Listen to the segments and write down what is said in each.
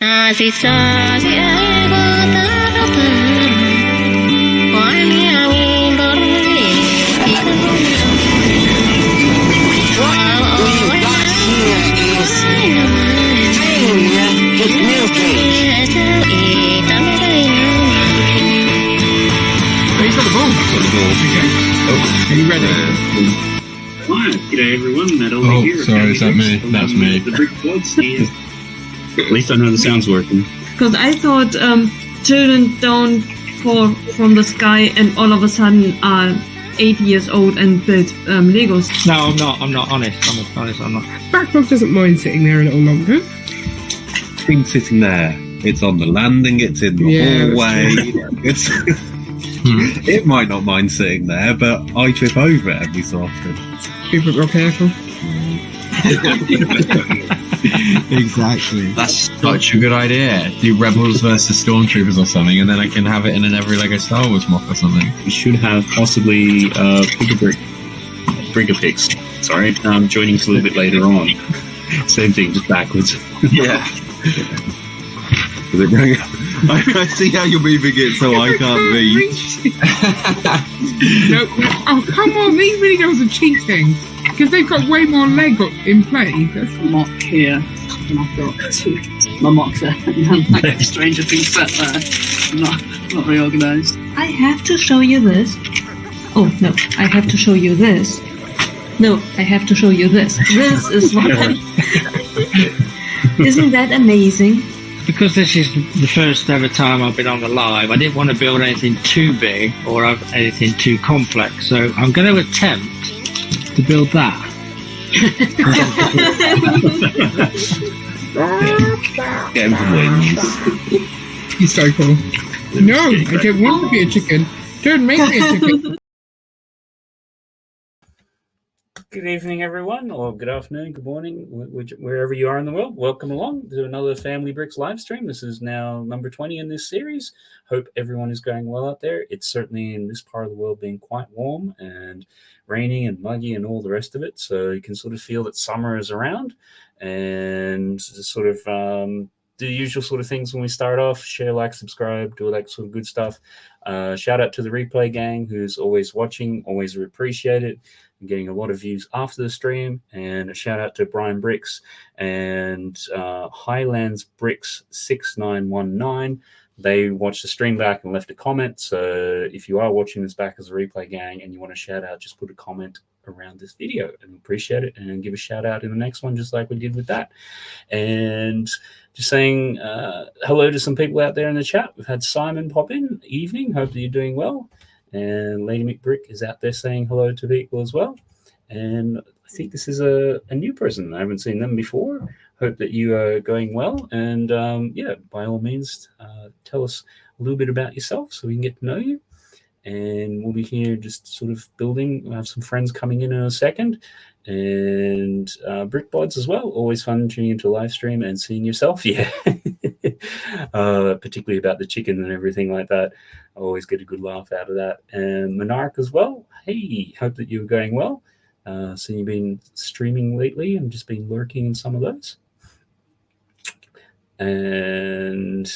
Are you ready? G'day everyone, Matt over here. Sorry, is that me? That's me. The brick boards here. At least I know the sound's working. Because I thought children don't fall from the sky and all of a sudden are 8 years old and build Legos. No, I'm not. Honest, I'm not. Backlog doesn't mind sitting there a little longer. Been sitting there. It's on the landing, it's in the hallway. It's it might not mind sitting there, but I trip over it every so often. People real careful. Exactly. That's such a good idea. Do Rebels versus Stormtroopers or something, and then I can have it in an every Lego Star Wars mock or something. We should have possibly Brigapix. Sorry, joining us a little bit later on. Same thing, just backwards. Yeah. I see how you're moving it so I can't reach. No, oh, come on, these videos are cheating. Because they've got way more Lego in play. That's mock here, and I've got my mock there, and like Stranger Things set there. Not very organised. I have to show you this. Oh, no, I have to show you this. No, I have to show you this. This is what Isn't that amazing? Because this is the first ever time I've been on the live, I didn't want to build anything too big or anything too complex, so I'm going to attempt to build that. Get him some wings. He's so cool. No, I don't want to be a chicken. Don't make me a chicken. Good evening, everyone, or good afternoon, good morning, wherever you are in the world. Welcome along to another Family Bricks live stream. This is now number 20 in this series. Hope everyone is going well out there. It's certainly in this part of the world being quite warm and rainy and muggy and all the rest of it. So you can sort of feel that summer is around and just sort of do the usual sort of things when we start off. Share, like, subscribe, do all that sort of good stuff. Shout out to the replay gang who's always watching, always appreciate it. I'm getting a lot of views after the stream, and a shout out to Brian Bricks and Highlands Bricks 6919. They watched the stream back and left a comment. So if you are watching this back as a replay gang and you want to shout out, just put a comment around this video and appreciate it, and give a shout out in the next one, just like we did with that. And just saying hello to some people out there in the chat. We've had Simon pop in. Evening, hope that you're doing well. And Lady McBrick is out there saying hello to people as well. And I think this is a new person. I haven't seen them before. Hope that you are going well. And yeah, by all means, tell us a little bit about yourself so we can get to know you. And we'll be here just sort of building. We'll have some friends coming in a second. And brick bods as well. Always fun tuning into a live stream and seeing yourself. Yeah. Particularly about the chicken and everything like that. I always get a good laugh out of that. And Monarch as well. Hey, hope that you're going well. So you've been streaming lately and just been lurking in some of those. And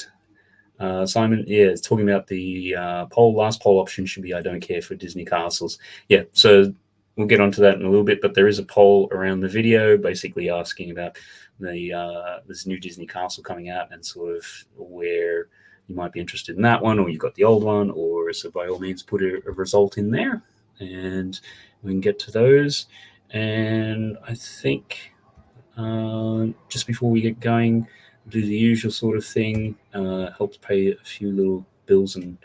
Simon, yeah, it's talking about the last poll option should be I don't care for Disney castles. Yeah, so we'll get onto that in a little bit, but there is a poll around the video basically asking about this new Disney castle coming out and sort of where you might be interested in that one, or you've got the old one, or so by all means put a result in there and we can get to those. And I think just before we get going, do the usual sort of thing, helps pay a few little bills and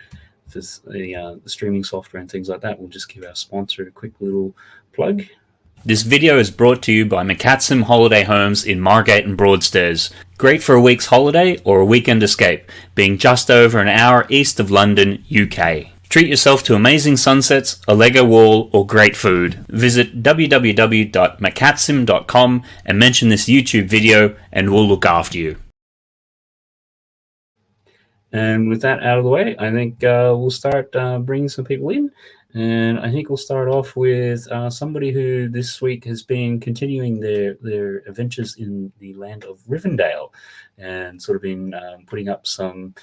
the streaming software and things like that. We'll just give our sponsor a quick little plug. This video is brought to you by McCatsim Holiday Homes in Margate and Broadstairs. Great for a week's holiday or a weekend escape, being just over an hour east of London, UK. Treat yourself to amazing sunsets, a Lego wall, or great food. Visit www.mccatsim.com and mention this YouTube video and we'll look after you. And with that out of the way, I think we'll start bringing some people in. And I think we'll start off with somebody who this week has been continuing their adventures in the land of Rivendell, and sort of been putting up some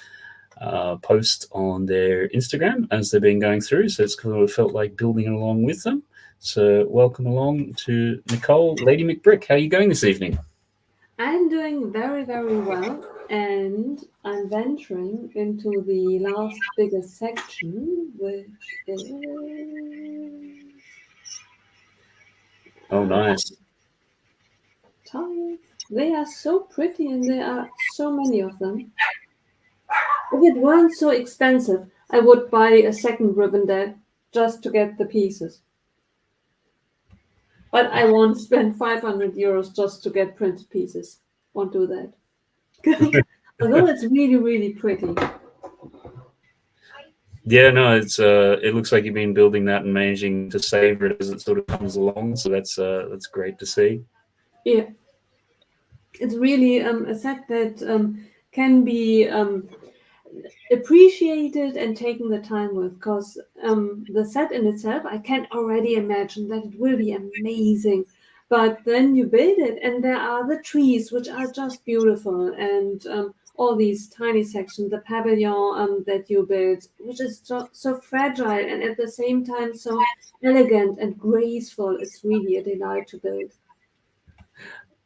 posts on their Instagram as they've been going through. So it's kind of felt like building along with them. So welcome along to Nicole, Lady McBrick. How are you going this evening? I'm doing very, very well, and I'm venturing into the last biggest section, which is... Oh, nice. Tiles. They are so pretty, and there are so many of them. If it weren't so expensive, I would buy a second Rivendell just to get the pieces. But I won't spend 500 euros just to get printed pieces. Won't do that. Although it's really, really pretty. Yeah, no, it looks like you've been building that and managing to savor it as it sort of comes along. So that's great to see. Yeah, it's really a set that can be appreciated and taken the time with, because the set in itself, I can already imagine that it will be amazing. But then you build it, and there are the trees, which are just beautiful, and all these tiny sections, the pavilion that you build, which is so fragile and at the same time so elegant and graceful. It's really a delight to build.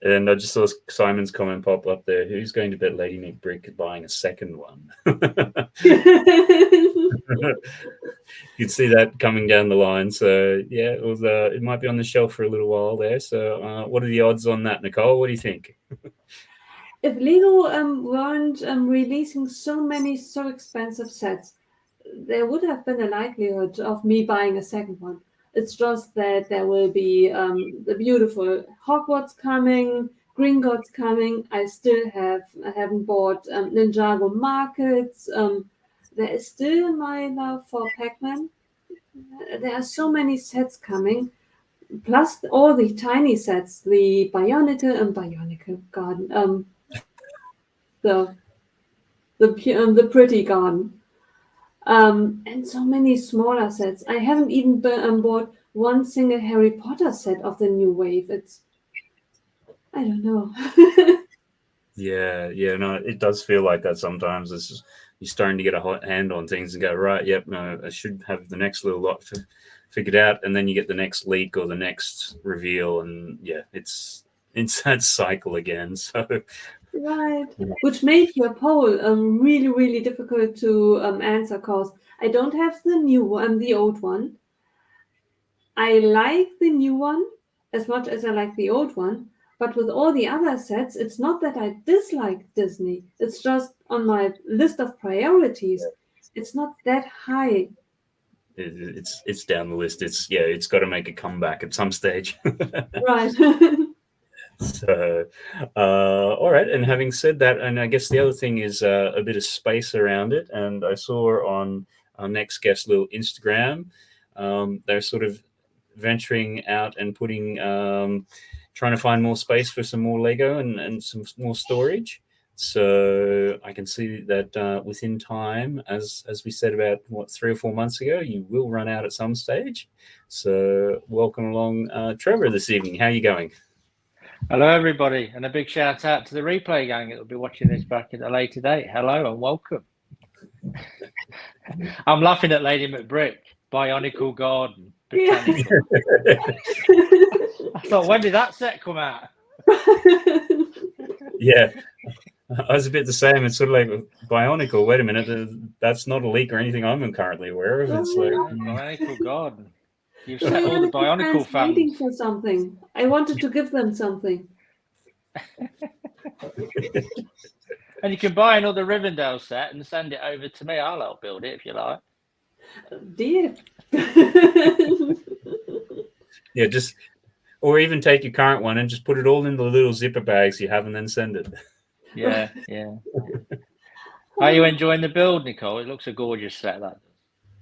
And I just saw Simon's comment pop up there. Who's going to bet Lady McBrick buying a second one? You'd see that coming down the line. So yeah, it might be on the shelf for a little while there. So what are the odds on that, Nicole? What do you think? If Lego weren't releasing so many so expensive sets, there would have been a likelihood of me buying a second one. It's just that there will be the beautiful Hogwarts coming, Gringotts coming. I haven't bought Ninjago Markets. There is still my love for Pac-Man. There are so many sets coming, plus all the tiny sets, the Bionicle Garden, the pretty garden. And so many smaller sets. I haven't even bought one single Harry Potter set of the new wave. I don't know. Yeah, no, it does feel like that sometimes. It's just, you're starting to get a hot hand on things and go, right, yep, no, I should have the next little lot figured out, and then you get the next leak or the next reveal, and yeah, it's that cycle again. So Right, which made your poll really, really difficult to answer, because I don't have the new one, the old one. I like the new one as much as I like the old one, but with all the other sets, it's not that I dislike Disney. It's just on my list of priorities. It's not that high. it's down the list. It's got to make a comeback at some stage. Right. So, all right. And having said that, and I guess the other thing is a bit of space around it. And I saw on our next guest's little Instagram, they're sort of venturing out and putting, trying to find more space for some more Lego and some more storage. So I can see that within time, as we said about 3 or 4 months ago, you will run out at some stage. So welcome along, Trevor, this evening. How are you going? Hello, everybody, and a big shout out to the replay gang that will be watching this back at a later date. Hello and welcome. I'm laughing at Lady McBrick, Bionicle Garden. Botanical. I thought, when did that set come out? Yeah, I was a bit the same. It's sort of like Bionicle. Wait a minute, that's not a leak or anything I'm currently aware of. It's like Bionicle Garden. You've set all the Bionicle fans waiting for something. I wanted to give them something. And you can buy another Rivendell set and send it over to me. I'll help build it if you like. Dear. Yeah, or even take your current one and just put it all in the little zipper bags you have and then send it. Yeah. Are you enjoying the build, Nicole? It looks a gorgeous set, that.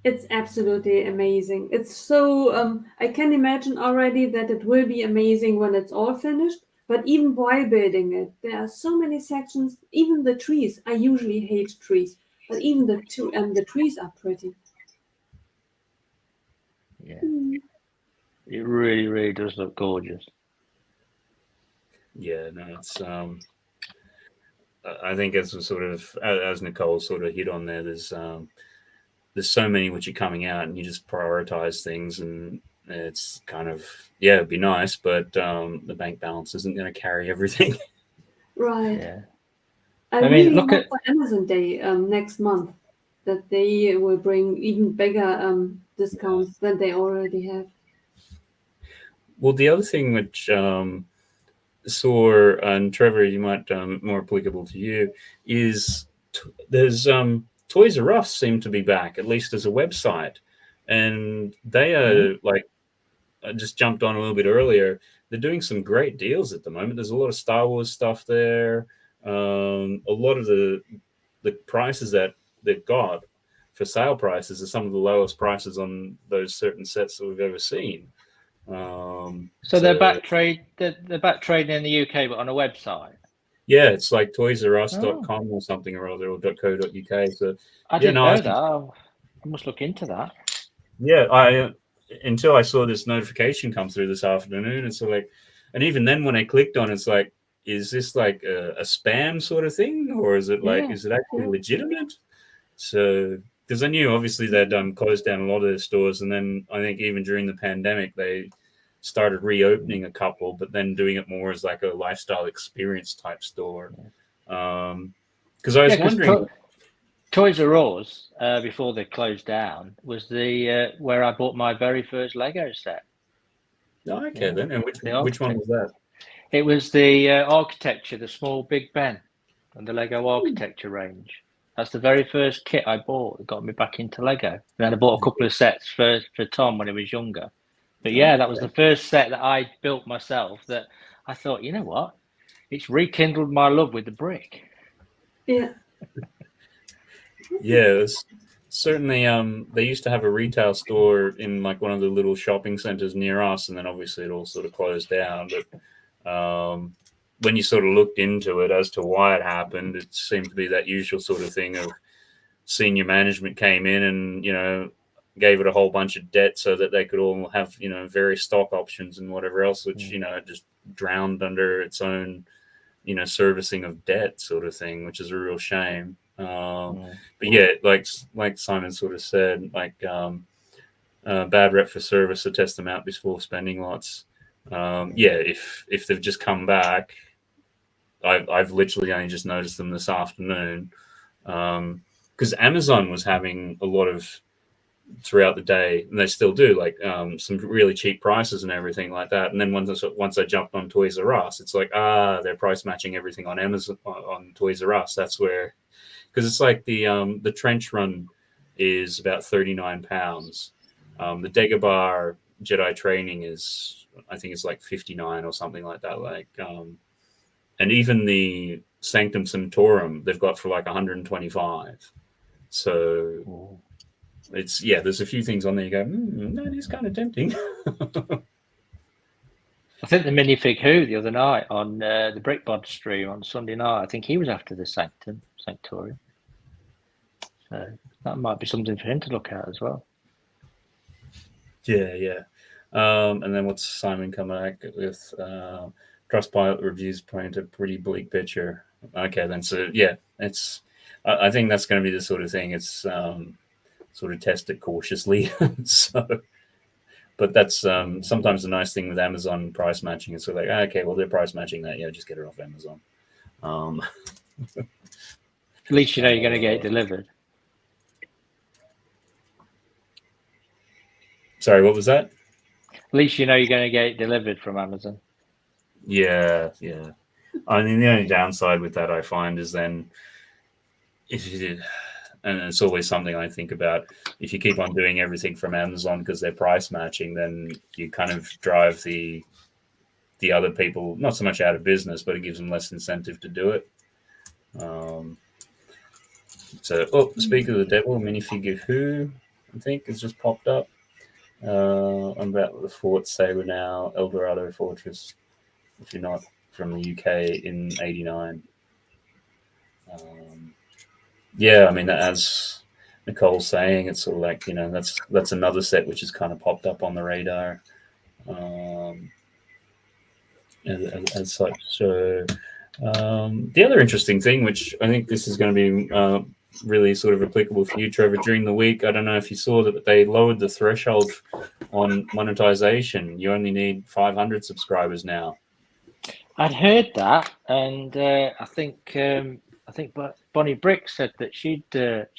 It's absolutely amazing. It's so, I can imagine already that it will be amazing when it's all finished. But even while building it, there are so many sections, even the trees. I usually hate trees, but even the trees are pretty. Yeah, Mm. it really, really does look gorgeous. Yeah, no, it's I think as a sort of as Nicole sort of hit on there, there's so many which are coming out, and you just prioritize things, and it's kind of it'd be nice, but the bank balance isn't going to carry everything. Right. Yeah. I I mean, really look hope at- for Amazon Day next month that they will bring even bigger discounts than they already have. Well, the other thing which saw, and Trevor, you might more applicable to you, is there's Toys R Us seem to be back, at least as a website, and they are like, I just jumped on a little bit earlier. They're doing some great deals at the moment. There's a lot of Star Wars stuff there. A lot of the prices that they've got for sale prices are some of the lowest prices on those certain sets that we've ever seen. So they're back trading in the UK, but on a website. Yeah, it's like toysrus.com or something or other, or .co.uk. So I didn't know that. I must look into that. Yeah, I until I saw this notification come through this afternoon, it's like, and even then when I clicked on it, it's like, is this like a spam sort of thing, or is it like, is it actually legitimate? So, because I knew obviously they'd closed down a lot of their stores, and then I think even during the pandemic they started reopening a couple, but then doing it more as like a lifestyle experience type store. Because I was wondering, Toys R Us before they closed down was the where I bought my very first Lego set. Oh, okay, then. And which one was that? It was the architecture, the small Big Ben, and the Lego architecture range. That's the very first kit I bought that got me back into Lego. And then I bought a couple of sets for Tom when he was younger. But yeah, that was the first set that I built myself that I thought, you know what? It's rekindled my love with the brick. Yeah. Yeah, it was certainly they used to have a retail store in like one of the little shopping centers near us, and then obviously it all sort of closed down. But when you sort of looked into it as to why it happened, it seemed to be that usual sort of thing of senior management came in and, you know, gave it a whole bunch of debt so that they could all have, you know, various stock options and whatever else, which, you know, just drowned under its own, you know, servicing of debt sort of thing, which is a real shame. But yeah, like Simon sort of said, like bad rep for service, to test them out before spending lots. Yeah, if they've just come back, I've literally only just noticed them this afternoon, because Amazon was having a lot of throughout the day, and they still do, like some really cheap prices and everything like that. And then once I jumped on Toys R Us, it's like they're price matching everything on Amazon on Toys R Us. That's where, because it's like the trench run is about £39. The Dagobah Jedi training is, I think it's like 59 or something like that. Like, and even the Sanctum Sanctorum they've got for like 125. So it's, there's a few things on there you go, that is kind of tempting. I think the minifig Who the other night on the Brickbod stream on Sunday night, I think he was after the Sanctorium. So that might be something for him to look at as well. Yeah. And then what's Simon coming back with? Trustpilot reviews paint a pretty bleak picture. Okay, then. So yeah, it's. I think that's going to be the sort of thing. It's sort of test it cautiously. So, but that's sometimes the nice thing with Amazon price matching. It's sort of like, okay, well they're price matching that. Yeah, just get it off Amazon. At least you know you're going to get it delivered. Sorry, what was that? At least you know you're going to get it delivered from Amazon. Yeah. I mean, the only downside with that I find is then if you did, and it's always something I think about, if you keep on doing everything from Amazon because they're price matching, then you kind of drive the other people not so much out of business, but it gives them less incentive to do it. So, speak of the devil, minifigure Who, I think, has just popped up. I'm about the Fort Sabre now, Eldorado Fortress, if you're not from the UK, in 89. Yeah, I mean, as Nicole's saying, it's sort of like, that's another set which has kind of popped up on the radar as such. So the other interesting thing, which I think this is going to be really sort of applicable for you, Trevor, during the week, I don't know if you saw that, but they lowered the threshold on monetization. You only need 500 subscribers now. I'd heard that, and I think Bonnie Brick said that she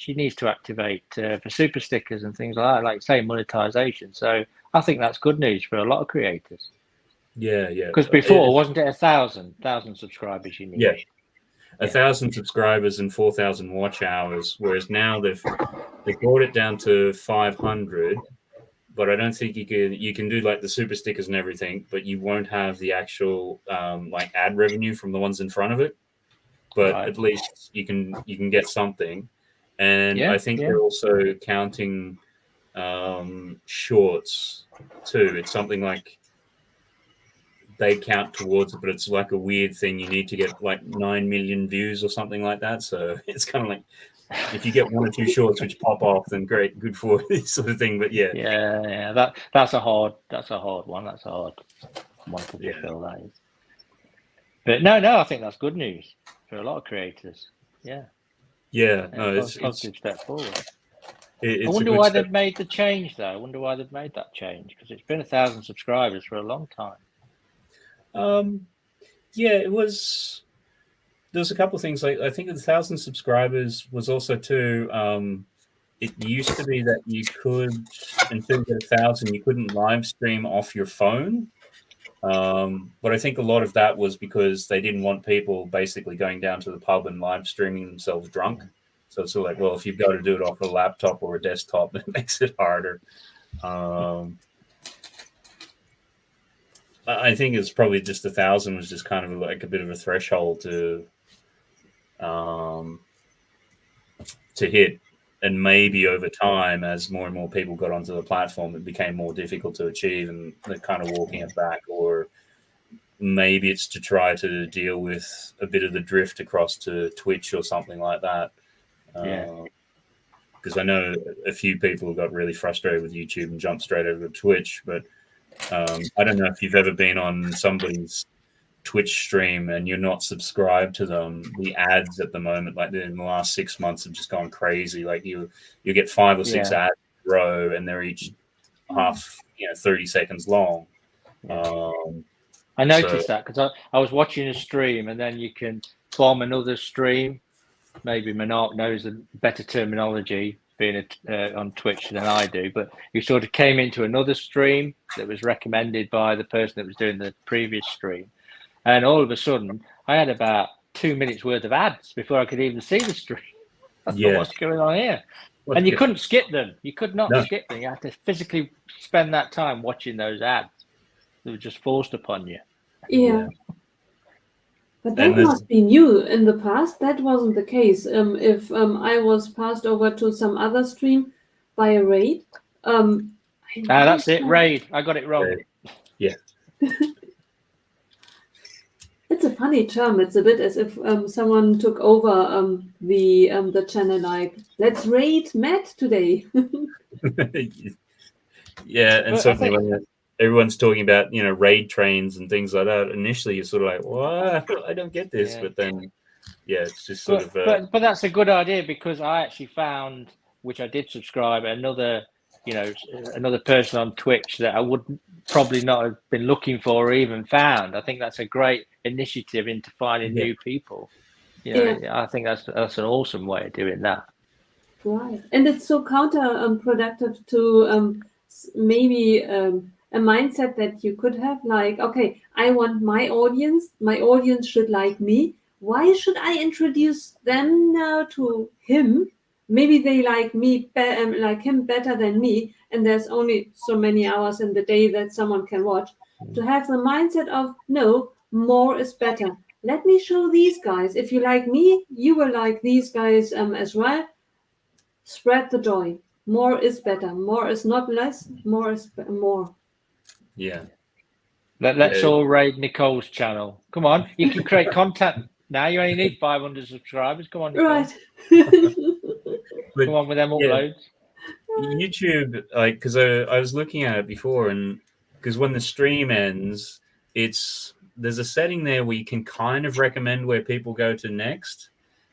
needs to activate for super stickers and things like that, like say monetization. So I think that's good news for a lot of creators. Yeah. Because before, wasn't it 1,000 subscribers you need? Yeah. 1,000 subscribers and 4,000 watch hours, whereas now they've brought it down to 500. But I don't think you can do like the super stickers and everything, but you won't have the actual like ad revenue from the ones in front of it. But at least you can get something. And I think they're also counting shorts too. It's something like they count towards it, but it's like a weird thing. You need to get like 9 million views or something like that. So it's kind of like, if you get 1 or 2 shorts which pop off, then great, good for this sort of thing. But that's a hard one. That's a hard one to fulfill, that is. But no, I think that's good news for a lot of creators. No, it's a positive step forward. I wonder why they've made the change, though. I wonder why they've made that change, because it's been 1,000 subscribers for a long time. It was. There's a couple of things. Like I think 1,000 subscribers was also too. It used to be that you could, until you get 1,000, you couldn't live stream off your phone. But I think a lot of that was because they didn't want people basically going down to the pub and live streaming themselves drunk. So it's sort of like, well, if you've got to do it off a laptop or a desktop, it makes it harder. I think it's probably just 1,000 was just kind of like a bit of a threshold to hit, and maybe over time, as more and more people got onto the platform, it became more difficult to achieve, and they're kind of walking it back. Or maybe it's to try to deal with a bit of the drift across to Twitch or something like that. Because I know a few people got really frustrated with YouTube and jumped straight over to Twitch, but I don't know if you've ever been on somebody's Twitch stream and you're not subscribed to them. The ads at the moment, like in the last 6 months, have just gone crazy. Like you get 5 or 6 ads in a row, and they're each 30 seconds long. I noticed that because I was watching a stream, and then you can bomb another stream. Maybe Manark knows a better terminology, being on Twitch than I do, but you sort of came into another stream that was recommended by the person that was doing the previous stream, and all of a sudden I had about 2 minutes worth of ads before I could even see the stream. I thought, what's going on here? And you couldn't skip them. You could not skip them. You had to physically spend that time watching those ads. They were just forced upon you. But that must be new. In the past, that wasn't the case. If I was passed over to some other stream by a raid, that's it, raid. I got it wrong. Yeah. It's a funny term. It's a bit as if someone took over the channel, like, let's raid Matt today. And certainly when everyone's talking about raid trains and things like that, initially you're sort of like, what? I don't get this. But then it's just sort of but that's a good idea, because I actually found, which I did subscribe, another person on Twitch that I would probably not have been looking for or even found. I think that's a great initiative into finding new people. I think that's an awesome way of doing that. Right. And it's so counterproductive to maybe a mindset that you could have, like, okay, I want my audience should like me. Why should I introduce them now to him? Maybe they like me, like him better than me, and there's only so many hours in the day that someone can watch. To have the mindset of, no, more is better. Let me show these guys. If you like me, you will like these guys as well. Spread the joy. More is better. More is not less. More is more. Yeah. Let's all raid Nicole's channel. Come on, you can create content now. You only need 500 subscribers. Come on, Nicole. Right. But, Come on with them yeah. uploads. YouTube, like, because I was looking at it before, and because when the stream ends, there's a setting there where you can kind of recommend where people go to next,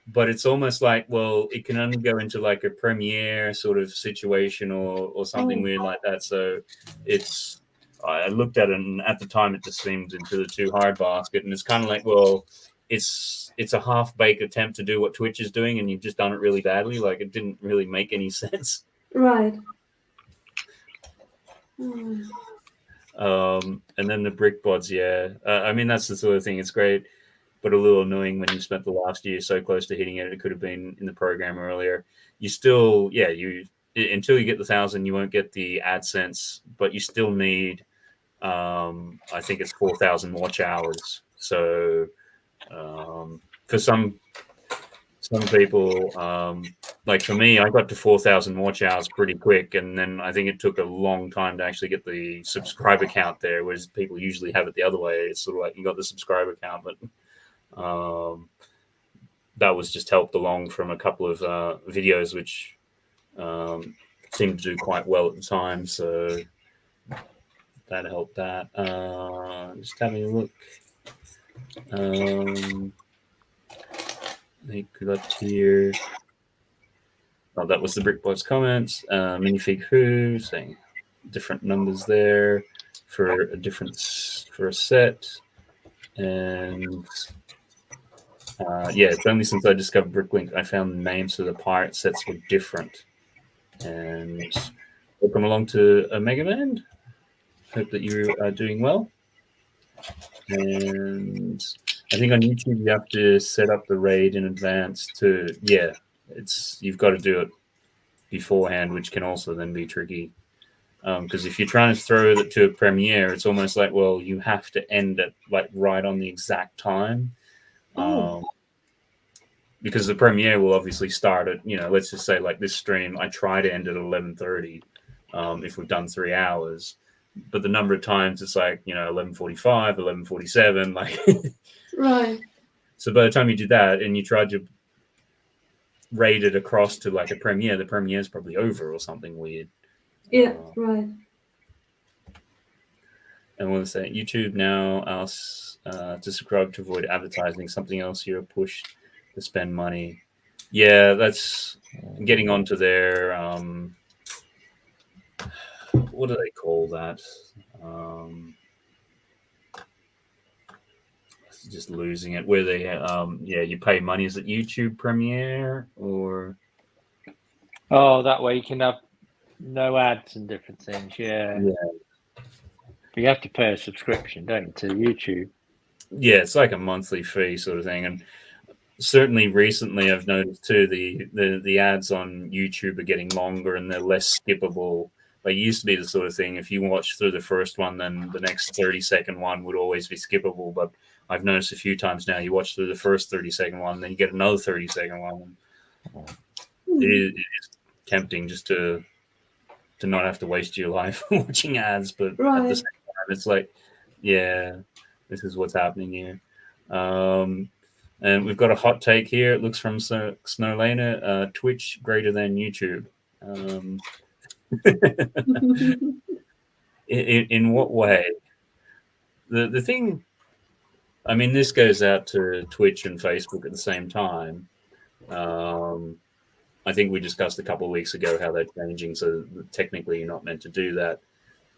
but it's almost like, well, it can only go into like a premiere sort of situation or something weird like that. So I looked at it, and at the time it just seemed into the too hard basket, and it's kind of like, well, it's a half-baked attempt to do what Twitch is doing, and you've just done it really badly. Like, it didn't really make any sense. Right. And then the brick bods, I mean, that's the sort of thing. It's great, but a little annoying when you spent the last year so close to hitting it. It could have been in the program earlier. You still, until you get the 1,000, you won't get the AdSense, but you still need, I think it's 4,000 watch hours. So for some people, like for me, I got to 4,000 watch hours pretty quick, and then I think it took a long time to actually get the subscriber count there, whereas people usually have it the other way. It's sort of like you got the subscriber count, but that was just helped along from a couple of videos which seemed to do quite well at the time, so that helped that. Just having a look. I think we got here. Oh, that was the Brickbots comments. Minifig Who saying different numbers there for a set. And it's only since I discovered Bricklink I found the names of the pirate sets were different. And welcome along to Omega Man. Hope that you are doing well. And I think on YouTube you have to set up the raid in advance you've got to do it beforehand, which can also then be tricky. Because if you're trying to throw it to a premiere, it's almost like, well, you have to end it like right on the exact time. Because the premiere will obviously start at, let's just say like this stream, I try to end at 11:30 if we've done 3 hours. But the number of times it's like, 11:45, 11:47, like Right. So by the time you do that and you try to raid it across to like a premiere, the premiere is probably over or something weird. Yeah, right. And I want to say YouTube now asks to subscribe to avoid advertising. Something else you're pushed to spend money. Yeah, that's getting onto their what do they call that? Just losing it. Where they you pay money. Is it YouTube Premiere or? Oh, that way you can have no ads and different things. Yeah. But you have to pay a subscription, don't you, to YouTube? Yeah, it's like a monthly fee sort of thing, and certainly recently I've noticed too the ads on YouTube are getting longer and they're less skippable. Like, it used to be the sort of thing, if you watch through the first one, then the next 30-second one would always be skippable. But I've noticed a few times now, you watch through the first 30-second one, then you get another 30-second one. It is tempting just to not have to waste your life watching ads, but at the same time, it's like, yeah, this is what's happening here. And we've got a hot take here. It looks from Snowlana, Twitch greater than YouTube. In what way? The thing, I mean, this goes out to Twitch and Facebook at the same time. I think we discussed a couple of weeks ago how they're changing, so technically you're not meant to do that.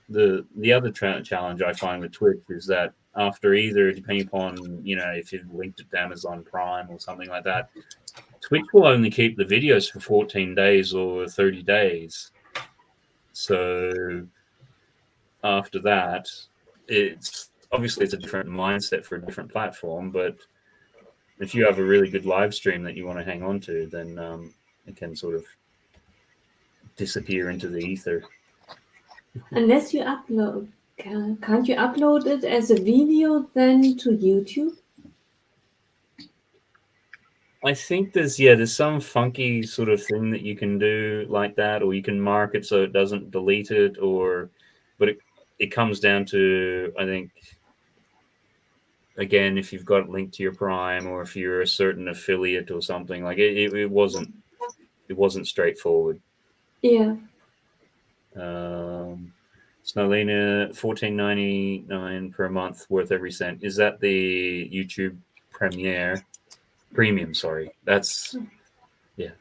The other challenge I find with Twitch is that after either, depending upon, if you've linked it to Amazon Prime or something like that, Twitch will only keep the videos for 14 days or 30 days. So after that, it's obviously it's a different mindset for a different platform, but if you have a really good live stream that you want to hang on to, then it can sort of disappear into the ether. Unless you upload, can't you upload it as a video then to YouTube? I think there's some funky sort of thing that you can do like that, or you can mark it so it doesn't delete it, but it comes down to, I think, again, if you've got it linked to your Prime or if you're a certain affiliate or something, like it wasn't it wasn't straightforward. Yeah. Snowlina, $14.99 per month, worth every cent. Is that the YouTube Premium? Sorry, that's yeah.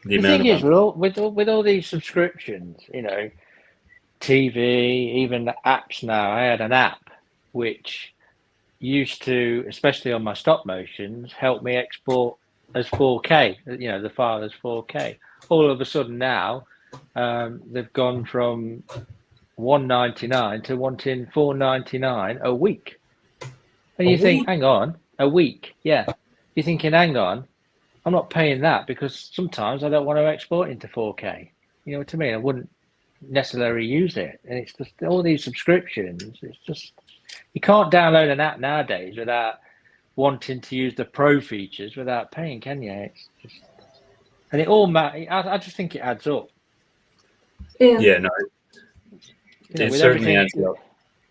The thing is, with all these subscriptions, you know, TV, even the apps now. I had an app which used to, especially on my stop motions, help me export as 4K. You know, the file as 4K. All of a sudden now, they've gone from $1.99 to wanting $4.99 a week. And you think, hang on, a week? Yeah. You're thinking, hang on, I'm not paying that because sometimes I don't want to export into 4K. You know what I mean? I wouldn't necessarily use it. And it's just all these subscriptions. It's just, you can't download an app nowadays without wanting to use the pro features without paying, can you? It's just, and it all I just think it adds up. Yeah, no. You know, it with certainly adds up.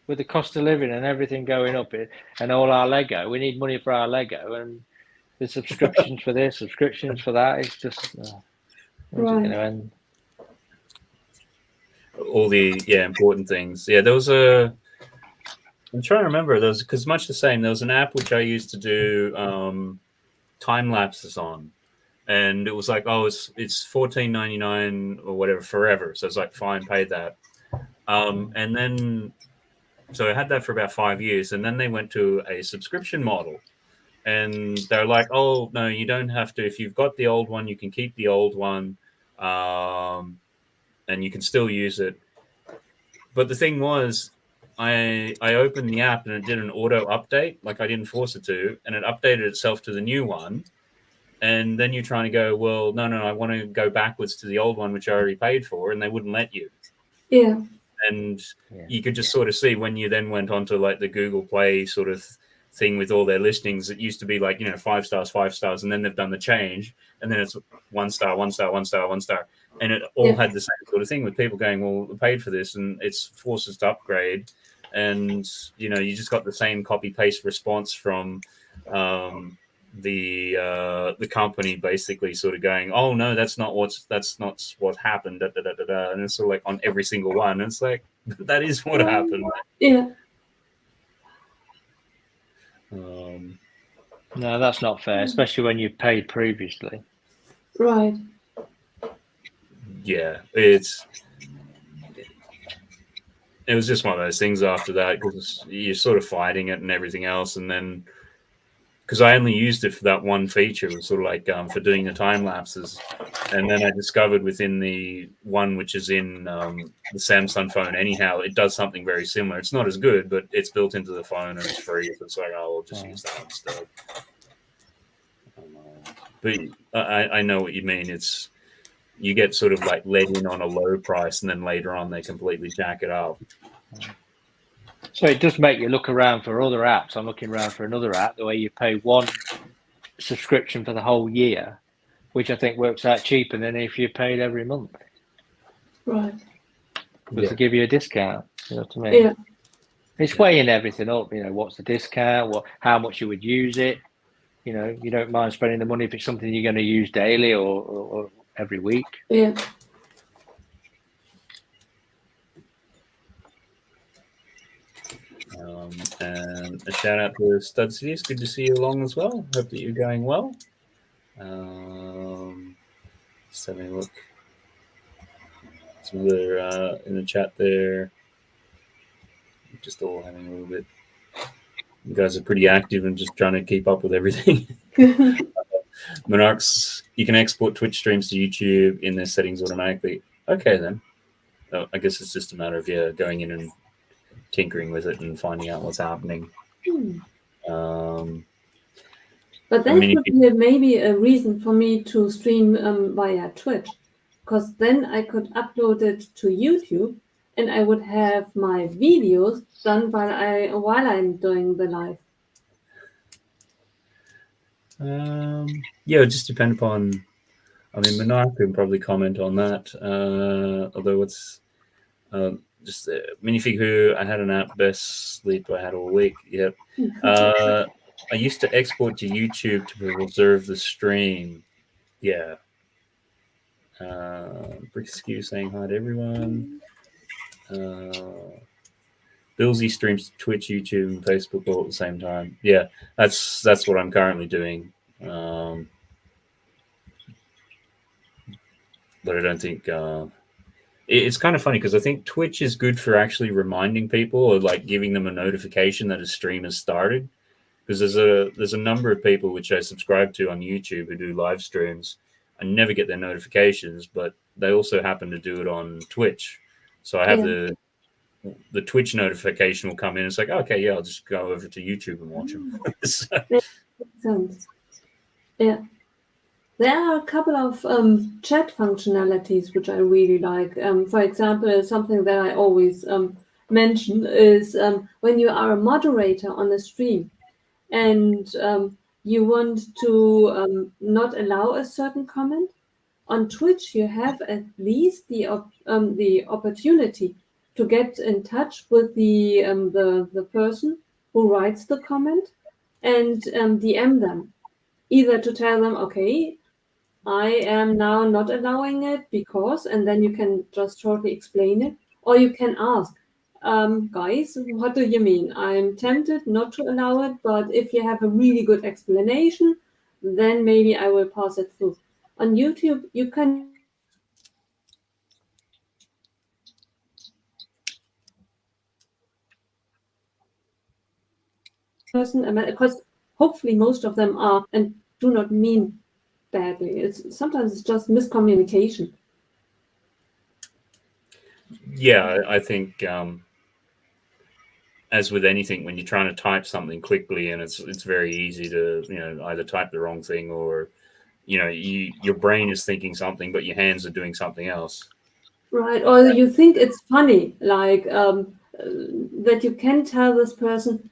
With the cost of living and everything going up, and all our Lego, we need money for our Lego, and the subscriptions for this, subscriptions for that. It's just Right. You know, and all the important things. Yeah, there was a. I'm trying to remember those because much the same. There was an app which I used to do time lapses on, and it was like, oh, it's $14.99 or whatever forever. So it's like, fine, pay that. And then, so I had that for about 5 years, and then they went to a subscription model, and they're like, oh no, you don't have to. If you've got the old one, you can keep the old one, and you can still use it. But the thing was, I opened the app and it did an auto update, like I didn't force it to, and it updated itself to the new one. And then you're trying to go, well, no, I want to go backwards to the old one, which I already paid for, and they wouldn't let you. Yeah. And you could just sort of see when you then went onto like the Google Play sort of thing with all their listings, it used to be like, 5 stars, and then they've done the change, and then it's 1 star, 1 star, 1 star, 1 star. And it all had the same sort of thing with people going, well, we paid for this, and it's forced us to upgrade. And, you just got the same copy-paste response from the company basically sort of going, oh, no, that's not what happened, da, da, da, da, da. And it's sort of like on every single one. And it's like, that is what happened. Yeah. no, that's not fair, especially when you've paid previously. Right. Yeah, it was just one of those things after that, because you're sort of fighting it and everything else. And then, because I only used it for that one feature, it was sort of like for doing the time lapses. And then I discovered within the one which is in the Samsung phone anyhow, it does something very similar. It's not as good, but it's built into the phone and it's free. So it's like, oh, I'll just use that instead. But I know what you mean. It's, you get sort of like led in on a low price, and then later on they completely jack it up. So it does make you look around for other apps. I'm looking around for another app, the way you pay one subscription for the whole year, which I think works out cheaper than if you paid every month. Right. Because they give you a discount. You know what I mean? Yeah. It's weighing everything up. What's the discount? How much you would use it? You don't mind spending the money if it's something you're going to use daily or every week. Yeah. And a shout out to Stud City. It's good to see you along as well. Hope that you're going well. Just having a look. Some other in the chat there. Just all having a little bit. You guys are pretty active and just trying to keep up with everything. Monarchs, you can export Twitch streams to YouTube in their settings automatically. Okay, then. Oh, I guess it's just a matter of going in and tinkering with it and finding out what's happening. But that would be maybe a reason for me to stream via Twitch, because then I could upload it to YouTube, and I would have my videos done while I'm doing the live. Yeah, it just depend upon. I mean, Monarch can probably comment on that. Although it's just minifig who I had an app, best sleep I had all week. Yep. I used to export to YouTube to preserve the stream. Yeah. Brick Skew saying hi to everyone. Billsy streams to Twitch, YouTube, and Facebook all at the same time. Yeah, that's what I'm currently doing. But I don't think it's kind of funny because I think Twitch is good for actually reminding people or like giving them a notification that a stream has started. Because there's a number of people which I subscribe to on YouTube who do live streams. I never get their notifications, but they also happen to do it on Twitch. So I have the Twitch notification will come in. It's like, okay, yeah, I'll just go over to YouTube and watch them. So. Makes sense. Yeah. There are a couple of chat functionalities which I really like. For example, something that I always mention is when you are a moderator on a stream and you want to not allow a certain comment, on Twitch you have at least the opportunity to get in touch with the person who writes the comment and DM them, either to tell them, okay, I am now not allowing it because, and then you can just shortly explain it, or you can ask, guys, what do you mean? I'm tempted not to allow it, but if you have a really good explanation, then maybe I will pass it through. On YouTube, you can because hopefully most of them are and do not mean badly. Sometimes it's just miscommunication. Yeah, I think as with anything, when you're trying to type something quickly, and it's very easy to either type the wrong thing or your brain is thinking something, but your hands are doing something else. Right, or you think it's funny, like that you can tell this person,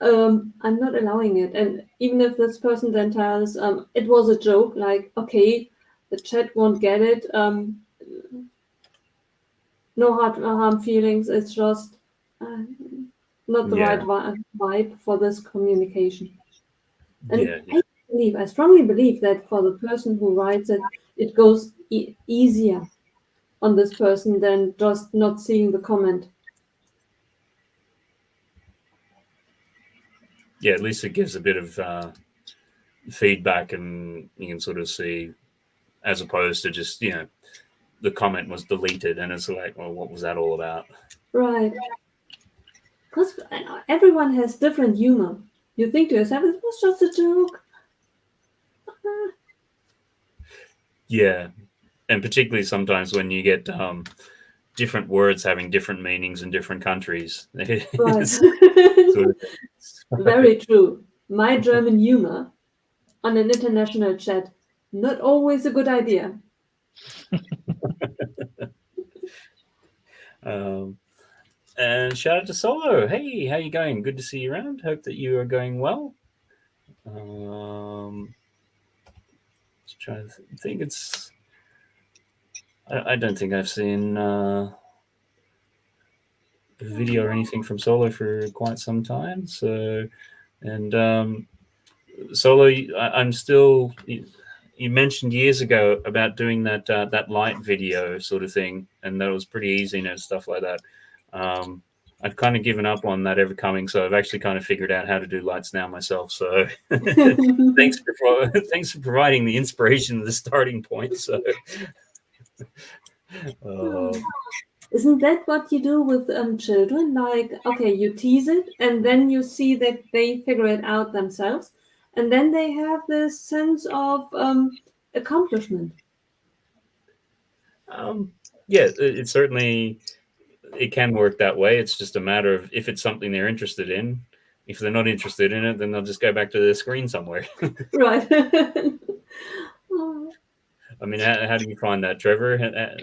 I'm not allowing it. And even if this person then tells it was a joke, like, okay, the chat won't get it. No harm feelings. It's just not the right vibe for this communication. And I strongly believe that for the person who writes it, it goes easier on this person than just not seeing the comment. Yeah, at least it gives a bit of feedback, and you can sort of see, as opposed to just the comment was deleted, and it's like, well, what was that all about? Right. Because everyone has different humor. You think to yourself, it was just a joke. Yeah, and particularly sometimes when you get different words having different meanings in different countries. Right. Very true. My German humor on an international chat, not always a good idea. And shout out to Solo. Hey, how you going? Good to see you around. Hope that you are going well. Just trying to think. I don't think I've seen a video or anything from Solo for quite some time. So, and Solo, I'm still. You mentioned years ago about doing that light video sort of thing, and that was pretty easy and stuff like that. I've kind of given up on that ever coming, so I've actually kind of figured out how to do lights now myself. So thanks for providing the inspiration of the starting point. So isn't that what you do with children? Like, okay, you tease it, and then you see that they figure it out themselves, and then they have this sense of accomplishment. Yeah, it certainly. It can work that way. It's just a matter of if it's something they're interested in. If they're not interested in it, then they'll just go back to their screen somewhere. Right. I mean, how do you find that, Trevor?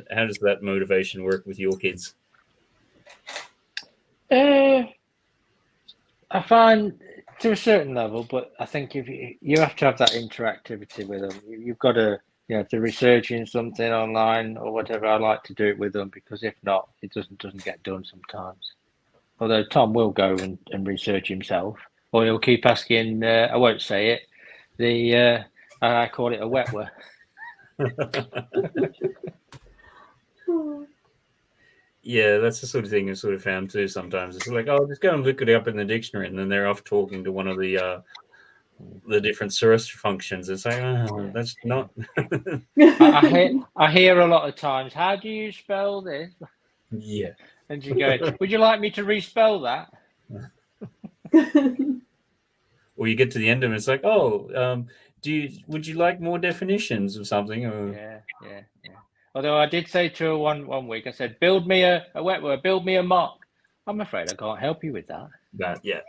How does that motivation work with your kids? I find to a certain level, but I think if you have to have that interactivity with them. You've got to to researching something online or whatever, I like to do it with them, because if not, it doesn't get done sometimes. Although Tom will go and research himself, or he'll keep asking. I won't say it. I call it a wetwer. Yeah, that's the sort of thing I sort of found too sometimes. It's like, oh, just go and look it up in the dictionary, and then they're off talking to one of the different search functions. It's like, oh, that's not. I hear a lot of times, how do you spell this? Yeah. And you go, would you like me to respell that? Or you get to the end of it, it's like, oh, would you like more definitions of something? Or... Yeah. Although I did say to her one week, I said, build me a wet word, build me a mock. I'm afraid I can't help you with that. Yeah.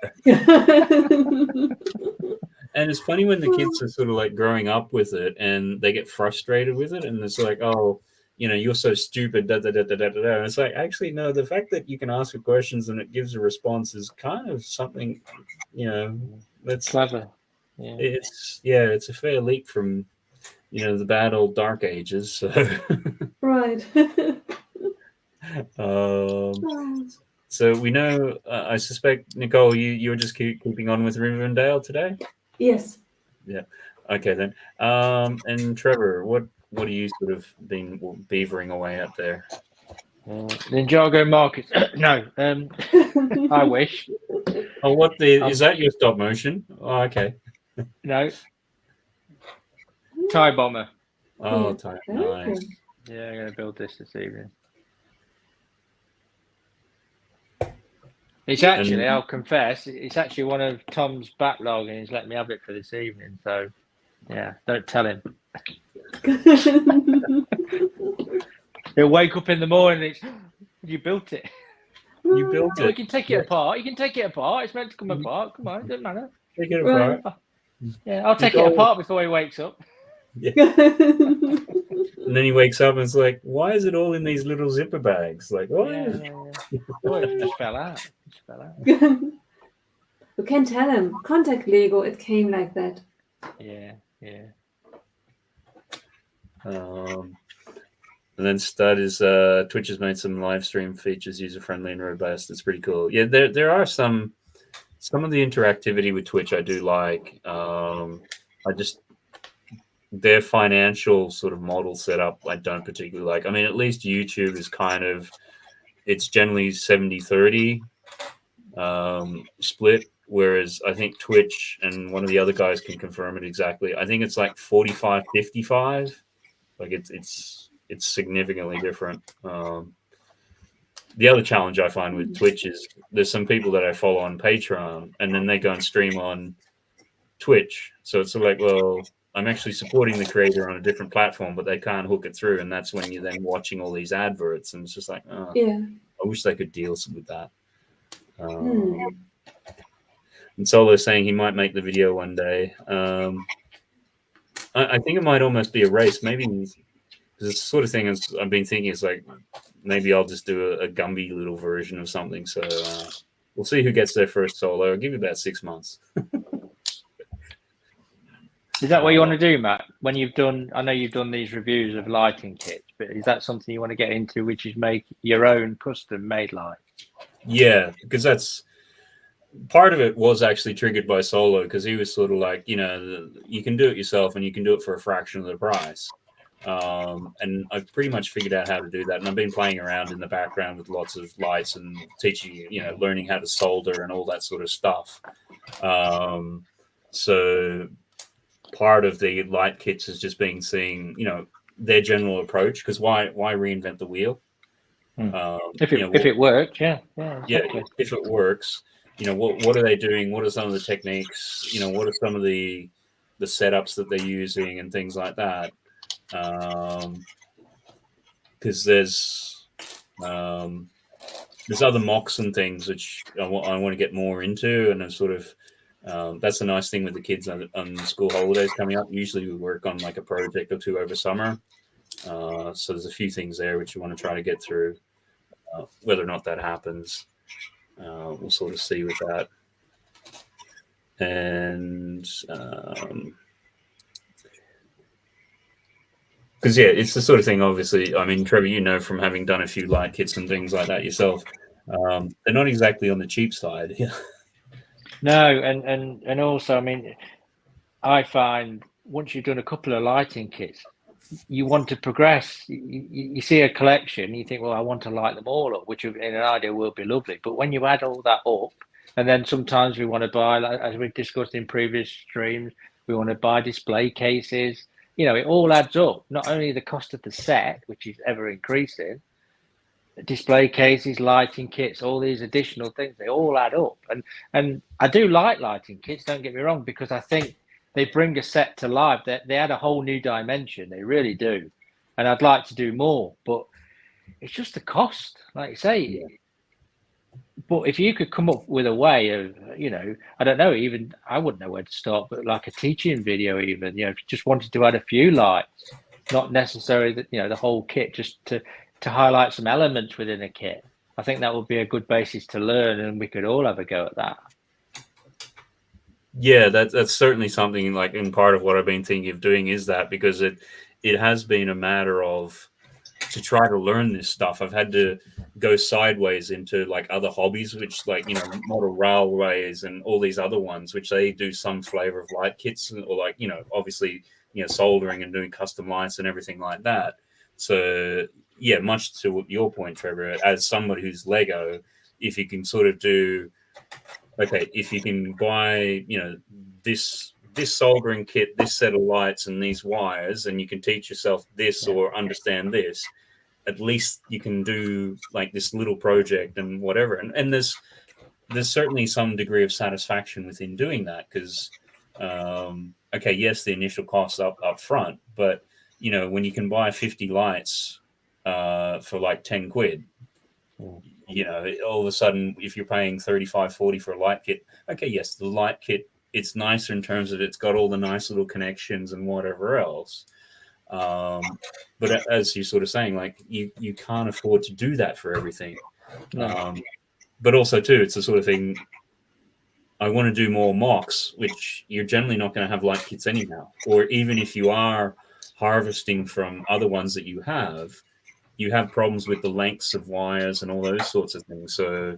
And it's funny when the kids are sort of like growing up with it and they get frustrated with it, and it's like, oh, you're so stupid, da da da da da da. And it's like, actually, no, the fact that you can ask it questions and it gives a response is kind of something, that's clever. Yeah. It's a fair leap from, the bad old dark ages. So. Right. So we know. I suspect, Nicole, you were just keeping on with Rivendell today. Yes. Yeah. Okay then. And Trevor, what are you sort of been beavering away at there? Ninjago markets. No. I wish. Oh, is that your stop motion? Oh, okay. No. Tie bomber. Oh, tie. Nice. Yeah, I'm going to build this evening. It's actually, I'll confess, it's actually one of Tom's backlog, and he's let me have it for this evening. So, yeah, don't tell him. He'll wake up in the morning and you built it. You built it. You can take it apart. You can take it apart. It's meant to come apart. Come on, it doesn't matter. Take it apart. Yeah, I'll take it apart before he wakes up. Yeah. And then he wakes up and it's like, why is it all in these little zipper bags? Like, what? Oh, it just fell out. You can tell him, contact Lego, it came like that. Yeah. And then Stud is Twitch has made some live stream features user friendly and robust. It's pretty cool. Yeah, there are some of the interactivity with Twitch I do like. Their financial sort of model setup I don't particularly like. I mean, at least YouTube is it's generally 70-30 split, whereas I think Twitch, and one of the other guys can confirm it exactly, I think it's like 45-55. Like it's significantly different. The other challenge I find with Twitch is there's some people that I follow on Patreon and then they go and stream on Twitch. So it's sort of like, well, I'm actually supporting the creator on a different platform, but they can't hook it through. And that's when you're then watching all these adverts. And it's just like, I wish they could deal with that. And Solo's saying he might make the video one day. I think it might almost be a race. Maybe because it's the sort of thing I've been thinking is like, maybe I'll just do a Gumby little version of something. So we'll see who gets there first, Solo. I'll give you about 6 months. Is that what you want to do, Matt? When I know you've done these reviews of lighting kits, but is that something you want to get into, which is make your own custom made light? Yeah, because that's part of it was actually triggered by Solo, because he was sort of like, you can do it yourself and you can do it for a fraction of the price. And I've pretty much figured out how to do that. And I've been playing around in the background with lots of lights and teaching, learning how to solder and all that sort of stuff. So part of the light kits is just seeing, their general approach, because why reinvent the wheel? If it works, if it works, what are they doing? What are some of the techniques? What are some of the setups that they're using and things like that? Because there's other mocks and things which I want to get more into, and I'm sort of that's the nice thing with the kids on school holidays coming up. Usually we work on like a project or two over summer, so there's a few things there which you want to try to get through. Whether or not that happens, we'll sort of see with that. And Because yeah, it's the sort of thing. Obviously, I mean, Trevor, you know from having done a few light kits and things like that yourself, they're not exactly on the cheap side. Yeah. No, and also, I mean, I find once you've done a couple of lighting kits, you want to progress. You see a collection, you think, well, I want to light them all up, which in an ideal world be lovely. But when you add all that up, and then sometimes we want to buy, like, as we've discussed in previous streams, we want to buy display cases. You know, it all adds up. Not only the cost of the set, which is ever increasing, display cases, lighting kits, all these additional things, they all add up. And I do like lighting kits, don't get me wrong, because I think they bring a set to life. They add a whole new dimension. They really do. And I'd like to do more, but it's just the cost, like you say. Yeah. But if you could come up with a way of, you know, I don't know, even I wouldn't know where to start, but like a teaching video, even, you know, if you just wanted to add a few lights, not necessarily that, you know, the whole kit, just to highlight some elements within a kit. I think that would be a good basis to learn, and we could all have a go at that. Yeah, that's certainly something, like, in part of what I've been thinking of doing is that, because it has been a matter of, to try to learn this stuff, I've had to go sideways into like other hobbies, which, like, you know, model railways and all these other ones, which they do some flavor of light kits, or, like, you know, obviously, you know, soldering and doing custom lights and everything like that. So yeah, much to your point, Trevor, as somebody who's Lego, if you can sort of do, okay, if you can buy, you know, this soldering kit, this set of lights and these wires, and you can teach yourself this or understand this, at least you can do like this little project and whatever. And there's certainly some degree of satisfaction within doing that, because okay, yes, the initial costs up front, but you know, when you can buy 50 lights for like 10 quid, you know, all of a sudden, if you're paying 35, 40 for a light kit, okay, yes, the light kit, it's nicer in terms of it's got all the nice little connections and whatever else. But as you're sort of saying, like, you can't afford to do that for everything. But also, too, it's the sort of thing, I want to do more mocks, which you're generally not going to have light kits anyhow. Or even if you are harvesting from other ones that you have problems with the lengths of wires and all those sorts of things. So,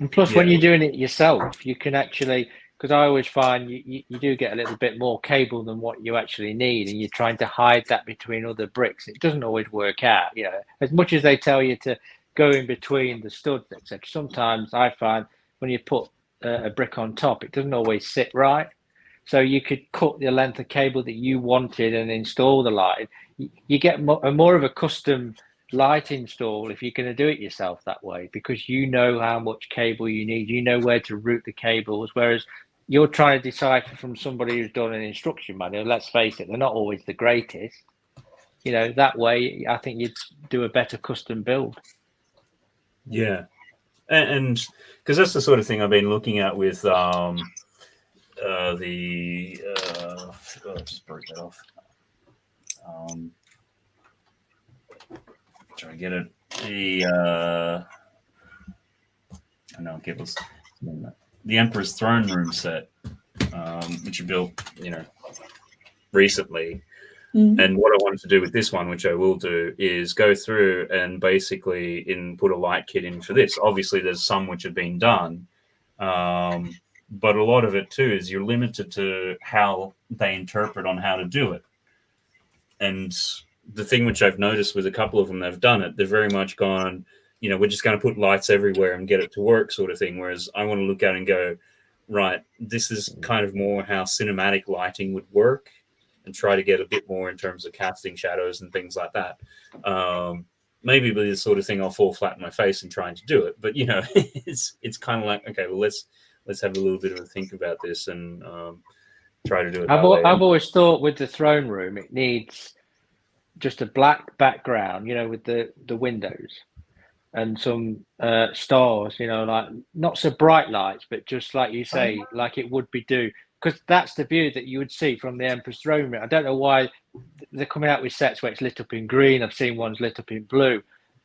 and plus, when you're doing it yourself, you can actually, because I always find you do get a little bit more cable than what you actually need, and you're trying to hide that between other bricks. It doesn't always work out, you know, as much as they tell you to go in between the studs, etc. Sometimes I find when you put a brick on top, it doesn't always sit right. So you could cut the length of cable that you wanted and install the light. You get more of a custom light install if you're going to do it yourself that way, because you know how much cable you need, you know where to route the cables, whereas you're trying to decipher from somebody who's done an instruction manual. Let's face it, they're not always the greatest. You know, that way I think you'd do a better custom build. Yeah, and because that's the sort of thing I've been looking at with just broke that off. Try to get it. The Emperor's Throne Room set, which you built, you know, recently. Mm-hmm. And what I wanted to do with this one, which I will do, is go through and basically put a light kit in for this. Obviously, there's some which have been done, but a lot of it too is you're limited to how they interpret on how to do it. And the thing which I've noticed with a couple of them, they've done it. They've very much gone, you know, we're just going to put lights everywhere and get it to work, sort of thing. Whereas I want to look at it and go, right, this is kind of more how cinematic lighting would work, and try to get a bit more in terms of casting shadows and things like that. Maybe with this sort of thing, I'll fall flat in my face in trying to do it. But, you know, it's kind of like, okay, well, let's have a little bit of a think about this and try to do it. I've always thought with the throne room, it needs just a black background, you know, with the windows and some stars, you know, like not so bright lights, but just like you say, like it would be do. Because that's the view that you would see from the Emperor's Throne Room. I don't know why they're coming out with sets where it's lit up in green. I've seen ones lit up in blue.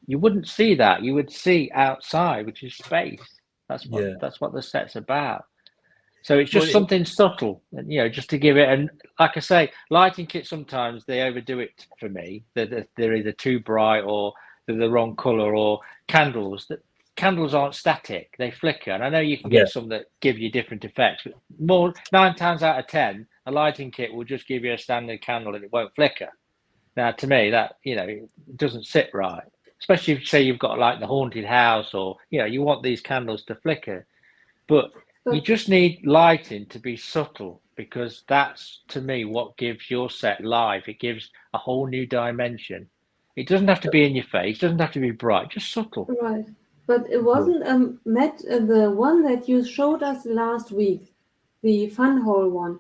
You wouldn't see that. You would see outside, which is space. That's what the set's about. So it's just Well, something subtle, just to give it. And like I say, lighting kits sometimes they overdo it for me. They're either too bright or they're the wrong color. Or candles aren't static; they flicker. And I know you can get some that give you different effects, but 9 times out of 10, a lighting kit will just give you a standard candle and it won't flicker. Now, to me, that it doesn't sit right. Especially if, say, you've got like the haunted house, or you want these candles to flicker, but you just need lighting to be subtle, because that's, to me, what gives your set life. It gives a whole new dimension. It doesn't have to be in your face, it doesn't have to be bright, just subtle. Right. But it wasn't Matt, the one that you showed us last week, the fun hole one.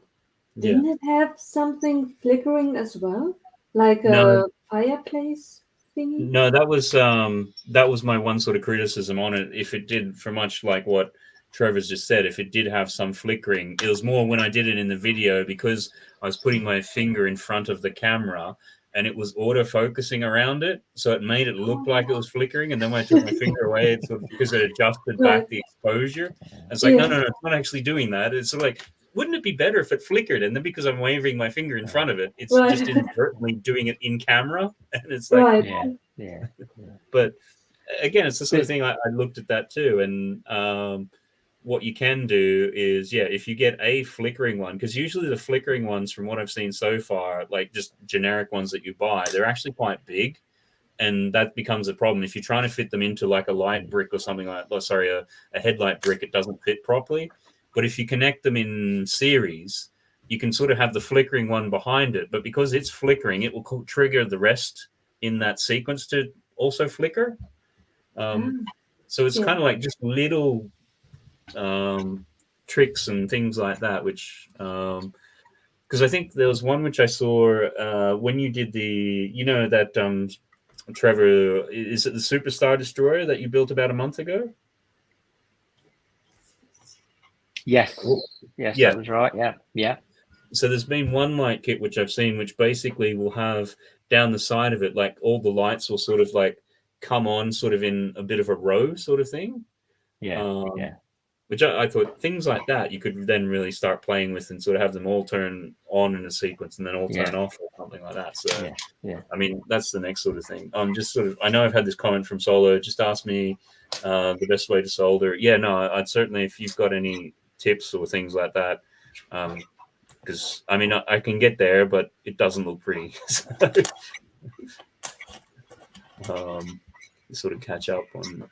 Didn't it have something flickering as well, like a fireplace thingy? No, that was my one sort of criticism on it. If it did, for much like what Trevor's just said, if it did have some flickering, it was more when I did it in the video, because I was putting my finger in front of the camera and it was auto-focusing around it, so it made it look like it was flickering, and then when I took my finger away, it's sort of, because it adjusted back the exposure. And it's like, no, it's not actually doing that. It's sort of like, wouldn't it be better if it flickered? And then because I'm waving my finger in front of it, it's just inadvertently doing it in camera, and it's like, yeah. But again, it's the sort of thing. I looked at that too, and what you can do is, if you get a flickering one, because usually the flickering ones, from what I've seen so far, like just generic ones that you buy, they're actually quite big, and that becomes a problem. If you're trying to fit them into like a light brick or something like, a headlight brick, it doesn't fit properly. But if you connect them in series, you can sort of have the flickering one behind it, but because it's flickering, it will trigger the rest in that sequence to also flicker. So it's kind of like just little tricks and things like that, which because I think there was one which I saw when you did that Trevor, is it the Superstar Destroyer that you built about a month ago? Yes, that was right. Yeah. So there's been one light kit which I've seen, which basically will have down the side of it, like all the lights will sort of like come on sort of in a bit of a row sort of thing. Which I thought things like that you could then really start playing with and sort of have them all turn on in a sequence and then all turn off or something like that. So, I mean, that's the next sort of thing. Just sort of, I know I've had this comment from Solo, just ask me the best way to solder. Yeah, no, I'd certainly, if you've got any tips or things like that, because, I mean, I can get there, but it doesn't look pretty. Sort of catch up on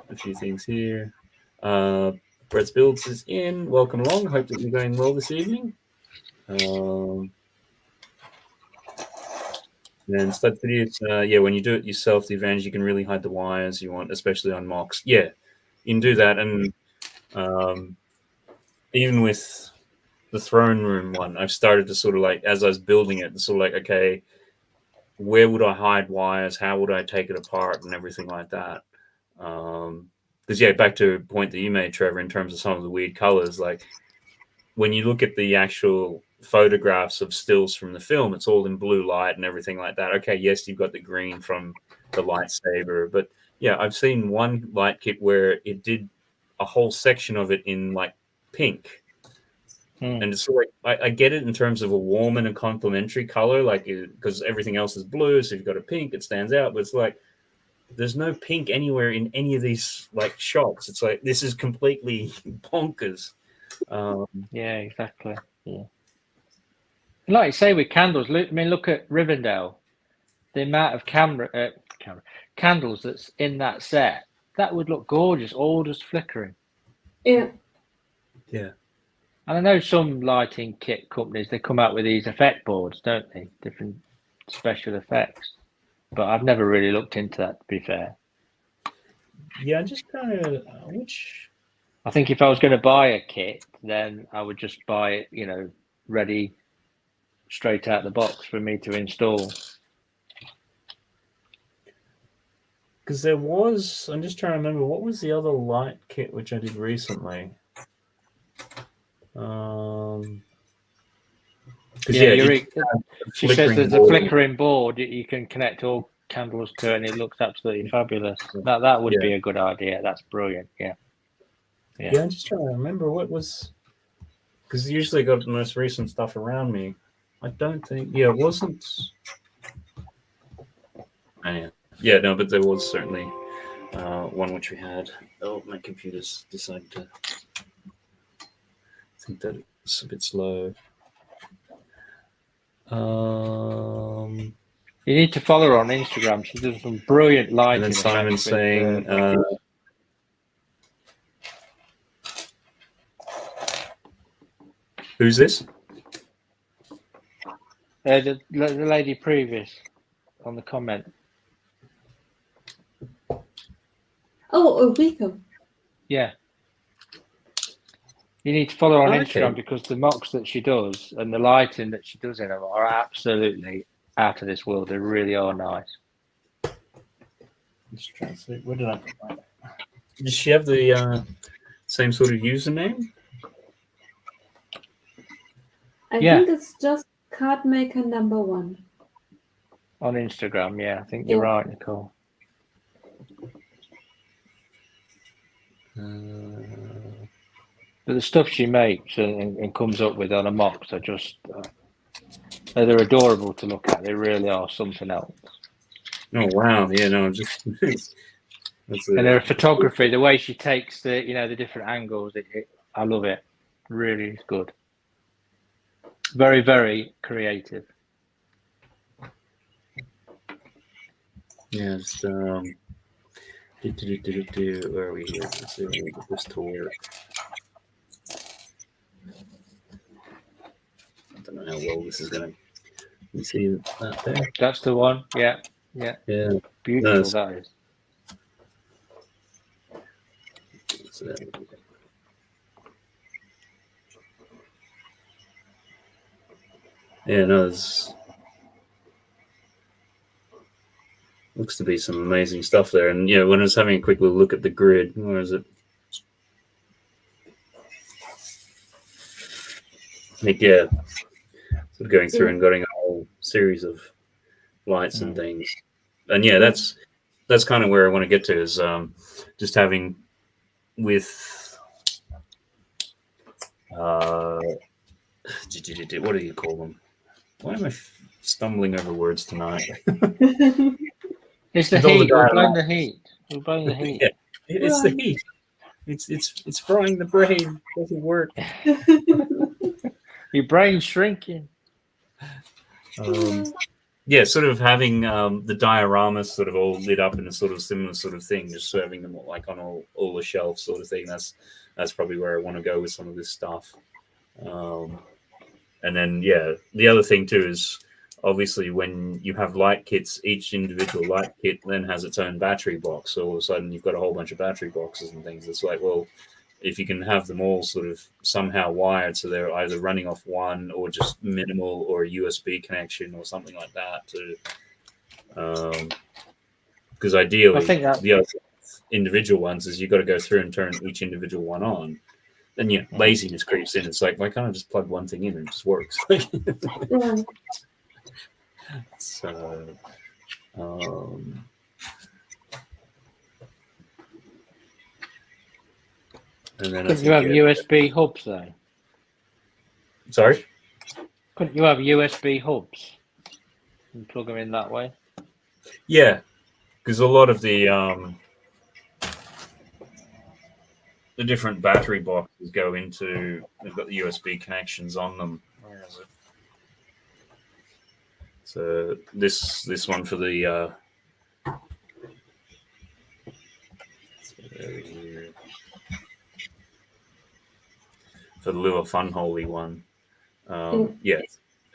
a few things here. Brett's Builds is in. Welcome along. Hope that you're going well this evening. And Stud Videos, when you do it yourself, the advantage you can really hide the wires you want, especially on mocks. Yeah, you can do that. And even with the throne room one, I've started to sort of like, as I was building it, sort of like, okay, where would I hide wires? How would I take it apart and everything like that? Because back to a point that you made, Trevor, in terms of some of the weird colors, like when you look at the actual photographs of stills from the film, it's all in blue light and everything like that. Okay, yes, you've got the green from the lightsaber, but I've seen one light kit where it did a whole section of it in like pink. And it's sort of like, I get it in terms of a warm and a complementary color, like because everything else is blue, so if you've got a pink, it stands out. But it's like there's no pink anywhere in any of these like shots. It's like this is completely bonkers. Yeah, exactly. Yeah, like you say with candles. Look at Rivendell. The amount of candles that's in that set, that would look gorgeous, all just flickering. Yeah. And I know some lighting kit companies, they come out with these effect boards, don't they? Different special effects. But I've never really looked into that, to be fair. Yeah, just kind of I think if I was going to buy a kit, then I would just buy it, ready straight out the box for me to install. Because I'm just trying to remember, what was the other light kit which I did recently? She says there's a flickering board you can connect all candles to, and it looks absolutely fabulous. That would be a good idea. That's brilliant. Yeah. Yeah, I'm just trying to remember what was, because usually got the most recent stuff around me. I don't think, it wasn't. Yeah, no, but there was certainly one which we had. Oh, my computer's decided to think that it's a bit slow. You need to follow her on Instagram. She does some brilliant lighting. And then Simon's saying, who's this? The lady previous on the comment. Oh, Rico. Yeah. You need to follow her on Okay. Instagram because the mocks that she does and the lighting that she does in them are absolutely out of this world. They really are nice. Just trying to see. Where did I put that? Does she have the same sort of username? I Yeah. think it's just card maker number 1. On Instagram, yeah. I think you're right, Nicole. But the stuff she makes and comes up with on a mocks are just they're adorable to look at. They really are something else. Oh wow! Yeah, no, just and her photography, the way she takes the the different angles, I love it. Really, is good. Very, very creative. Yeah, just where are we here? Let's see if we can get this to work. I don't know how well this is going to. You see that there? That's the one. Yeah. Beautiful, that is. So, yeah, no, there's looks to be some amazing stuff there. And yeah, when I was having a quick little look at the grid, where is it? Like, yeah, sort of going through and getting a whole series of lights and things. And yeah, that's kind of where I want to get to is just having with what do you call them? Why am I stumbling over words tonight? It's the heat. We're blowing the heat. We're blowing the heat. Yeah, it's the heat. It's frying the brain. It doesn't work. Your brain's shrinking. Yeah, sort of having the dioramas sort of all lit up in a sort of similar sort of thing, just serving them like on all the shelves sort of thing. That's probably where I want to go with some of this stuff. And then, yeah, the other thing too is obviously when you have light kits, each individual light kit then has its own battery box. So all of a sudden you've got a whole bunch of battery boxes and things. It's like, well, if you can have them all sort of somehow wired so they're either running off one or just minimal or a USB connection or something like that to because ideally the other individual ones is you've got to go through and turn each individual one on. Then laziness creeps in. It's like, why can't I just plug one thing in and it just works? So and then couldn't you have USB hubs though? Sorry? Couldn't you have USB hubs and plug them in that way? Yeah, because a lot of the different battery boxes go into, they've got the USB connections on them. Where is it? So this one for the for the Lua Funholy one, yeah,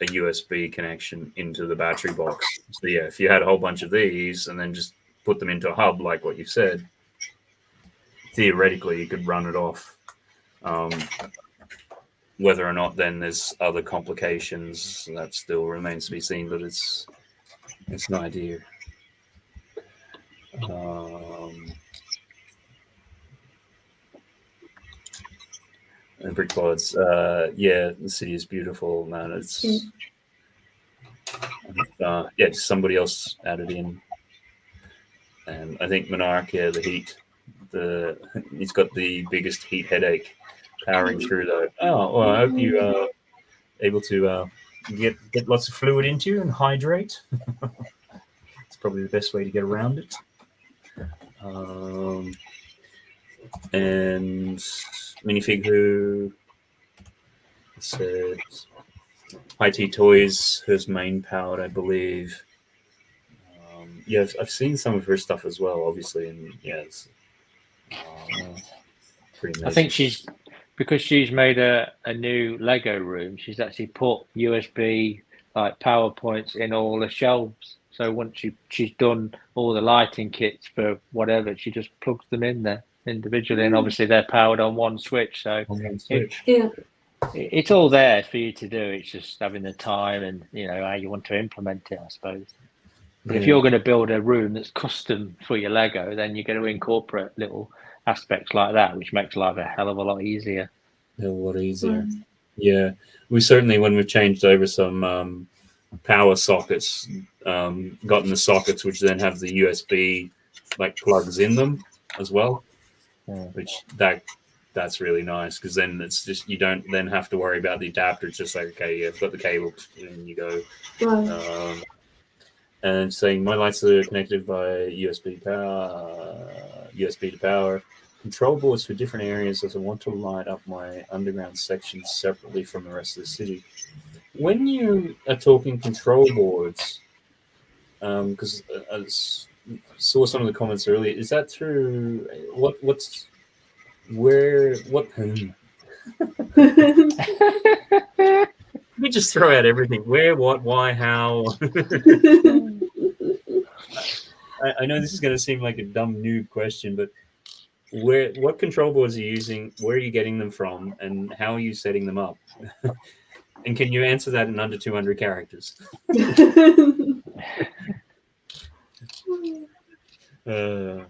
a USB connection into the battery box. So yeah, if you had a whole bunch of these and then just put them into a hub like what you said, theoretically you could run it off. Whether or not then there's other complications, that still remains to be seen, but it's an idea. And brick clods, yeah, the city is beautiful, man. It's yeah, just somebody else added in, and I think Monarch, yeah, the heat he's got the biggest heat headache powering through though. Oh, well, I hope you are able to get lots of fluid into you and hydrate. It's probably the best way to get around it. And minifig who said IT Toys, hers main powered, I believe. Yeah, I've seen some of her stuff as well, obviously, and yeah, it's pretty amazing. I think because she's made a new Lego room, she's actually put USB like power points in all the shelves. So once she's done all the lighting kits for whatever, she just plugs them in there individually, and obviously they're powered on one switch. So it's all there for you to do. It's just having the time and how you want to implement it, I suppose. But if you're going to build a room that's custom for your Lego, then you're going to incorporate little aspects like that, which makes life a hell of a lot easier. A lot easier. Yeah, we certainly, when we've changed over some power sockets, gotten the sockets which then have the USB like plugs in them as well, which that's really nice, because then it's just, you don't then have to worry about the adapter. It's just like, okay, yeah, I've got the cable, and you go. And saying my lights are connected by USB to power. Control boards for different areas as I want to light up my underground sections separately from the rest of the city. When you are talking control boards, because I saw some of the comments earlier, is that through what? We just throw out everything. Where, what, why, how. I know this is going to seem like a dumb noob question, but what control boards are you using? Where are you getting them from? And how are you setting them up? And can you answer that in under 200 characters? Born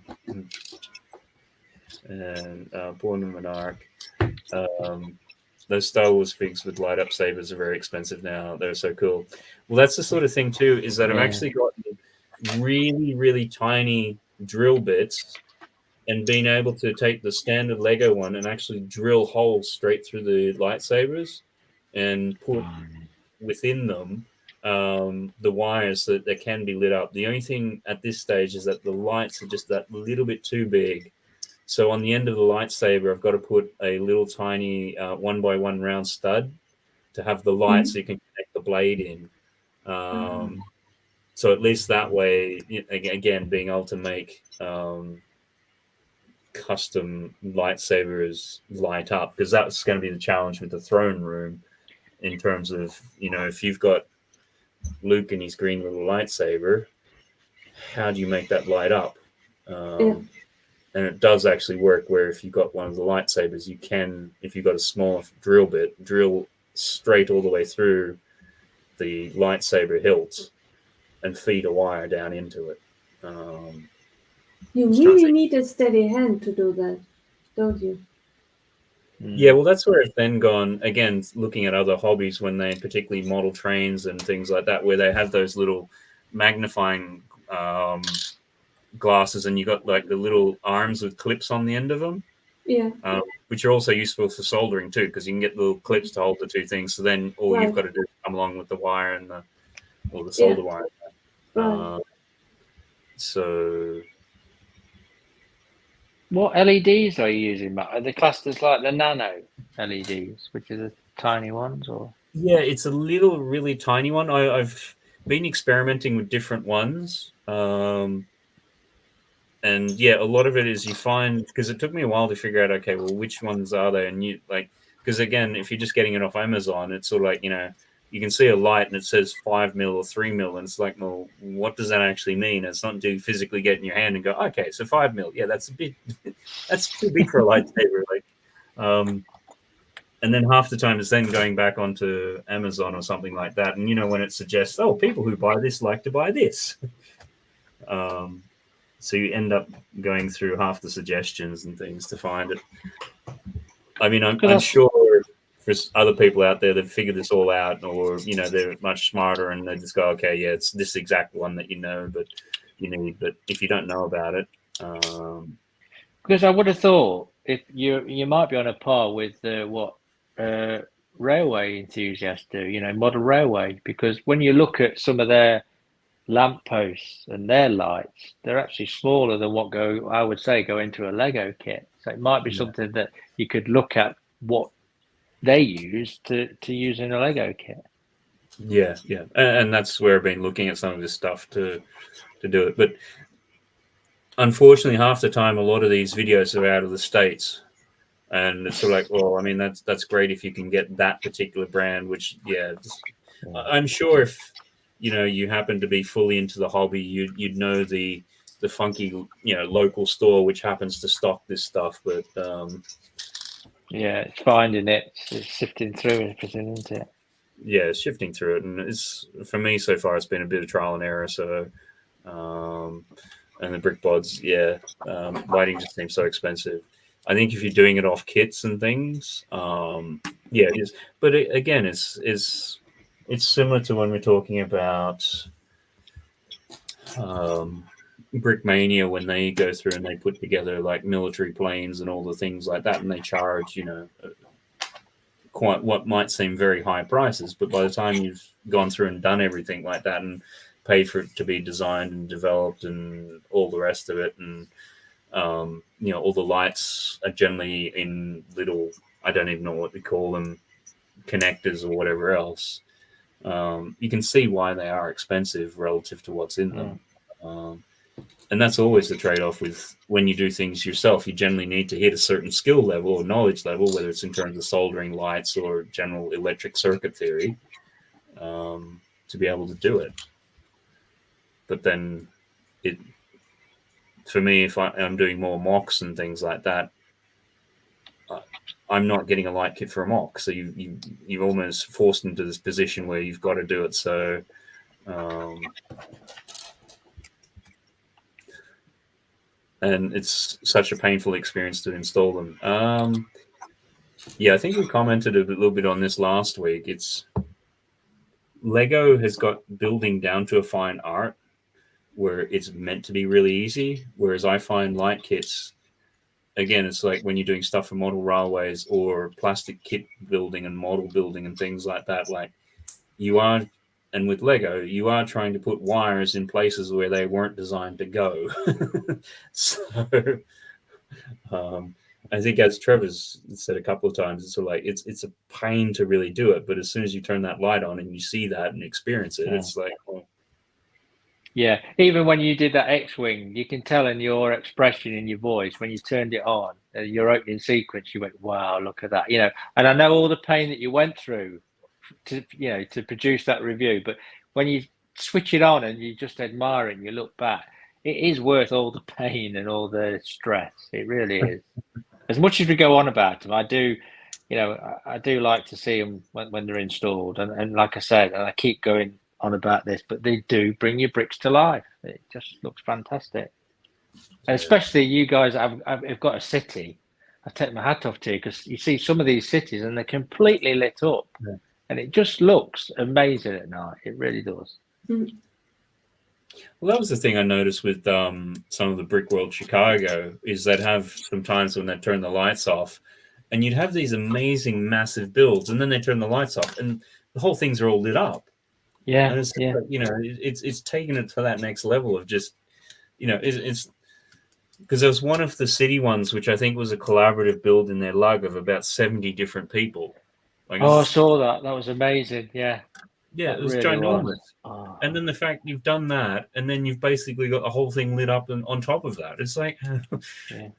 in Monarch. Those Star Wars figs with light up sabers are very expensive now. They're so cool. Well, that's the sort of thing too, is that I've actually got really, really tiny drill bits, and being able to take the standard Lego one and actually drill holes straight through the lightsabers and put within them the wires that they can be lit up. The only thing at this stage is that the lights are just that little bit too big. So on the end of the lightsaber, I've got to put a little tiny 1x1 round stud to have the light so you can connect the blade in. So at least that way, again, being able to make custom lightsabers light up, because that's going to be the challenge with the throne room in terms of, if you've got Luke and his green little lightsaber, how do you make that light up? And it does actually work where if you've got one of the lightsabers, you can, if you've got a small drill bit, drill straight all the way through the lightsaber hilt and feed a wire down into it. You really need a steady hand to do that, don't you? Yeah, well, that's where it's then gone, again, looking at other hobbies when they particularly model trains and things like that, where they have those little magnifying glasses, and you got like the little arms with clips on the end of them, which are also useful for soldering too, because you can get little clips to hold the two things. So then all you've got to do is come along with the wire and the solder wire. So, what LEDs are you using, Matt? Are they classed as like the nano LEDs, which are the tiny ones, or? Yeah, it's a little really tiny one. I've been experimenting with different ones. And yeah, a lot of it is you find, because it took me a while to figure out, okay, well, which ones are they? And you because again, if you're just getting it off Amazon, it's sort of like, you can see a light and it says 5 mil or 3 mil, and it's like, well, what does that actually mean? It's not to physically get in your hand and go, okay, so 5 mil, yeah, that's a bit, that's too big for a lightsaber. And then half the time it's then going back onto Amazon or something like that, and when it suggests, oh, people who buy this like to buy this. So you end up going through half the suggestions and things to find it. I mean, I'm sure for other people out there that figure this all out, or, they're much smarter and they just go, okay, yeah, it's this exact one that but you need. But if you don't know about it, Because I would have thought if you might be on a par with what railway enthusiasts do, model railway, because when you look at some of their lampposts and their lights, they're actually smaller than what I would say go into a Lego kit. So it might be something that you could look at what they use to use in a Lego kit. Yeah, and that's where I've been looking at some of this stuff to do it. But unfortunately, half the time, a lot of these videos are out of the States. And it's sort of like, well, I mean, that's great if you can get that particular brand, which, I'm sure if, you happen to be fully into the hobby, you'd know the funky, local store, which happens to stock this stuff. But it's finding it, it's sifting through everything, isn't it? Yeah, it's shifting through it. And it's, for me so far, it's been a bit of trial and error. So, and the brick bods, lighting just seems so expensive. I think if you're doing it off kits and things, it is. But again, it's similar to when we're talking about Brickmania, when they go through and they put together like military planes and all the things like that, and they charge, quite what might seem very high prices, but by the time you've gone through and done everything like that and paid for it to be designed and developed and all the rest of it, and all the lights are generally in little, I don't even know what they call them, connectors or whatever else. You can see why they are expensive relative to what's in them. And that's always the trade-off with when you do things yourself. You generally need to hit a certain skill level or knowledge level, whether it's in terms of soldering lights or general electric circuit theory, to be able to do it. But then for me, if I'm doing more mocks and things like that, I'm not getting a light kit for a mock. So you're almost forced into this position where you've got to do it. So and it's such a painful experience to install them. I think we commented a little bit on this last week. It's Lego has got building down to a fine art where it's meant to be really easy, whereas I find light kits, again, it's like when you're doing stuff for model railways or plastic kit building and model building and things like that, like you are, and with Lego, you are trying to put wires in places where they weren't designed to go. So I think, as Trevor's said a couple of times, it's sort of like it's a pain to really do it, but as soon as you turn that light on and you see that and experience it, it's like, well, yeah, even when you did that X-Wing, you can tell in your expression, in your voice, when you turned it on, your opening sequence, you went, wow, look at that. And I know all the pain that you went through to produce that review, but when you switch it on and you just admire it and you look back, it is worth all the pain and all the stress. It really is. As much as we go on about them, I do like to see them when they're installed. And like I said, and I keep going on about this, but they do bring your bricks to life. It just looks fantastic. And especially you guys have got a city. I take my hat off to you, because you see some of these cities and they're completely lit up, and it just looks amazing at night. It really does. Mm. Well, that was the thing I noticed with some of the Brick World Chicago, is they'd have some times when they'd turn the lights off, and you'd have these amazing massive builds, and then they turn the lights off, and the whole things are all lit up. Yeah, and it's, it's taken it to that next level of just, it's because there was one of the city ones, which I think was a collaborative build in their lug of about 70 different people. I saw that. That was amazing. Yeah. Yeah, it was really ginormous. Oh. And then the fact you've done that, and then you've basically got the whole thing lit up and on top of that. It's like it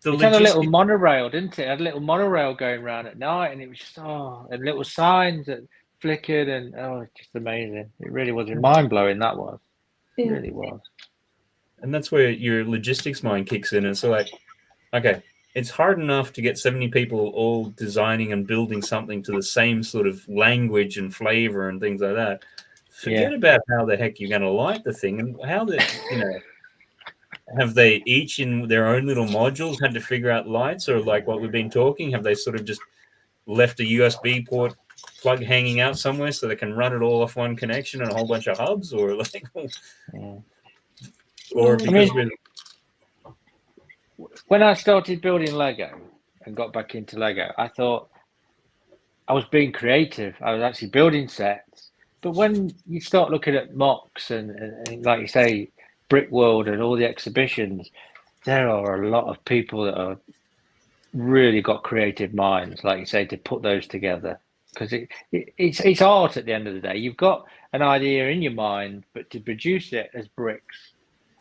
had a little monorail, didn't it? It had a little monorail going around at night, and it was just and little signs that flickered, and it's just amazing. It really was mind blowing. That was. It really was. And that's where your logistics mind kicks in. And so, like, okay, it's hard enough to get 70 people all designing and building something to the same sort of language and flavor and things like that. Forget about how the heck you're going to light the thing, and how have they each in their own little modules had to figure out lights, or like what we've been talking, have they sort of just left a USB port plug hanging out somewhere so they can run it all off one connection and a whole bunch of hubs, or like, or because when I started building Lego and got back into Lego, I thought I was being creative. I was actually building sets. But when you start looking at mocks and like you say, Brick World and all the exhibitions, there are a lot of people that are really got creative minds, like you say, to put those together. Because it's art at the end of the day. You've got an idea in your mind, but to produce it as bricks,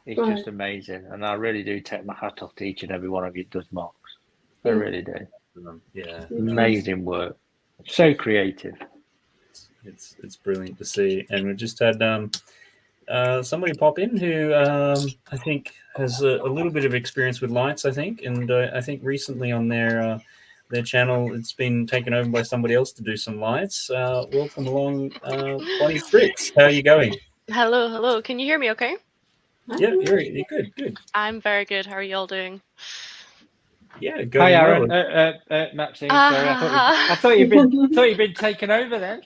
it's just amazing. And I really do take my hat off to each and every one of you that does mocks. I really do. Yeah, Amazing work. So creative. it's brilliant to see. And we just had somebody pop in who I think has a little bit of experience with lights, I think. And I think recently on their channel, it's been taken over by somebody else to do some lights. Welcome along, Bonnie Fritz. How are you going? Hello. Can you hear me okay? Yeah, you're good. I'm very good. How are you all doing? Yeah, going Hi, Aaron. well. Maxine, sorry. I thought you'd been taken over then.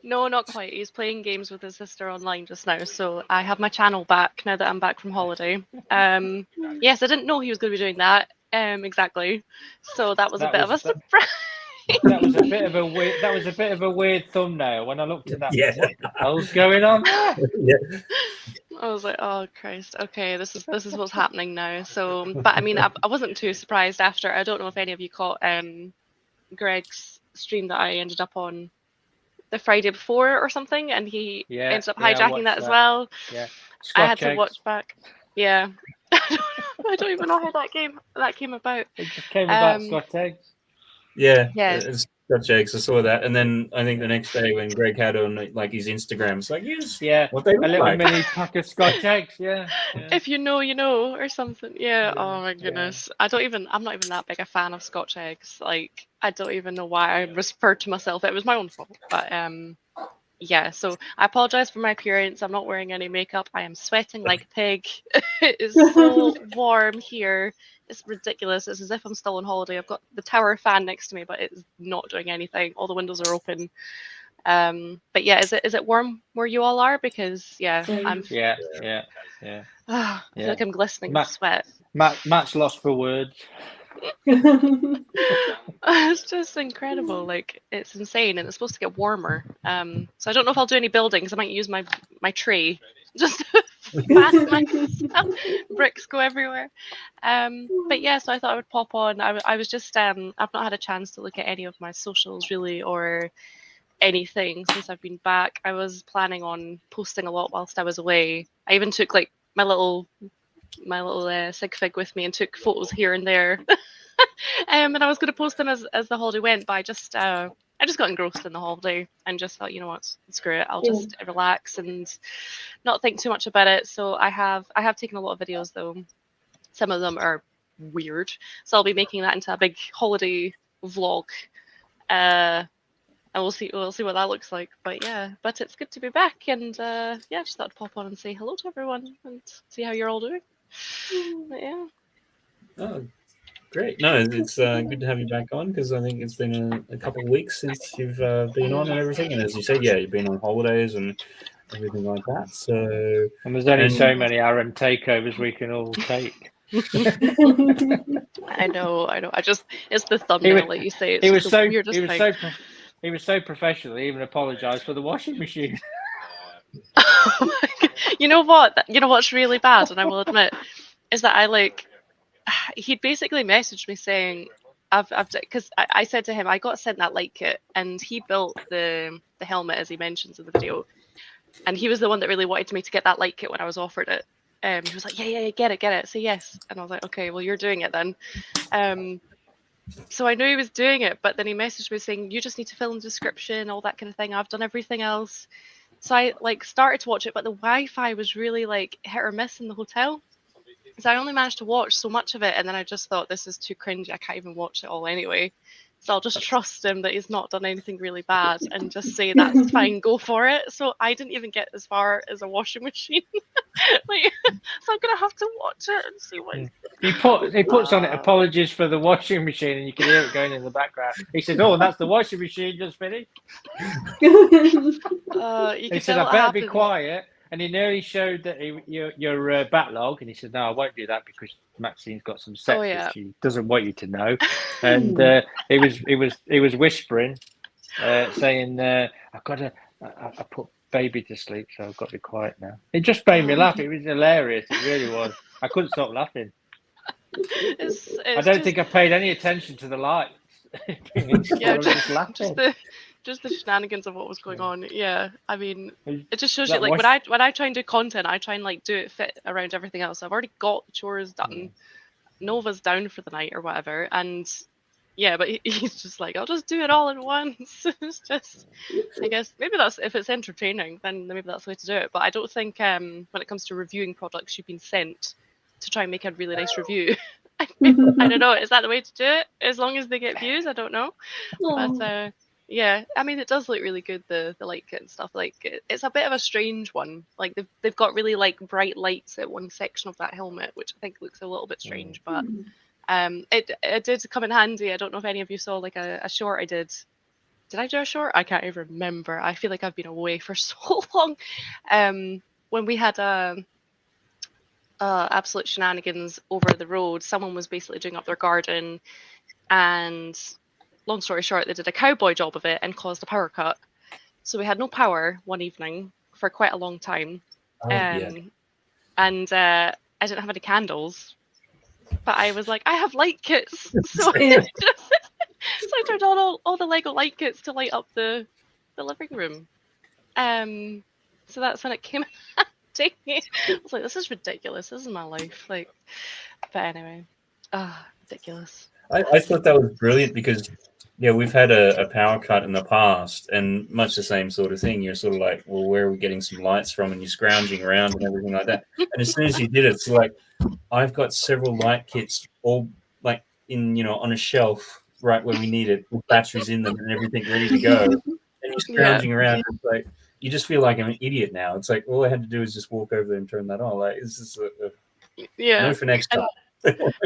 No, not quite. He's playing games with his sister online just now, so I have my channel back now that I'm back from holiday. Yes, I didn't know he was going to be doing that. Exactly. So that was a bit of a surprise. That was a bit of a weird. That was a bit of a weird thumbnail when I looked at that. Yeah. What the hell's going on? Yeah. I was like, oh Christ, okay, this is what's happening now. So, but I mean, I wasn't too surprised after. I don't know if any of you caught Greg's stream that I ended up on the Friday before or something, and he ended up hijacking that as well. Yeah, I had to watch back. Yeah, I don't even know how that came about. It just came about Scotch eggs. Yeah, Yeah. it's Scotch eggs. I saw that, and then I think the next day when Greg had on like his Instagram, it's like, yes, what they look a little like. mini pack of Scotch eggs. Yeah. If you know, you know, or something. Yeah. Oh my goodness. I'm not even that big a fan of Scotch eggs. Like, I don't even know why I referred to myself. It was my own fault. But yeah. So I apologize for my appearance. I'm not wearing any makeup. I am sweating like a pig. It is so warm here. It's ridiculous. It's as if I'm still on holiday. I've got the tower fan next to me, but it's not doing anything. All the windows are open. But yeah, is it warm where you all are? Because I'm Yeah. I feel like I'm glistening with sweat. Matt's lost for words. It's just incredible. Like, it's insane, and it's supposed to get warmer. So I don't know if I'll do any building, because I might use my tray just to fan myself. Bricks go everywhere. But yeah, so I thought I would pop on. I was just I've not had a chance to look at any of my socials really, or anything since I've been back. I was planning on posting a lot whilst I was away. I even took like my little sig fig with me and took photos here and there. And I was going to post them as the holiday went, but I just got engrossed in the holiday and just thought, you know what, screw it, I'll just relax and not think too much about it. So I have taken a lot of videos though. Some of them are weird, so I'll be making that into a big holiday vlog. And we'll see what that looks like. But yeah, but it's good to be back, and just thought to pop on and say hello to everyone and see how you're all doing. But yeah. Oh, great. No, it's good to have you back on, because I think it's been a couple of weeks since you've been on and everything. And as you said, you've been on holidays and everything like that. So, and there's only so many Aaron takeovers we can all take. I know. It's the thumbnail, like you say. He was so professional. He even apologized for the washing machine. You know what? You know what's really bad, and I will admit, is that he'd basically messaged me saying, because I said to him, I got sent that light kit, and he built the helmet, as he mentions in the video, and he was the one that really wanted me to get that light kit when I was offered it. He was like, yeah, get it, say yes. And I was like, okay, well, you're doing it then. So I knew he was doing it, but then he messaged me saying, you just need to fill in the description, all that kind of thing. I've done everything else. So I started to watch it, but the Wi-Fi was really hit or miss in the hotel. So I only managed to watch so much of it, and then I just thought, this is too cringy, I can't even watch it all anyway. So I'll just trust him that he's not done anything really bad and just say, that's fine, go for it. So I didn't even get as far as a washing machine. So I'm going to have to watch it and see what he puts on it, apologies for the washing machine, and you can hear it going in the background. He said, oh, and that's the washing machine just finished. He said, I better be quiet, and he nearly showed that your backlog, and he said, "No, I won't do that because Maxine's got some sets Oh, yeah. that she doesn't want you to know." And he was whispering, saying, "I've got to, I put baby to sleep, so I've got to be quiet now." It just made me laugh. It was hilarious. It really was. I couldn't stop laughing. It's I don't think I paid any attention to the lights. I was just laughing. Just the shenanigans of what was going on. Yeah, I mean, it just shows That you, like, was- when I try and do content, I try and like do it fit around everything else. I've already got chores done. Nova's down for the night or whatever, and yeah, but he's just like, I'll just do it all at once. It's just, I guess maybe that's, if it's entertaining, then maybe that's the way to do it. But I don't think when it comes to reviewing products you've been sent, to try and make a really nice review. I don't know. Is that the way to do it? As long as they get views, I don't know. But yeah, I mean, it does look really good. The light kit and stuff. Like, it's a bit of a strange one. Like, they've got really like bright lights at one section of that helmet, which I think looks a little bit strange. But it did come in handy. I don't know if any of you saw like a short I did. Did I do a short? I can't even remember. I feel like I've been away for so long. When we had absolute shenanigans over the road, someone was basically doing up their garden, and long story short, they did a cowboy job of it and caused a power cut. So we had no power one evening for quite a long time. And I didn't have any candles, but I was like, I have light kits. So I turned on all the Lego light kits to light up the living room. So that's when it came out. I was like, this is ridiculous. This is my life. Like, but anyway, ridiculous. I thought that was brilliant because, yeah, we've had a power cut in the past, and much the same sort of thing. You're sort of like, well, where are we getting some lights from? And you're scrounging around and everything like that. And as soon as you did it, it's like, I've got several light kits all like on a shelf right where we need it, with batteries in them and everything ready to go. And you're scrounging around. It's like, you just feel like I'm an idiot now. It's like, all I had to do is just walk over there and turn that on. Like, this is no for next time.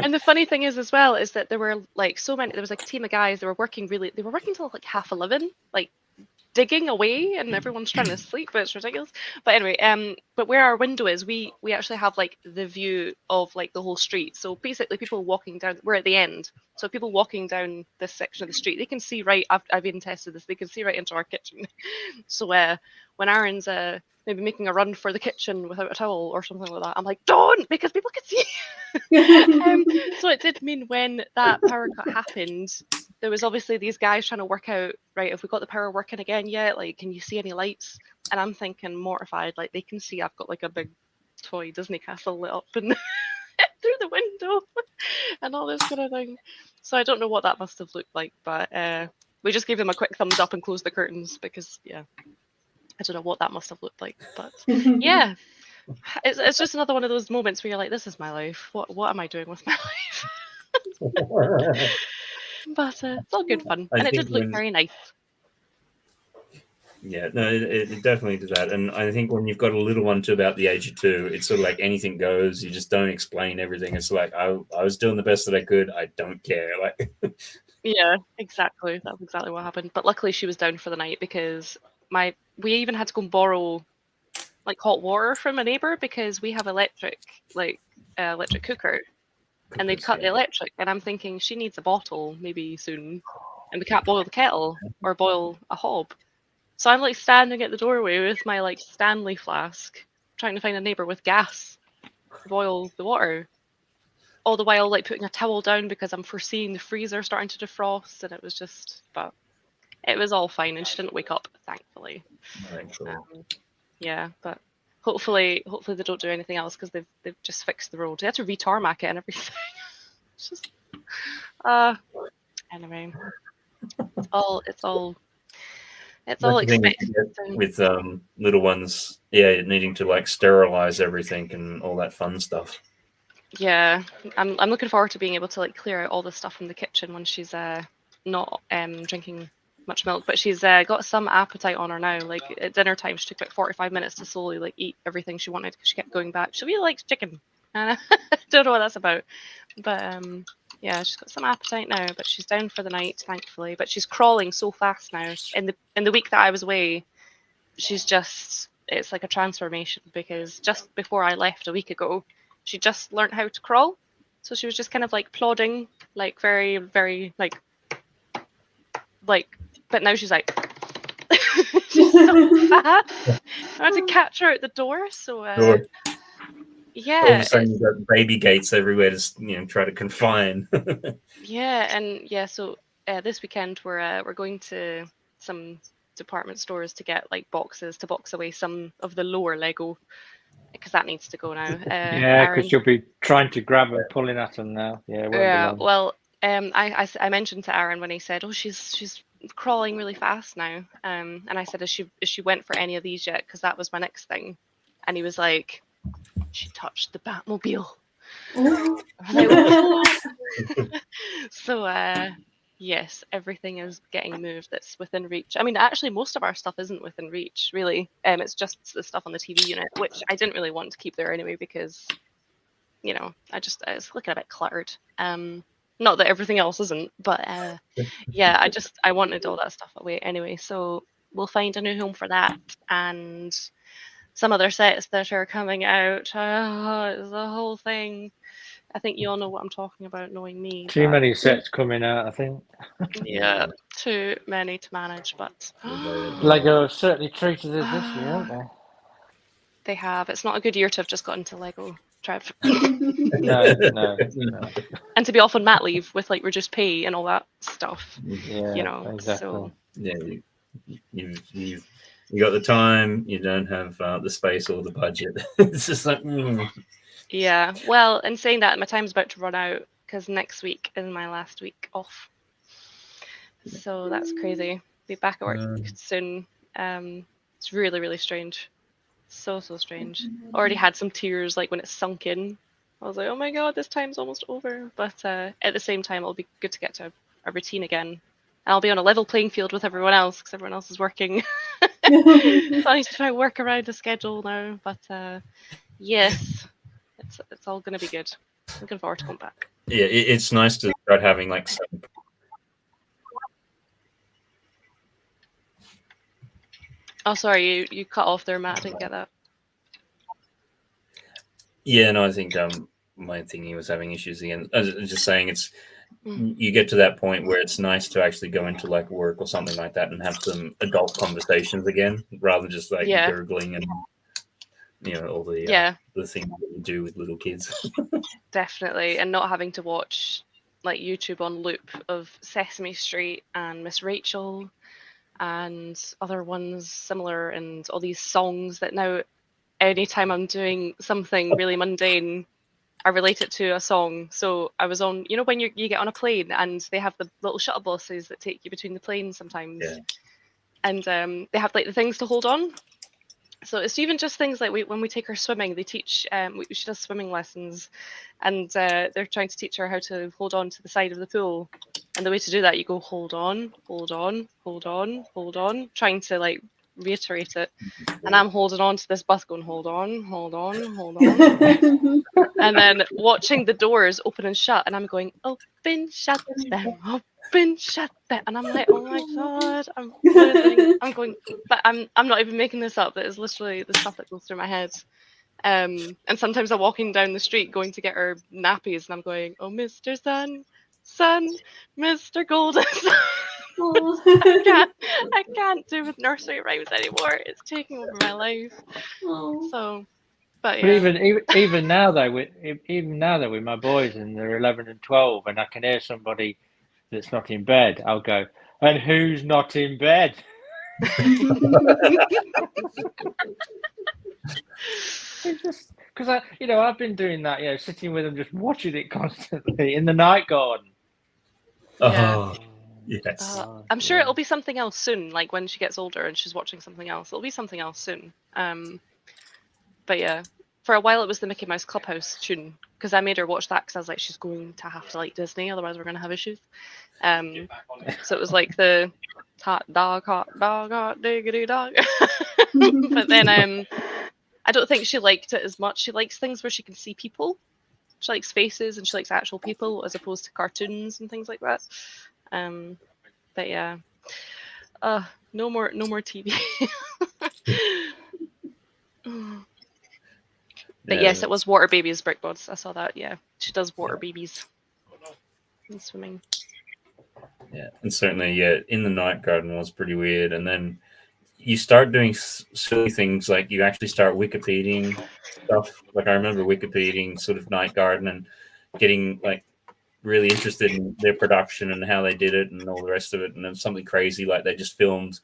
And the funny thing is, as well, is that there were like so many. There was like a team of guys. They were working till like 11:30, like digging away, and everyone's trying to sleep. But it's ridiculous. But anyway, but where our window is, we actually have like the view of like the whole street. So basically, people walking down. We're at the end, so people walking down this section of the street, they can see right. I've even tested this. They can see right into our kitchen. So when Aaron's maybe making a run for the kitchen without a towel or something like that, I'm like, don't, because people can see. So it did mean when that power cut happened, there was obviously these guys trying to work out, right, if we got the power working again yet, like, can you see any lights? And I'm thinking, mortified, like, they can see I've got like a big toy Disney castle lit up and through the window and all this kind of thing. So I don't know what that must have looked like, but we just gave them a quick thumbs up and closed the curtains because, yeah, I don't know what that must have looked like, but yeah, it's just another one of those moments where you're like, this is my life. What am I doing with my life? But it's all good fun, and it did look very nice. Yeah, no, it definitely does that. And I think when you've got a little one to about the age of 2, it's sort of like anything goes. You just don't explain everything. It's like, I was doing the best that I could. I don't care. Like, yeah, exactly. That's exactly what happened. But luckily she was down for the night because we even had to go and borrow like hot water from a neighbor because we have electric cooker. And they'd cut the electric, and I'm thinking she needs a bottle maybe soon, and we can't boil the kettle or boil a hob. So I'm like standing at the doorway with my like Stanley flask, trying to find a neighbour with gas to boil the water. All the while like putting a towel down because I'm foreseeing the freezer starting to defrost, and it was just, but it was all fine, and she didn't wake up, thankfully. Yeah, but hopefully they don't do anything else because they've just fixed the road. They had to re-tarmac it and everything. It's just anyway. It's all expected with little ones, yeah, needing to like sterilize everything and all that fun stuff. Yeah, I'm looking forward to being able to like clear out all the stuff from the kitchen when she's not drinking much milk, but she's got some appetite on her now. Like at dinner time, she took like 45 minutes to slowly like eat everything she wanted because she kept going back. She really likes chicken, and I don't know what that's about. But yeah, she's got some appetite now. But she's down for the night, thankfully. But she's crawling so fast now. In the week that I was away, she's just it's like a transformation, because just before I left a week ago, she just learned how to crawl. So she was just kind of like plodding, like very, very like, but now she's like, she's so fast. I had to catch her at the door. So Sure. yeah, All of a sudden, you've got baby gates everywhere to try to confine. So this weekend we're going to some department stores to get like boxes to box away some of the lower Lego, because that needs to go now. Yeah, Aaron, because you'll be trying to grab and pulling at them now. Yeah, it won't be long. well, I mentioned to Aaron when he said, "Oh, she's crawling really fast now," and I said, "Has she went for any of these yet?" Because that was my next thing, and he was like, "She touched the Batmobile." Oh. I was like, "Oh." So yes, everything is getting moved that's within reach. I mean, actually, most of our stuff isn't within reach, really. It's just the stuff on the TV unit, which I didn't really want to keep there anyway, because it's looking a bit cluttered. Not that everything else isn't, but yeah, I wanted all that stuff away anyway. So we'll find a new home for that, and some other sets that are coming out. It's the whole thing. I think you all know what I'm talking about, knowing me. Too many sets coming out, I think. Yeah, too many to manage, but Lego have certainly treated us this year, haven't they? They have. It's not a good year to have just got into Lego, Trev. No. And to be off on mat leave with like reduced pay and all that stuff. Yeah, exactly. So Yeah, you got the time, you don't have the space or the budget. It's just like, yeah. Well, and saying that, my time's about to run out because next week is my last week off. So that's crazy. Be back at work soon. It's really, really strange. So strange. Already had some tears like when it sunk in. I was like, oh my god, this time's almost over. But at the same time, it'll be good to get to a routine again. And I'll be on a level playing field with everyone else, because everyone else is working. So I need to try and work around the schedule now. But yes, it's all going to be good. Looking forward to coming back. Yeah, it's nice to start having like some. Oh, sorry, you cut off there, Matt. I didn't get that. Yeah, no, I think my thingy was having issues again. I was just saying you get to that point where it's nice to actually go into like work or something like that and have some adult conversations again, rather than just like gurgling and all the things that you do with little kids. Definitely, and not having to watch like YouTube on loop of Sesame Street and Miss Rachel and other ones similar, and all these songs that now anytime I'm doing something really mundane, I relate it to a song. So I was on, when you get on a plane and they have the little shuttle buses that take you between the planes sometimes, and they have like the things to hold on. So it's even just things like when we take her swimming, they teach, she does swimming lessons, and they're trying to teach her how to hold on to the side of the pool. And the way to do that, you go hold on, hold on, hold on, hold on, trying to like reiterate it. And I'm holding on to this bus going, hold on, hold on, hold on. And then watching the doors open and shut, and I'm going, open, shut them, open, shut them. And I'm like, oh my god, I'm losing. I'm going, but I'm not even making this up. That is literally the stuff that goes through my head. And sometimes I'm walking down the street going to get her nappies, and I'm going, oh, Mr. Sun, Mr. Golden Sun. I can't do with nursery rhymes anymore. It's taking over my life. So, but even now though, with my boys and they're 11 and 12, and I can hear somebody that's not in bed, I'll go, and who's not in bed? It's just because I've been doing that, sitting with them, just watching it constantly in the night garden. Oh, yes. I'm sure it'll be something else soon. Like when she gets older and she's watching something else, it'll be something else soon. But yeah, for a while it was the Mickey Mouse Clubhouse tune, because I made her watch that because I was like, she's going to have to like Disney, otherwise we're going to have issues. So it was like the hot dog, diggity dog. But then I don't think she liked it as much. She likes things where she can see people. She likes faces and she likes actual people as opposed to cartoons and things like that. But yeah, no more TV. But yes, it was water babies, Brickbods. I saw that. Yeah, she does water babies in swimming. Yeah, and certainly, in the night garden was pretty weird. And then you start doing silly things, like you actually start Wikipediaing stuff. Like I remember Wikipediaing sort of night garden and getting like really interested in their production and how they did it and all the rest of it. And then something crazy like they just filmed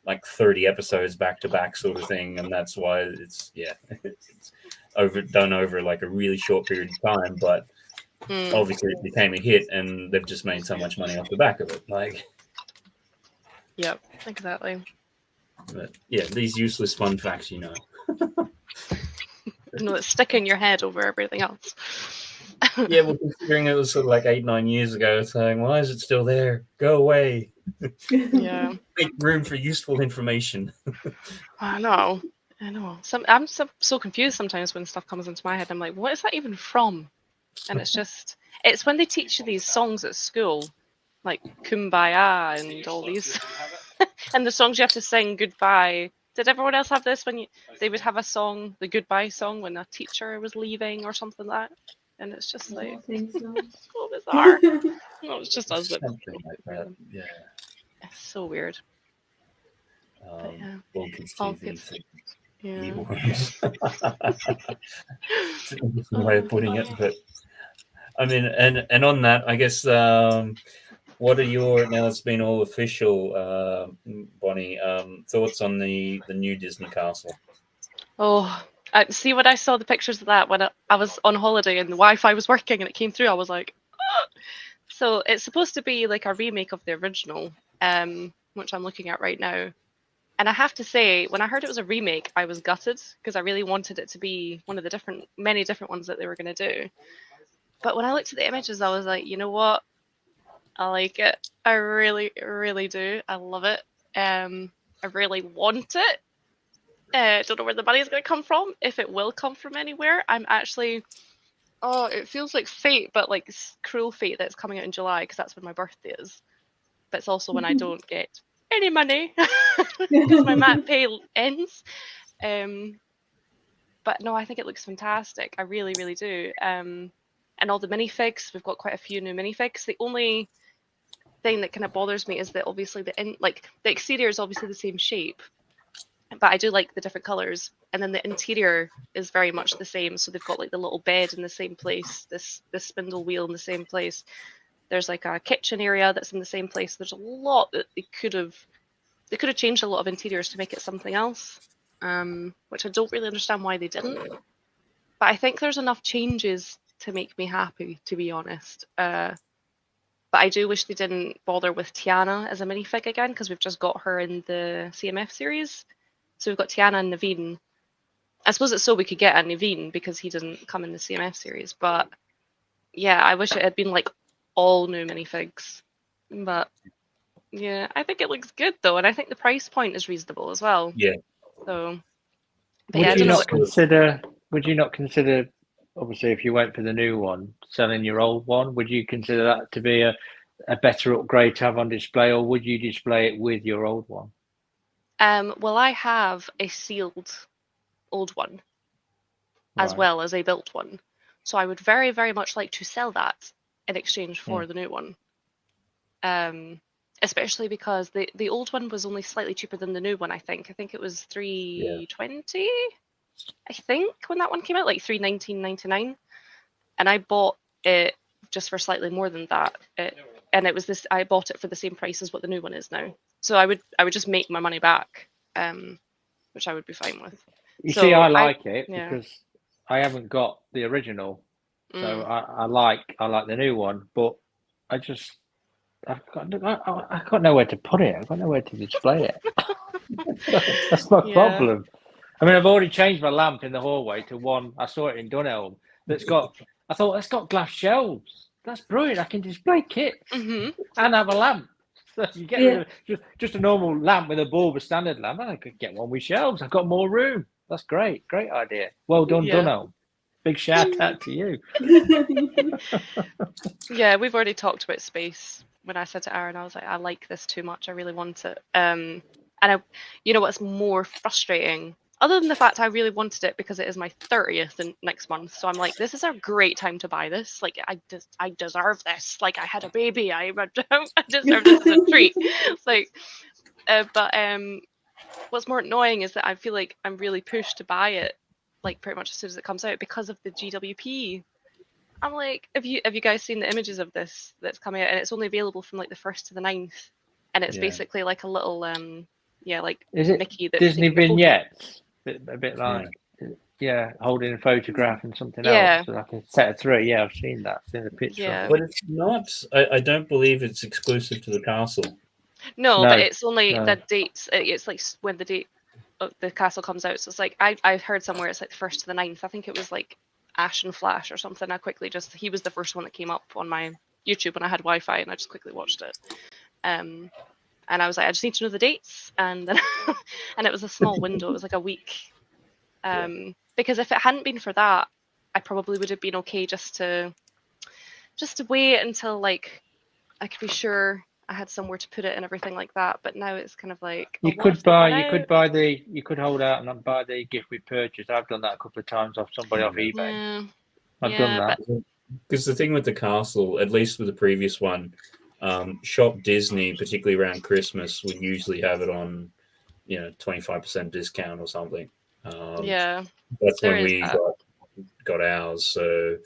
like 30 episodes back to back sort of thing, and that's why it's done over like a really short period of time. But obviously it became a hit, and they've just made so much money off the back of it. Like, yep, exactly. But yeah, these useless fun facts, that stick in your head over everything else. Yeah, well, considering it was sort of like 8-9 years ago, saying, why is it still there? Go away. Yeah. Make room for useful information. I know. I'm so confused sometimes when stuff comes into my head. I'm like, what is that even from? And it's when they teach you these songs at school, like Kumbaya and all these, and the songs you have to sing goodbye. Did everyone else have this when they would have a song, the goodbye song, when a teacher was leaving or something like that? And it's just like, I think so. so bizarre. No, it's just us. Something like that, yeah. It's so weird. Balkans All TV good. thing. Yeah. It's an interesting way of putting it, but I mean, and on that, I guess, what are your, now it's been all official, Bonnie, thoughts on the new Disney castle? Oh, see, when I saw the pictures of that when I was on holiday and the Wi-Fi was working and it came through, I was like, oh! So it's supposed to be like a remake of the original, which I'm looking at right now. And I have to say, when I heard it was a remake, I was gutted because I really wanted it to be one of the many different ones that they were going to do. But when I looked at the images, I was like, you know what? I like it. I really, really do. I love it. I really want it. I don't know where the money is going to come from, if it will come from anywhere. I'm actually, it feels like fate, but like cruel fate that it's coming out in July because that's when my birthday is. But it's also when I don't get any money because my mat pay ends. But no, I think it looks fantastic. I really, really do. And all the minifigs, we've got quite a few new minifigs. The only thing that kind of bothers me is that obviously the exterior is obviously the same shape, but I do like the different colors. And then the interior is very much the same. So they've got like the little bed in the same place, this spindle wheel in the same place. There's like a kitchen area that's in the same place. There's a lot that they could have changed a lot of interiors to make it something else, which I don't really understand why they didn't. But I think there's enough changes to make me happy, to be honest. But I do wish they didn't bother with Tiana as a minifig again, because we've just got her in the CMF series. So we've got Tiana and Naveen. I suppose it's so we could get a Naveen because he didn't come in the CMF series. But yeah, I wish it had been like all new minifigs. But yeah, I think it looks good though, and I think the price point is reasonable as well. Yeah. So Would you not consider, obviously, if you went for the new one, selling your old one? Would you consider that to be a better upgrade to have on display, or would you display it with your old one? Well, I have a sealed old one as well as a built one, so I would very, very much like to sell that in exchange for the new one. Especially because the old one was only slightly cheaper than the new one. I think it was $320. I think when that one came out, like $319.99, and I bought it just for slightly more than that. And it was this. I bought it for the same price as what the new one is now. So I would just make my money back, which I would be fine with. You see, I like it because I haven't got the original, so I like the new one, but I've got nowhere to put it. I've got nowhere to display it. That's my problem. I mean, I've already changed my lamp in the hallway to one. I saw it in Dunelm. I thought that's got glass shelves. That's brilliant. I can display kits and have a lamp. So you get rid of just a normal lamp with a bulb, a standard lamp, and I could get one with shelves. I've got more room. That's great. Great idea. Well done, Dunelm. Big shout out to you. Yeah, we've already talked about space. When I said to Aaron, I was like, I like this too much. I really want it. And you know what's more frustrating other than the fact I really wanted it because it is my 30th next month, so I'm like, this is a great time to buy this. Like, I deserve this. Like, I had a baby. I deserve this as a treat. It's like, but what's more annoying is that I feel like I'm really pushed to buy it, like pretty much as soon as it comes out because of the GWP. I'm like, have you guys seen the images of this that's coming out? And it's only available from like the 1st to the 9th, and it's basically like a little like is it Mickey that's Disney taking a photo. vignettes? A bit like holding a photograph and something else, like a set of 3. Yeah, I've seen that. I've seen the picture of it. But it's not. I don't believe it's exclusive to the castle. No, but it's only the dates. It's like when the date of the castle comes out. So it's like I heard somewhere it's like the 1st to the 9th. I think it was like Ash and Flash or something. I quickly he was the first one that came up on my YouTube when I had Wi-Fi, and I just quickly watched it. And I was like, I just need to know the dates, and then and it was a small window. It was like a week. Because if it hadn't been for that, I probably would have been okay just to wait until like I could be sure I had somewhere to put it and everything like that. But now it's kind of like you could hold out and buy the gift with purchase. I've done that a couple of times off somebody off eBay. I've done that. Because the thing with the castle, at least with the previous one, Shop Disney, particularly around Christmas, would usually have it on 25% discount or something. That's when we got ours. So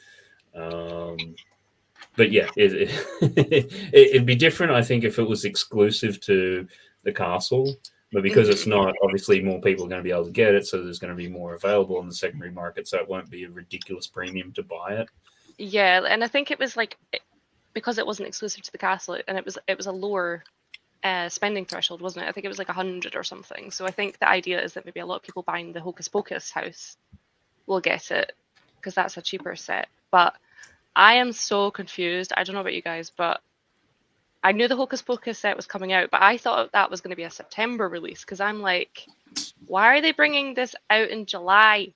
but yeah, it'd be different, I think, if it was exclusive to the castle. But because it's not, obviously more people are going to be able to get it, so there's going to be more available in the secondary market, so it won't be a ridiculous premium to buy it. Yeah, and I think it was like, because it wasn't exclusive to the castle, and it was a lower spending threshold, wasn't it? I think it was like 100 or something. So I think the idea is that maybe a lot of people buying the Hocus Pocus house will get it, because that's a cheaper set. But I am so confused. I don't know about you guys, but I knew the Hocus Pocus set was coming out, but I thought that was going to be a September release, because I'm like, why are they bringing this out in July?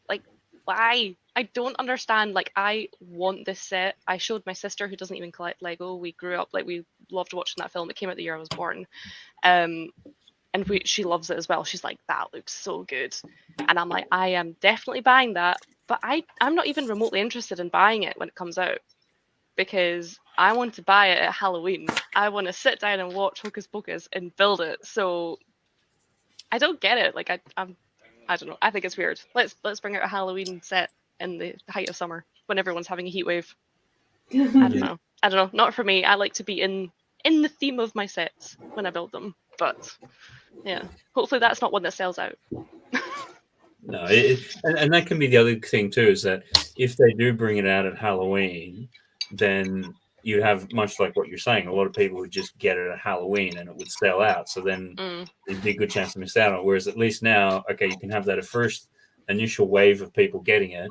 Like, why? I don't understand. Like, I want this set. I showed my sister, who doesn't even collect Lego. We grew up, like, we loved watching that film. It came out the year I was born. And she loves it as well. She's like, that looks so good. And I'm like, I am definitely buying that. But I'm not even remotely interested in buying it when it comes out, because I want to buy it at Halloween. I want to sit down and watch Hocus Pocus and build it. So I don't get it. Like, I don't know. I think it's weird. Let's bring out a Halloween set in the height of summer when everyone's having a heat wave. I don't know. Not for me. I like to be in the theme of my sets when I build them. But yeah, hopefully that's not one that sells out. No, and that can be the other thing too, is that if they do bring it out at Halloween, then you have, much like what you're saying, a lot of people would just get it at Halloween and it would sell out. So then there'd be a good chance to miss out on it. Whereas at least now, okay, you can have that first initial wave of people getting it,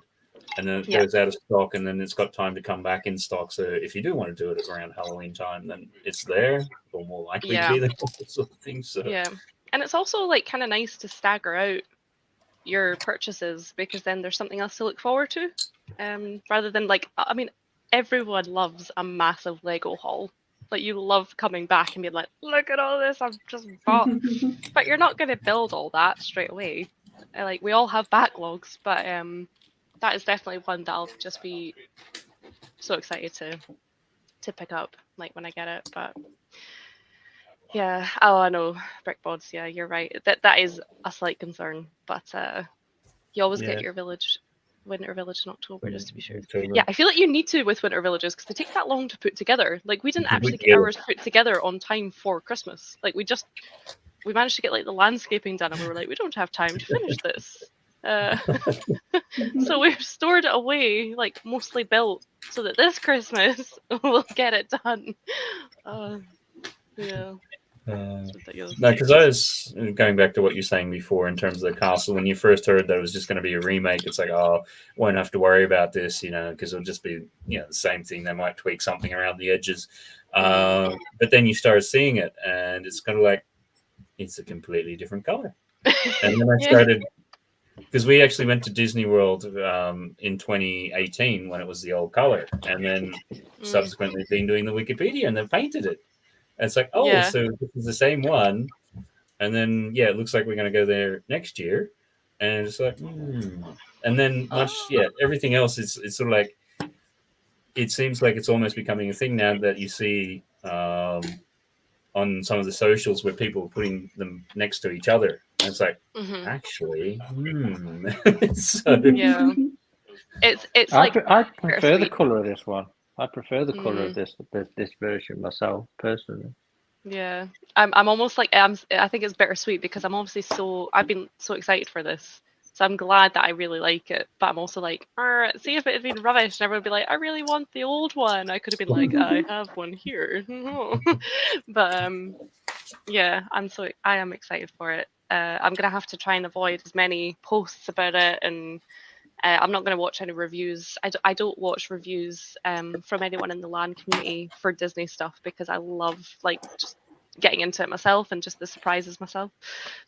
and then it goes out of stock, and then it's got time to come back in stock. So if you do want to do it around Halloween time, then it's there, or more likely to be there, sort of thing. So yeah, and it's also like kind of nice to stagger out your purchases, because then there's something else to look forward to, rather than like, I mean, everyone loves a massive Lego haul. Like, you love coming back and being like, look at all this I've just bought. But you're not going to build all that straight away. Like, we all have backlogs, but that is definitely one that I'll just be so excited to pick up, like, when I get it. But yeah, I know, brick bods. Yeah, you're right. That is a slight concern, but you always get your winter village in October, just to be sure. Yeah, I feel like you need to with winter villages, because they take that long to put together. Like, we didn't actually get ours put together on time for Christmas. Like, we managed to get like the landscaping done, and we were like, we don't have time to finish this. So we've stored it away, like mostly built, so that this Christmas we'll get it done. Yeah. No, because I was going back to what you're saying before in terms of the castle. When you first heard that it was just going to be a remake, it's like, oh, won't have to worry about this, because it'll just be, the same thing. They might tweak something around the edges, but then you start seeing it, and it's kind of like, it's a completely different color. And then I started, because we actually went to Disney World in 2018 when it was the old color, and then subsequently been doing the Wikipedia, and they painted it. And it's like, so this is the same one, And then it looks like we're going to go there next year, and it's like, and then everything else is it's sort of like, it seems like it's almost becoming a thing now that you see on some of the socials where people are putting them next to each other, and it's like, actually, so, yeah, it's like I prefer the color of this one. I prefer the color of this version myself personally. Yeah, I'm almost like I think it's bittersweet because I've been so excited for this, so I'm glad that I really like it. But I'm also like, see if it had been rubbish, and everyone would be like, I really want the old one. I could have been like, I have one here. But yeah, I am excited for it. I'm gonna have to try and avoid as many posts about it, and I'm not going to watch any reviews. I don't watch reviews from anyone in the LAN community for Disney stuff because I love like just getting into it myself and just the surprises myself.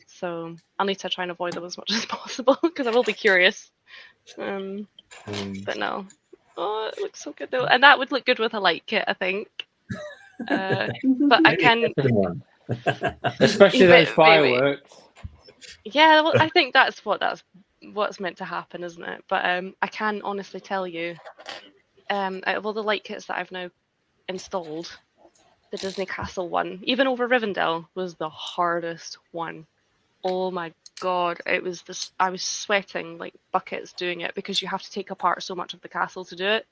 So I'll need to try and avoid them as much as possible because I will be curious. But no, it looks so good though, and that would look good with a light kit, I think. But I can, especially those fireworks. Yeah, well, I think that's what's meant to happen, isn't it? But I can honestly tell you, out of all the light kits that I've now installed, the Disney Castle one, even over Rivendell, was the hardest one. Oh my god, it was this. I was sweating like buckets doing it because you have to take apart so much of the castle to do it.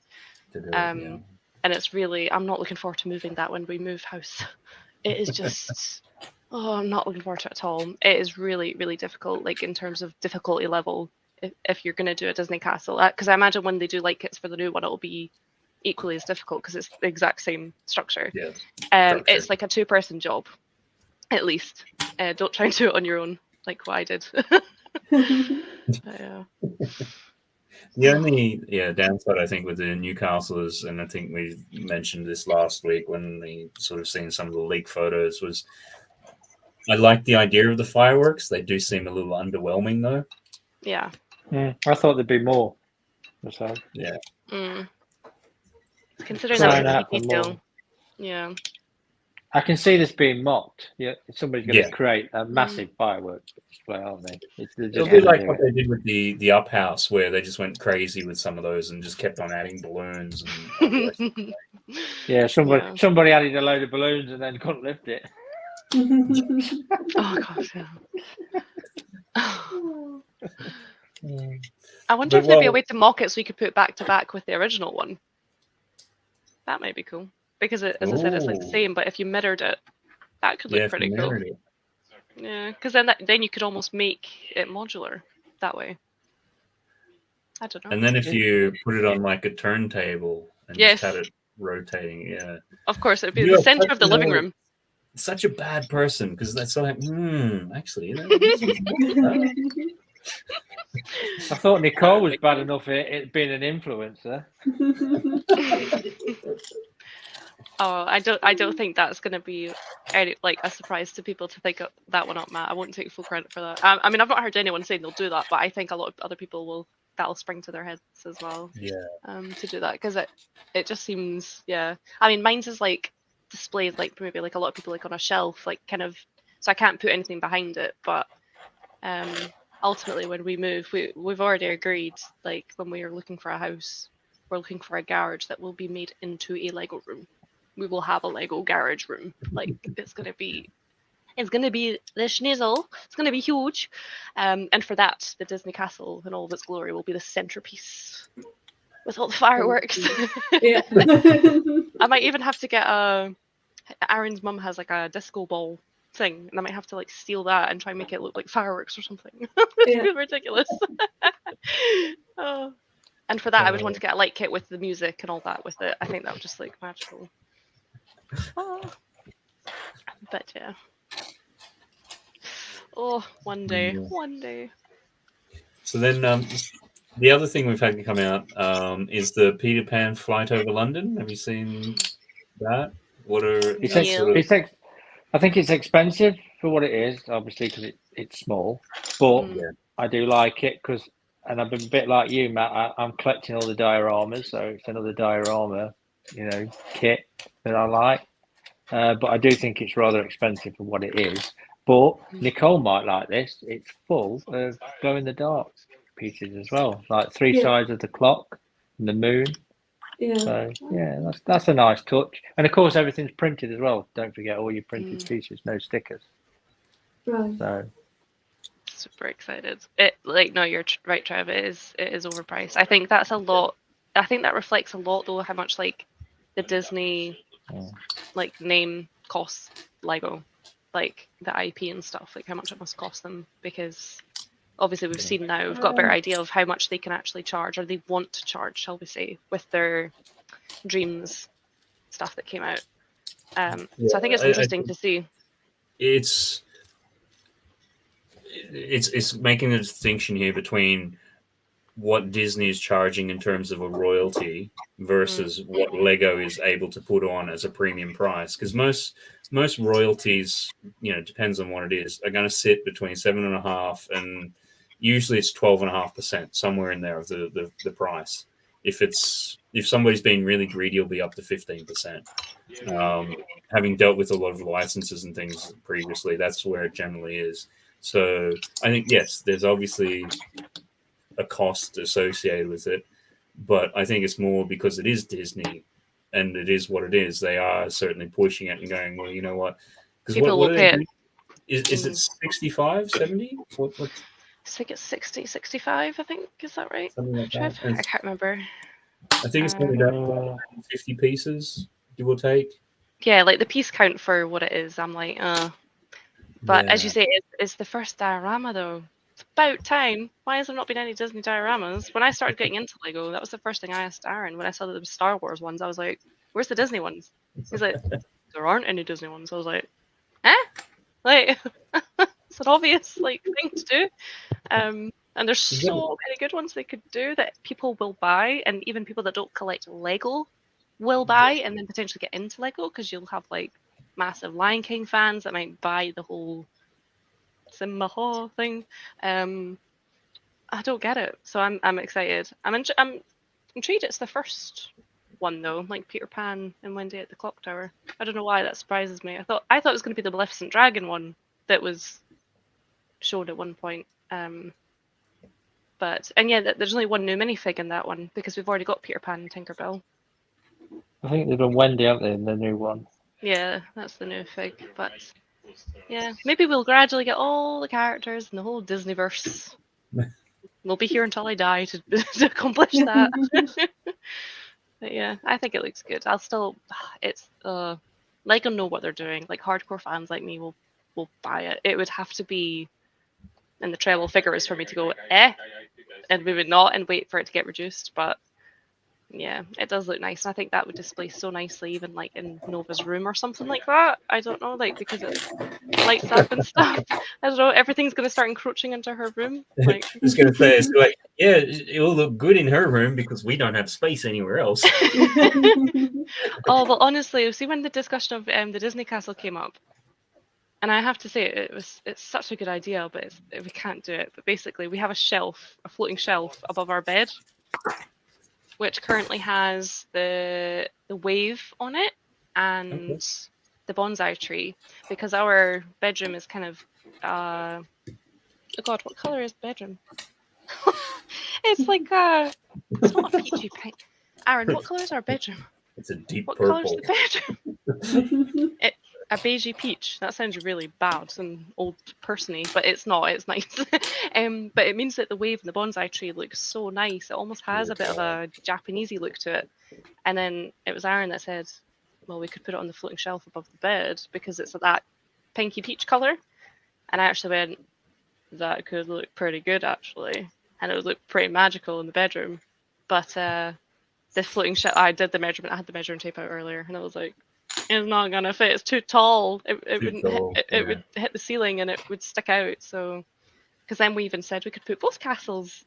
And it's really, I'm not looking forward to moving that when we move house. It is just. Oh, I'm not looking forward to it at all. It is really, really difficult, like in terms of difficulty level, if you're going to do a Disney Castle. Because I imagine when they do light kits for the new one, it'll be equally as difficult because it's the exact same structure. Yeah. It's like a 2-person job, at least. Don't try and do it on your own, like what I did. Yeah. The only downside I think with the Newcastle is, and I think we mentioned this last week when we sort of seen some of the leak photos, was I like the idea of the fireworks. They do seem a little underwhelming, though. Yeah. I thought there'd be more. So. Yeah. Considering that was a detail. Yeah. I can see this being mocked. Yeah, somebody's going to create a massive fireworks display, aren't they? It'll be like what they did with the Up House, where they just went crazy with some of those and just kept on adding balloons. And yeah, somebody added a load of balloons and then couldn't lift it. Oh gosh, yeah. I wonder if there'd be a way to mock it so you could put it back to back with the original one. That might be cool because, as I said, it's like the same. But if you mirrored it, that could look pretty cool. Yeah, because then you could almost make it modular that way. I don't know. And then if you put it on like a turntable and just had it rotating, of course, it'd be the center of the living room. Such a bad person because that's so like, actually. I thought Nicole was bad enough at being an influencer. Oh, I don't think that's going to be like a surprise to people to think that one up, Matt. I won't take full credit for that. I mean, I've not heard anyone saying they'll do that, but I think a lot of other people that'll spring to their heads as well. Yeah. To do that because it just seems I mean, mine's is like displayed like maybe like a lot of people like on a shelf, like kind of, so I can't put anything behind it. But ultimately, when we move, we've already agreed, like when we are looking for a house, we're looking for a garage that will be made into a Lego room. We will have a Lego garage room. Like it's gonna be the schnizzle. It's gonna be huge. And for that, the Disney Castle in all of its glory will be the centerpiece with all the fireworks. Yeah. I might even have to get Aaron's mum has like a disco ball thing, and I might have to like steal that and try and make it look like fireworks or something. It's ridiculous. And for that, I would want to get a light kit with the music and all that with it. I think that would just like magical. But yeah. Oh, one day. So then the other thing we've had come out is the Peter Pan flight over London. Have you seen that? What are I think it's expensive for what it is, obviously, because it's small. But I do like it and I've been a bit like you, Matt. I'm collecting all the dioramas, so it's another diorama, kit that I like. But I do think it's rather expensive for what it is. But Nicole might like this. It's full of glow in the dark pieces as well, like three Yeah. sides of the clock and the moon. Yeah. So yeah, that's a nice touch. And of course, everything's printed as well. Don't forget all your printed pieces, no stickers. Right. So Super excited. No, you're right, Trev. It is overpriced. I think that's a lot. I think that reflects a lot, though, how much like the Disney like name costs Lego, like the IP and stuff, like how much it must cost them, because obviously we've seen now, we've got a better idea of how much they can actually charge, or they want to charge, shall we say, with their Dreams stuff that came out. So I think it's interesting to see. It's making the distinction here between what Disney is charging in terms of a royalty versus what Lego is able to put on as a premium price. Because most royalties, depends on what it is, are going to sit between 7.5% and usually it's 12.5%, somewhere in there of the price. If somebody's being really greedy, it'll be up to 15%. Having dealt with a lot of licenses and things previously, that's where it generally is. So I think, yes, there's obviously a cost associated with it, but I think it's more because it is Disney and it is what it is. They are certainly pushing it and going, well, you know what? Because People will pay it. Is it 65, 70? What? I think it's 60, 65, I think. Is that right? Something like that. I can't remember. I think it's only about 50 pieces, give or take. Yeah, like the piece count for what it is, I'm like, But as you say, it's the first diorama, though. It's about time. Why has there not been any Disney dioramas? When I started getting into Lego, that was the first thing I asked Aaron. When I saw that there was Star Wars ones, I was like, where's the Disney ones? He's like, there aren't any Disney ones. I was like, Like, it's an obvious thing to do. And there's so many good ones they could do that people will buy, and even people that don't collect Lego will buy and then potentially get into Lego, because you'll have massive Lion King fans that might buy the whole Simba thing. I don't get it, so I'm excited. I'm intrigued. It's the first one though, like Peter Pan and Wendy at the Clock Tower. I don't know why that surprises me. I thought it was going to be the Maleficent Dragon one that was showed at one point. There's only one new minifig in that one because we've already got Peter Pan and Tinkerbell. I think they've done Wendy, haven't they, in the new one? Yeah, that's the new fig. But yeah, maybe we'll gradually get all the characters in the whole Disneyverse. We'll be here until I die to accomplish that. But yeah, I think it looks good. Lego know what they're doing. Like hardcore fans like me will buy it. It would have to be in the treble figures for me to go and we would not and wait for it to get reduced. But yeah, it does look nice. And I think that would display so nicely, even in Nova's room or something like that. I don't know, because it lights up and stuff. I don't know. Everything's going to start encroaching into her room. I was going to say, it will look good in her room because we don't have space anywhere else. Oh, well, honestly, see when the discussion of the Disney Castle came up, and I have to say it's such a good idea, but we can't do it. But basically, we have a floating shelf above our bed, which currently has the wave on it and the bonsai tree, because our bedroom is kind of oh god, what color is the bedroom? It's it's not a peachy pink. Aaron, what color is our bedroom? It's a deep what purple. What color is the bedroom? A beigey peach. That sounds really bad and old person-y, but it's not. It's nice. But it means that the wave and the bonsai tree looks so nice. It almost has a bit of a Japanesey look to it. And then it was Aaron that said, well, we could put it on the floating shelf above the bed because it's that pinky peach color. And I actually went, that could look pretty good, actually. And it would look pretty magical in the bedroom. But the floating shelf, I did the measurement. I had the measuring tape out earlier, and I was like, it's not gonna fit. It's too tall. It would hit the ceiling and it would stick out. So, because then we even said we could put both castles,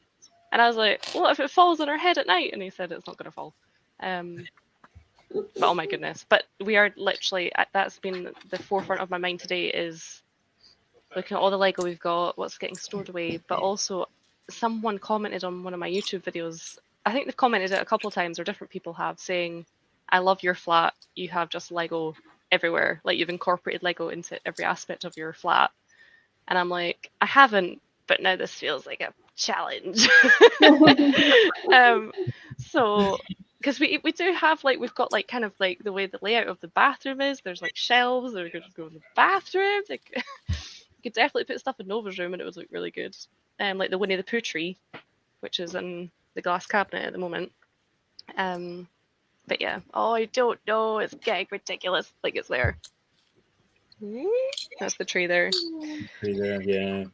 and I was like, what if it falls on our head at night? And he said it's not gonna fall. But oh my goodness! But we are literally that's been the forefront of my mind today, is looking at all the Lego we've got, what's getting stored away. But also, someone commented on one of my YouTube videos. I think they've commented it a couple of times, or different people have, saying, I love your flat. You have just Lego everywhere. Like, you've incorporated Lego into every aspect of your flat. And I'm like, I haven't, but now this feels like a challenge. So, because we do have like, we've got like kind of like the way the layout of the bathroom is. There's like shelves that are going to go in the bathroom. Like, you could definitely put stuff in Nova's room and it would look really good. Like the Winnie the Pooh tree, which is in the glass cabinet at the moment. But yeah, oh, I don't know. It's getting ridiculous. Like it's there. That's the tree there. Tree there, yeah.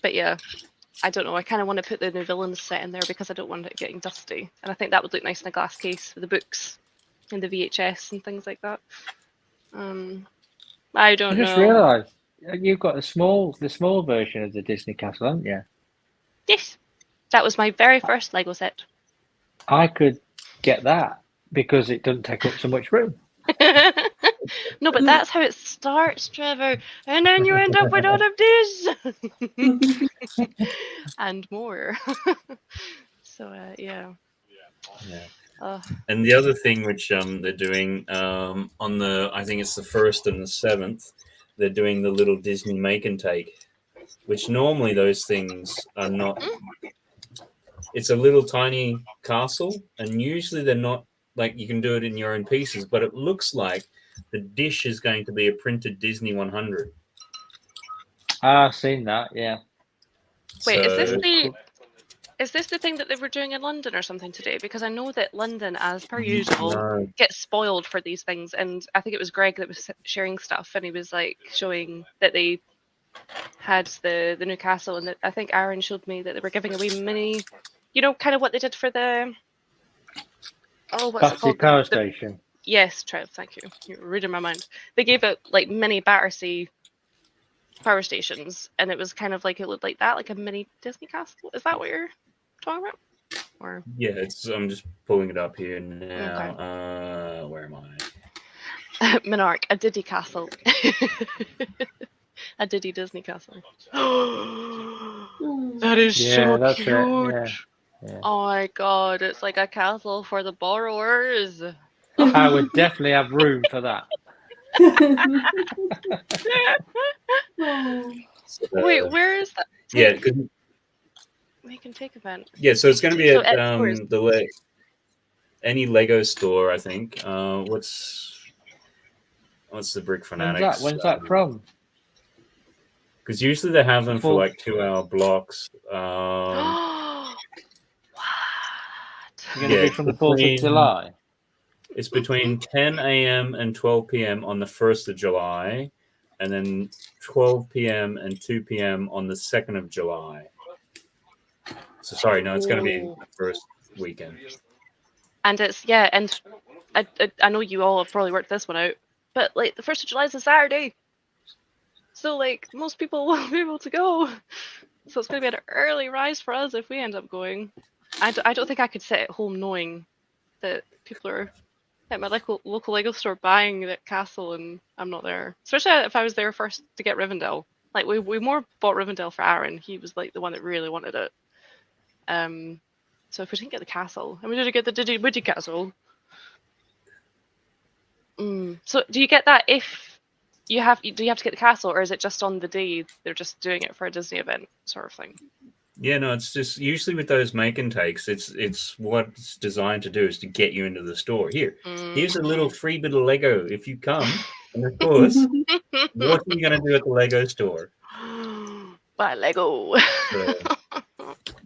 But yeah, I don't know. I kind of want to put the New Villains set in there because I don't want it getting dusty, and I think that would look nice in a glass case with the books and the VHS and things like that. I don't know. I just realised you've got the small version of the Disney castle, haven't you? Yes, that was my very first Lego set. I could get that because it doesn't take up so much room. No, but that's how it starts, Trevor. And then you end up with all of this and more. So yeah. And the other thing which they're doing on the, I think it's the 1st and the 7th, they're doing the little Disney make and take, which normally those things are not. It's a little tiny castle, and usually they're not like you can do it in your own pieces, but it looks like the dish is going to be a printed Disney 100. I've seen that, yeah. Wait, is this the thing that they were doing in London or something today? Because I know that London, as per usual, gets spoiled for these things. And I think it was Greg that was sharing stuff, and he was like showing that they had the new castle, and that I think Aaron showed me that they were giving away mini, you know, kind of what they did for the what's it called? Power Station. Yes, Trev, thank you. You're reading my mind. They gave it like mini Battersea power stations, and it was kind of like it looked like that, like a mini Disney castle. Is that what you're talking about? Or yeah, I'm just pulling it up here now. Okay. Where am I? Monarch, a Diddy castle. A Diddy Disney castle. That is so that's cute. It. Yeah. Oh my god, it's like a castle for the borrowers. I would definitely have room for that. Wait, where is that? Yeah, we can take event. Yeah, so it's going to be at any Lego store, I think. What's the Brick Fanatics? When's that from? Because usually they have them for like 2-hour blocks. What? You're going to be from the 4th of July? It's between 10 a.m. and 12 p.m. on the 1st of July, and then 12 p.m. and 2 p.m. on the 2nd of July. So sorry, no, it's going to be the first weekend. And it's, yeah, and I know you all have probably worked this one out, but like the 1st of July is a Saturday. So like most people won't be able to go. So it's going to be an early rise for us if we end up going. I don't think I could sit at home knowing that people are at my local Lego store buying that castle and I'm not there. Especially if I was there first to get Rivendell. Like we more bought Rivendell for Aaron. He was like the one that really wanted it. So if we didn't get the castle, and we didn't get the Diddy Woody castle. So do you get that if do you have to get the castle, or is it just on the day they're just doing it for a Disney event sort of thing? Yeah, no, it's just usually with those make and takes, it's what it's designed to do is to get you into the store. Here's a little free bit of Lego if you come. And of course, what are you going to do at the Lego store? Buy Lego.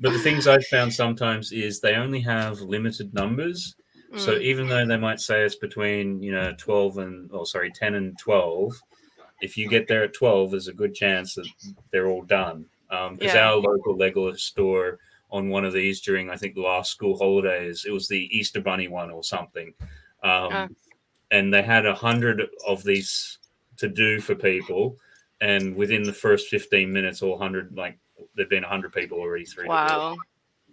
But the things I've found sometimes is they only have limited numbers. So even though they might say it's between 10 and 12, if you get there at 12, there's a good chance that they're all done. Because our local Lego store on one of these during, I think, the last school holidays, it was the Easter Bunny one or something. And they had 100 of these to do for people. And within the first 15 minutes, all 100, like there'd been 100 people already through. Wow.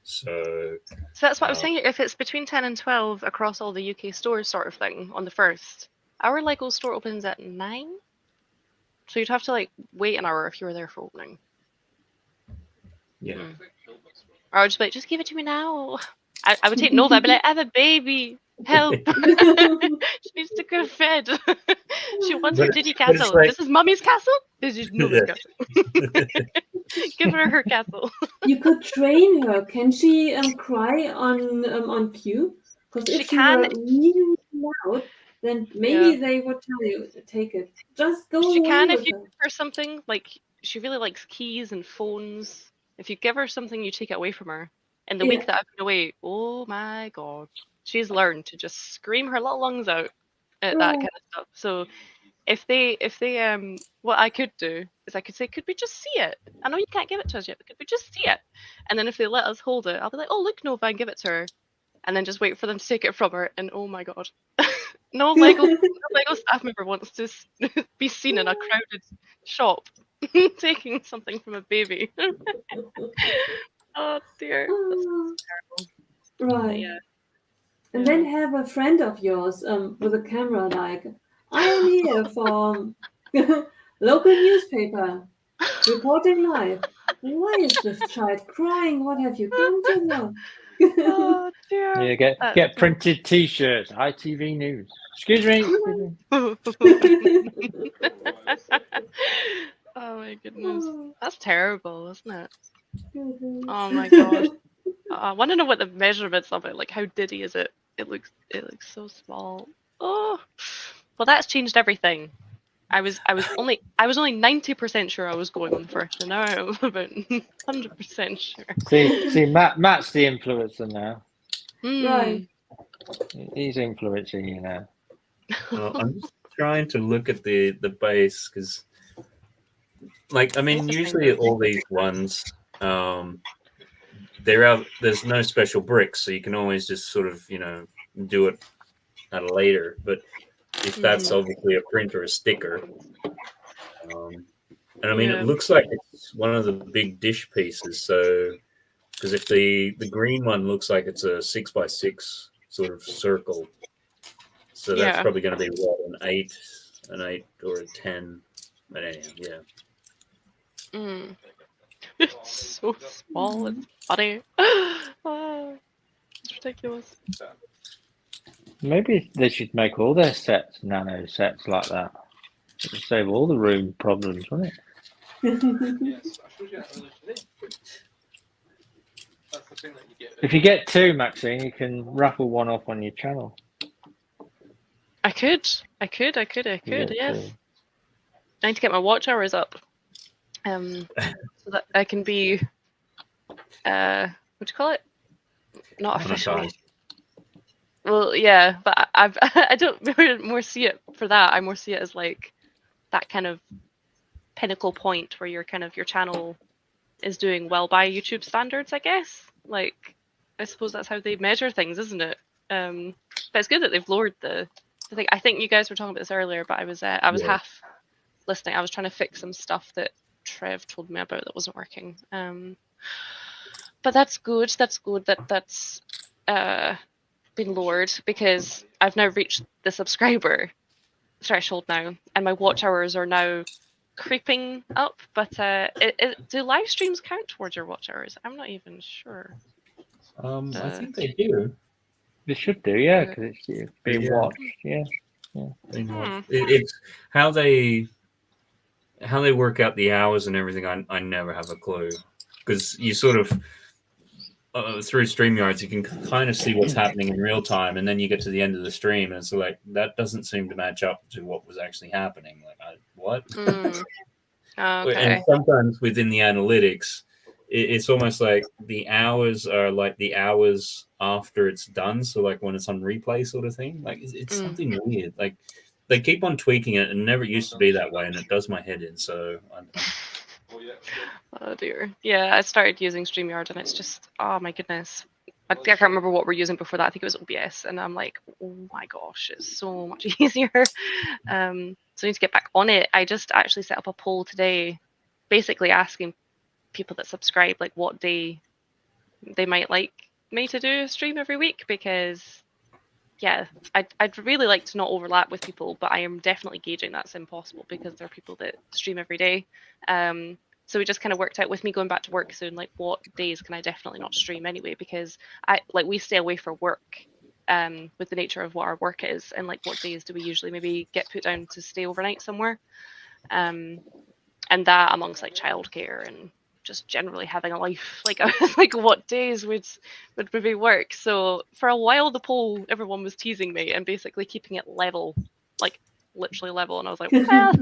So that's what I was saying. If it's between 10 and 12 across all the UK stores sort of thing on the 1st, our Lego store opens at 9. So you'd have to like wait an hour if you were there for opening. Yeah. Or I would just be like, just give it to me now. I would take no, I'd be like, I have a baby. Help. Just needs to go fed. She wants But her it- Diddy but it's castle. like- This is Mummy's castle. This is Mummy's Yeah. castle. Give her her castle. You could train her. Can she cry on cue? Because She if she can. were really loud, then maybe they would tell you take it. Just go She away can with if you her. give her something. Like, she really likes keys and phones. If you give her something, you take it away from her. In the Yeah. week that I've been away, oh my god, she's learned to just scream her little lungs out at that Oh. kind of stuff. So if they what I could do is I could say, could we just see it? I know you can't give it to us yet, but could we just see it? And then if they let us hold it, I'll be like, oh look, Nova, and give it to her. And then just wait for them to take it from her, and oh my god. no Lego staff member wants to be seen in a crowded shop taking something from a baby. Oh dear. That's terrible. Right. Yeah. And then have a friend of yours with a camera like, I am here from local newspaper, reporting live. Why is this child crying? What have you done to her? Oh dear. Yeah, get printed T-shirts. ITV News. Excuse me. Oh my goodness. That's terrible, isn't it? Oh Oh my god. I want to know what the measurements of it. Like, how diddy is it? It looks so small. Oh, well, that's changed everything. I was only 90% sure I was going on first, and now I'm about 100% sure. See, Matt's the influencer now. Right. He's influencing you now. I'm just trying to look at the base because, like, I mean, usually all these ones, there's no special bricks, so you can always just sort of, do it at a later. But if that's obviously a print or a sticker, and I mean, it looks like it's one of the big dish pieces. So, because if the green one looks like it's a 6x6 sort of circle, so that's probably going to be what, an 8 or a 10. But anyhow, yeah. It's so small. It's funny. Oh, it's ridiculous. Maybe they should make all their sets nano sets like that. It would save all the room problems, wouldn't it? If you get two, Maxine, you can raffle one off on your channel. I could. Yes. I need to get my watch hours up, so that I can be, what do you call it? Not officially. Well, yeah, but I don't more see it for that. I more see it as like that kind of pinnacle point where your channel is doing well by YouTube standards, I guess. Like, I suppose that's how they measure things, isn't it? But it's good that they've lowered the thing. I think you guys were talking about this earlier, but I was half listening. I was trying to fix some stuff that Trev told me about that wasn't working. But that's good. That's good that that's been lowered, because I've now reached the subscriber threshold now, and my watch hours are now creeping up. But do live streams count towards your watch hours? I'm not even sure. I think they do. They should do, yeah, because it's being watched. Yeah. It's how they work out the hours and everything. I never have a clue, because you sort of through StreamYards you can kind of see what's happening in real time, and then you get to the end of the stream and it's like that doesn't seem to match up to what was actually happening. Like, what? Okay. And sometimes within the analytics, it's almost like the hours are like the hours after it's done. So like when it's on replay sort of thing, like it's something weird. Like they keep on tweaking it, and it never used to be that way, and it does my head in. So oh dear. Yeah, I started using StreamYard, and it's just, oh my goodness. I can't remember what we're using before that. I think it was OBS, and I'm like, oh my gosh, it's so much easier. So I need to get back on it. I just actually set up a poll today, basically asking people that subscribe like what day they might like me to do a stream every week, because I'd really like to not overlap with people, but I am definitely gauging that's impossible because there are people that stream every day. So we just kind of worked out, with me going back to work soon, like what days can I definitely not stream anyway, because we stay away for work with the nature of what our work is and like what days do we usually maybe get put down to stay overnight somewhere, and that amongst like childcare and just generally having a life, like I was like, what days would maybe work? So for a while the poll, everyone was teasing me and basically keeping it level, like literally level, and I was like, well,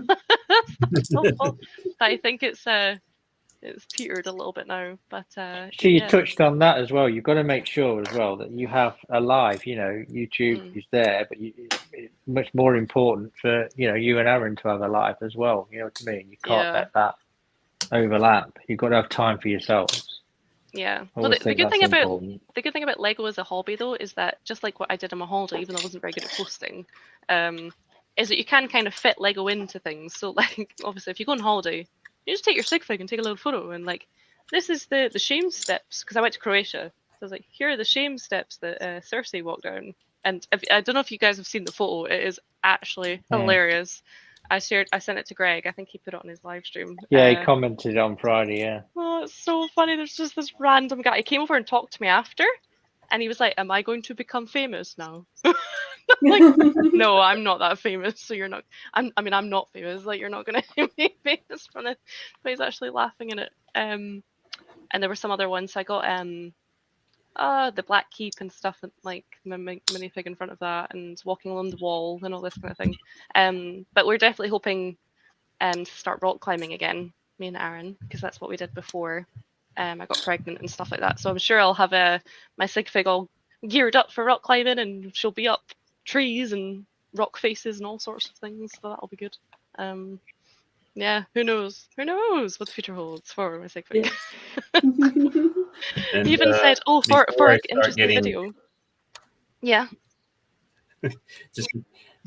that's not helpful. But I think it's teetered a little bit now. But you touched on that as well. You've got to make sure as well that you have a live. You know, YouTube is there, but it's much more important for you and Aaron to have a live as well. You know what I mean? You can't let that overlap. You've got to have time for yourselves. Yeah. Well, the good thing about Lego as a hobby though is that just like what I did on my holiday, even though I wasn't very good at posting, is that you can kind of fit Lego into things. So like obviously if you go on holiday, you just take your sig fig and take a little photo and like this is the shame steps, because I went to Croatia. So I was like, here are the shame steps that Cersei walked down. And I don't know if you guys have seen the photo. It is actually hilarious. I sent it to Greg. I think he put it on his live stream. Yeah, he commented on Friday, yeah. Oh, it's so funny. There's just this random guy. He came over and talked to me after, and he was like, am I going to become famous now? Like, no, I'm not that famous, so you're not. I'm not famous. Like, you're not going to be famous from it. But he's actually laughing in it. And there were some other ones. So I got the Black Keep and stuff, like my minifig in front of that, and walking along the wall and all this kind of thing. But we're definitely hoping to start rock climbing again, me and Aaron, because that's what we did before I got pregnant and stuff like that. So I'm sure I'll have my sig fig all geared up for rock climbing, and she'll be up trees and rock faces and all sorts of things. So that'll be good. Yeah, who knows? Who knows what the future holds for my sig fig? And, he even said, "Oh, for an interesting video." Yeah.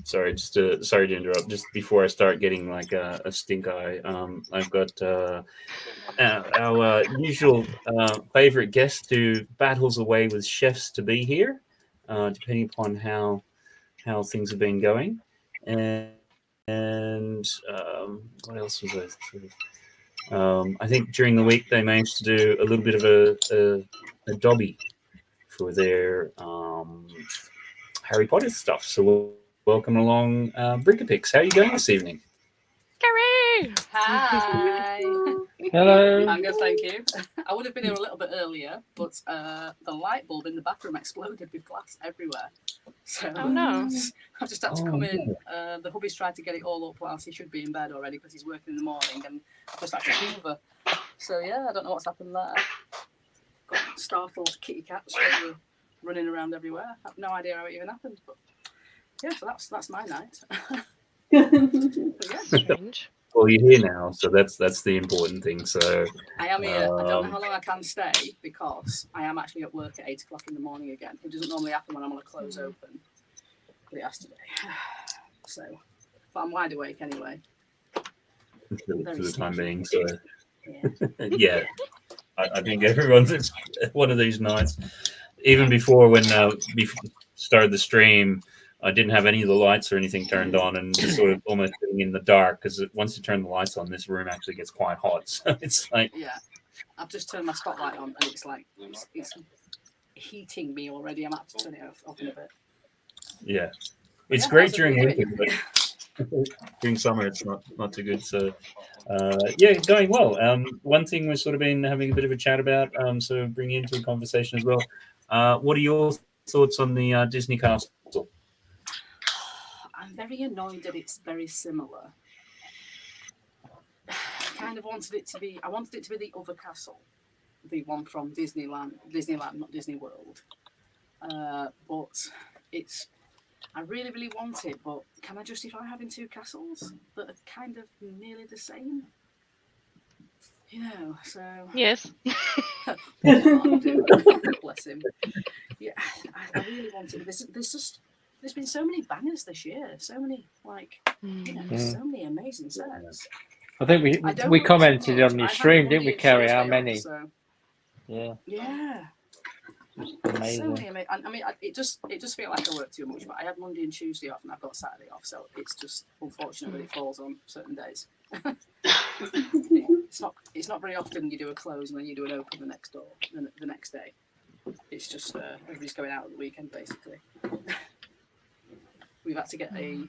Sorry to interrupt. Just before I start getting like a stink eye, I've got our usual favorite guest who battles away with chefs to be here, depending upon how things have been going, and what else was I? I think during the week they managed to do a little bit of a dobby for their Harry Potter stuff. So welcome along, Brickapix. How are you going this evening? Gary! Hi! Hello! I'm good, thank you. I would have been here a little bit earlier, but the light bulb in the bathroom exploded with glass everywhere. So oh no! I just had to come in. The hubby's tried to get it all up whilst he should be in bed already because he's working in the morning, and I just had to hoover. So yeah, I don't know what's happened there. Got startled kitty cats that were running around everywhere. I have no idea how it even happened, but yeah, so that's my night. Strange. Well, you're here now, so that's the important thing. So I am here. I don't know how long I can stay because I am actually at work at 8 o'clock in the morning again. It doesn't normally happen when I'm on a close open, but it has today. So, but I'm wide awake anyway. For the time being, so yeah, I think everyone's. It's one of these nights. Even before when we started the stream, I didn't have any of the lights or anything turned on, and just sort of almost sitting in the dark because once you turn the lights on, this room actually gets quite hot. So it's like I've just turned my spotlight on, and it's like it's heating me already. I'm about to turn it off in a bit. Yeah, it's great during winter, but during summer it's not too good. So yeah, going well. One thing we've sort of been having a bit of a chat about, so bringing into a conversation as well. What are your thoughts on the Disney castle? I'm very annoyed that it's very similar. I kind of wanted it to be. I wanted it to be the other castle, the one from Disneyland, not Disney World. But it's. I really, really want it, but can I justify having two castles that are kind of nearly the same? You know, so yes. Bless him. Yeah, I really want it. There's been so many bangers this year. So many so many amazing sets. I think we commented on your stream, didn't we, Kerry? How many? So. Yeah. Yeah. Amazing. So many amazing. I mean, it just feels like I work too much, but I had Monday and Tuesday off, and I've got Saturday off, so it's just unfortunate that it falls on certain days. It's not very often you do a close and then you do an open the next day. it's just everybody's going out at the weekend basically. We've had to get a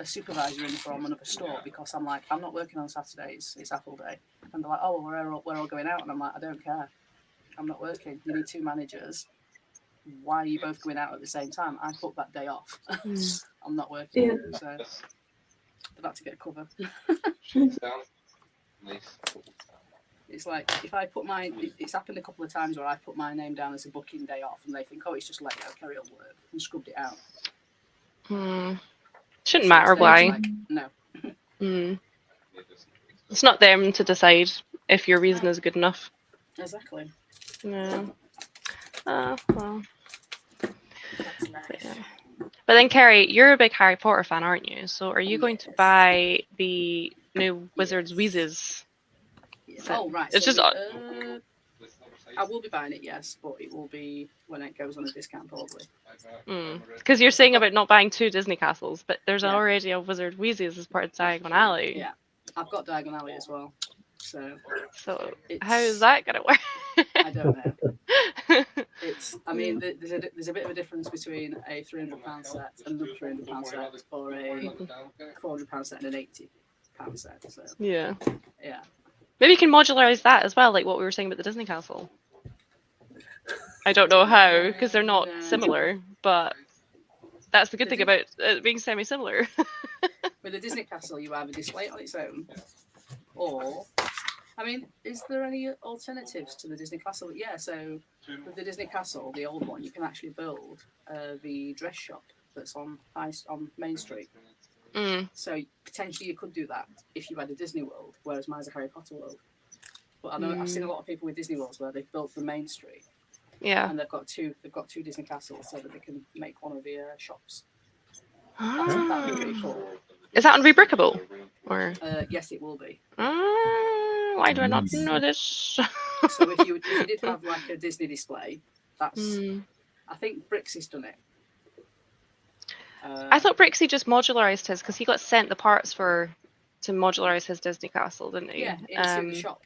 supervisor in from another store because I'm like, I'm not working on Saturdays, it's AFOL day. And they're like, oh, well, we're all going out. And I'm like, I don't care. I'm not working. You need 2 managers. Why are you both going out at the same time? I put that day off. I'm not working. Yeah. So they've had to get cover. It's like, if I put it's happened a couple of times where I've put my name down as a booking day off and they think, oh, it's just Lego, carry on work, and scrubbed it out. Shouldn't So matter it's why. like, no. It's not them to decide if your reason is good enough. Exactly. No. Well. But then, Kerry, you're a big Harry Potter fan, aren't you? So are you going to buy the new Wizard's Wheezes? Oh, right. It's so just... I will be buying it, yes, but it will be when it goes on a discount, probably. Because you're saying about not buying 2 Disney castles, but there's already a Wizard Wheezes as part of Diagon Alley. Yeah, I've got Diagon Alley as well. So how is that going to work? I don't know. I mean, there's a bit of a difference between a £300 set and another £300 set, or a £400 set and an £80 set. So yeah. Maybe you can modularize that as well, like what we were saying about the Disney castle. I don't know how, because they're not similar, but that's the good thing about it being semi-similar. With the Disney castle, you either display it on its own, or, I mean, is there any alternatives to the Disney castle? Yeah, so with the Disney castle, the old one, you can actually build the dress shop that's on Main Street. So potentially you could do that if you had a Disney World, whereas mine's a Harry Potter world. But I know I've seen a lot of people with Disney Worlds where they've built the Main Street. Yeah. And they've got two Disney castles so that they can make one of the shops. Ah. That'd be pretty cool. Is that unrebrickable? Or yes, it will be. Why do I not know this? So if you did have like a Disney display, that's I think Brixie's done it. I thought Brixie just modularized his because he got sent the parts to modularize his Disney castle, didn't he? Yeah, it's in the shop.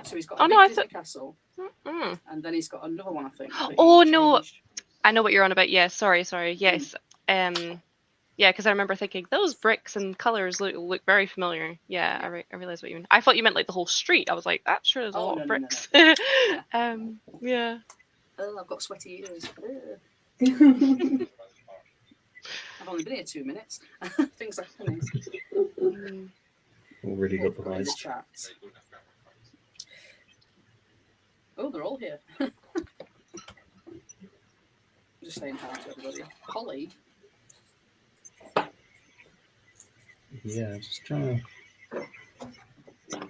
So he's got a big Disney castle, and then he's got another one, I think. Oh no, I know what you're on about. Yeah, sorry. Yes, yeah, because I remember thinking those bricks and colors look very familiar. Yeah, I realized what you mean. I thought you meant like the whole street. I was like, that sure is a lot of bricks. No. Yeah. Oh, I've got sweaty ears. I've only been here 2 minutes. Things are happening. Already got the eyes. Oh, they're all here. Just saying hi to everybody. Holly. Yeah, just trying to.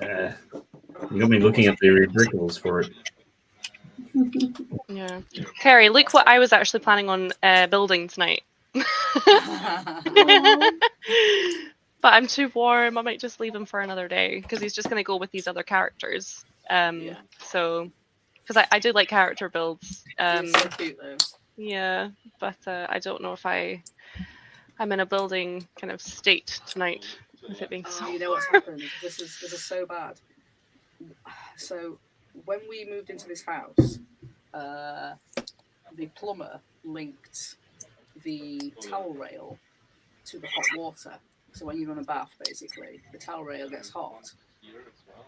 Yeah. You got me looking up the rebrickables for it. Yeah. Carrie, look what I was actually planning on building tonight. But I'm too warm. I might just leave him for another day because he's just going to go with these other characters. So, because I do like character builds. It's so cute though. Yeah, but I don't know if I'm in a building kind of state tonight. With it being so you know what's happened? This is so bad. So when we moved into this house, the plumber linked the towel rail to the hot water. So when you run a bath, basically, the towel rail gets hot.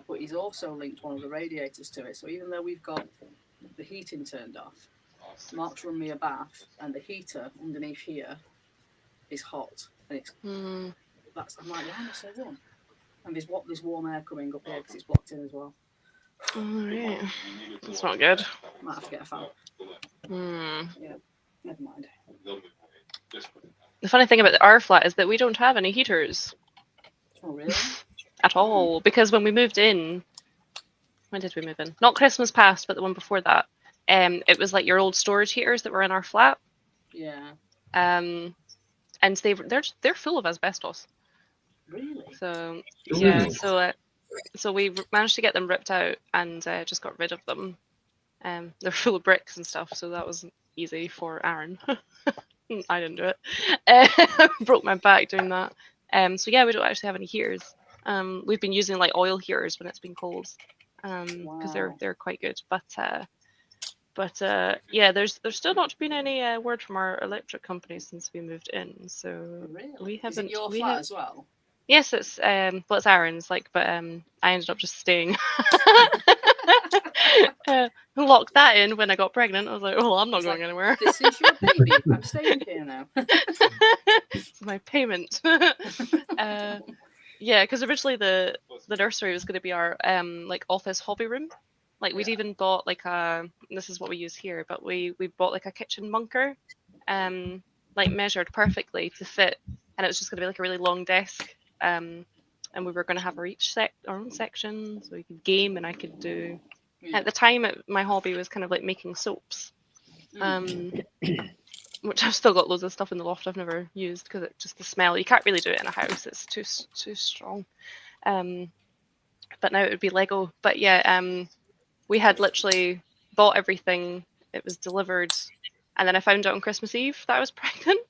But he's also linked one of the radiators to it. So even though we've got the heating turned off, Mark's run me a bath, and the heater underneath here is hot. And it's I'm like, why am I so warm? And there's warm air coming up here because it's blocked in as well. Alright. That's not good. Might have to get a fan. Yeah, never mind. The funny thing about our flat is that we don't have any heaters. Oh, really? At all. Because when we moved in, when did we move in? Not Christmas past, but the one before that. It was like your old storage heaters that were in our flat. Yeah. And they're full of asbestos. Really? So yeah, so we managed to get them ripped out and just got rid of them. They're full of bricks and stuff, so that was easy for Aaron. I didn't do it. Broke my back doing that. So yeah, we don't actually have any heaters. We've been using like oil heaters when it's been cold. because they're quite good. But yeah, there's still not been any word from our electric company since we moved in. So we haven't. Is it your flat as well? Yes, it's it's Aaron's, like, but I ended up just staying. Locked that in when I got pregnant. I was like, oh, I'm not going anywhere. This is your baby. I'm staying here now. It's my payment. Yeah, because originally the nursery was going to be our like office hobby room. Like we'd even bought like this is what we use here, but we bought like a kitchen bunker, like measured perfectly to fit, and it was just going to be like a really long desk. And we were going to have our own section, so we could game, and I could do. At the time, my hobby was kind of like making soaps, which I've still got loads of stuff in the loft I've never used because it's just the smell. You can't really do it in a house; it's too strong. But now it would be Lego. But yeah, we had literally bought everything. It was delivered, and then I found out on Christmas Eve that I was pregnant.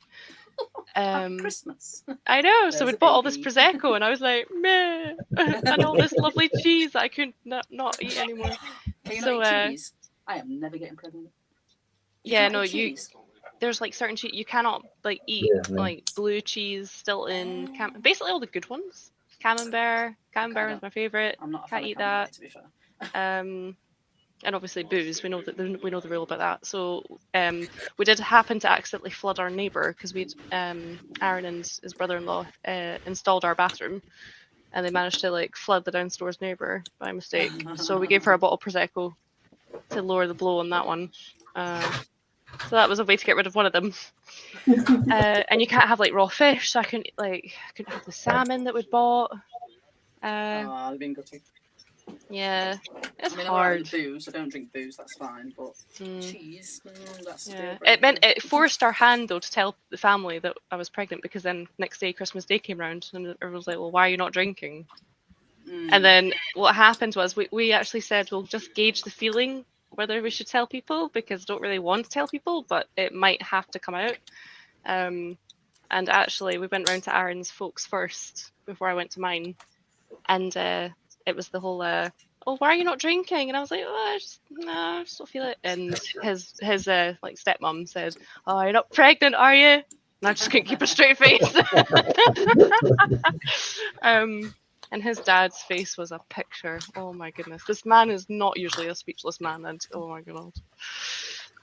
Christmas. I know. So we'd bought all this prosecco, and I was like, meh, and all this lovely cheese that I couldn't not eat anymore. Can you not eat cheese? I am never getting pregnant. Yeah, no, there's like certain cheese you cannot like eat, like blue cheese, Stilton, basically all the good ones. Camembert is my favorite. I'm not. Can't eat that. To be fair. And obviously booze. We know the rule about that. So we did happen to accidentally flood our neighbour because we'd Aaron and his brother-in-law installed our bathroom, and they managed to like flood the downstairs neighbour by mistake. So we gave her a bottle of prosecco to lower the blow on that one. So that was a way to get rid of one of them. And you can't have like raw fish. So I couldn't have the salmon that we'd bought. They've been gutted. Yeah, it's hard. I like booze. I don't drink booze. That's fine, but cheese. That's it forced our hand though to tell the family that I was pregnant, because then next day Christmas Day came around and everyone was like, "Well, why are you not drinking?" And then what happened was we actually said we'll just gauge the feeling whether we should tell people, because I don't really want to tell people, but it might have to come out. And actually, we went round to Aaron's folks first before I went to mine, and it was the whole, oh, why are you not drinking? And I was like, oh, I just don't feel it. And his like stepmom said, oh, you're not pregnant, are you? And I just couldn't keep a straight face. And his dad's face was a picture. Oh my goodness, this man is not usually a speechless man, and oh my god.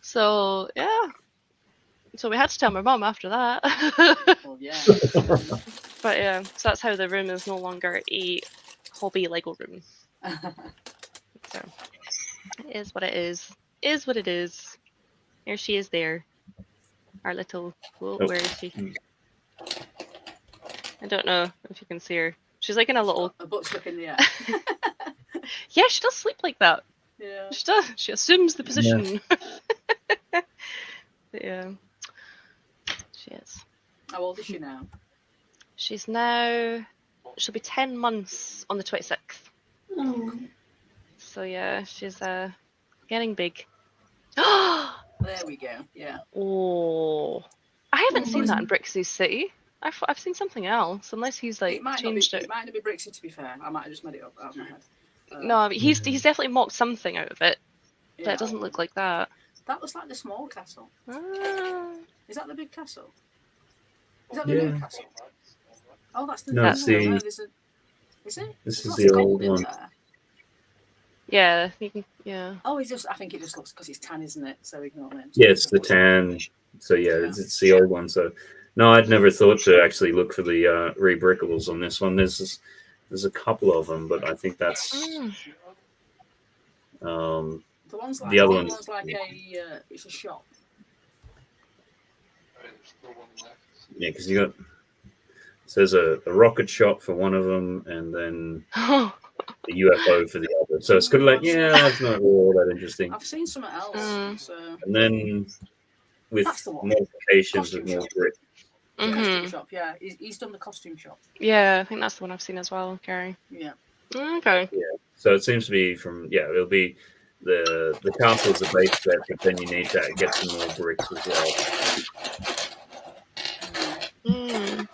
So yeah, so we had to tell my mum after that. Well, yeah. But yeah, so that's how the room is no longer a hobby Lego room. So it is what it is. Is what it is. Here she is there. Our little, where is she? I don't know if you can see her. She's like in a little... Her butt's stuck in the air. Yeah, she does sleep like that. Yeah. She does. She assumes the position. Yeah. Yeah. She is. How old is she now? She's now... She'll be 10 months on the 26th. Oh. So yeah, she's getting big. There we go. Yeah. Oh, I haven't seen that in Brixie's City. I've seen something else, unless he's like changed it. It might not be Brixie, to be fair. I might have just made it up out of my head. No, he's definitely mocked something out of it, but it doesn't look like that. That looks like the small castle. Is that the big castle? Is that the new castle? Oh, that's the new castle. Is it? This is the old one. Yeah, you can. Yeah. Oh, I think it just looks because it's tan, isn't it? So ignore it. Yeah, it's the tan. So yeah, it's the old one. So no, I'd never thought to actually look for the rebrickables on this one. There's a couple of them, but I think that's the other one's like it's a shop. Yeah, because you got there's a rocket shop for one of them, and then the UFO for the other. So it's kind of like, yeah, that's not really all that interesting. I've seen something else. So. And then with modifications with more grit. Costume shop, yeah. He's done the costume shop. Yeah, I think that's the one I've seen as well, Gary. Yeah. Okay. Yeah. So it seems to be it'll be the castle's a base set, but then you need to get some more bricks as well.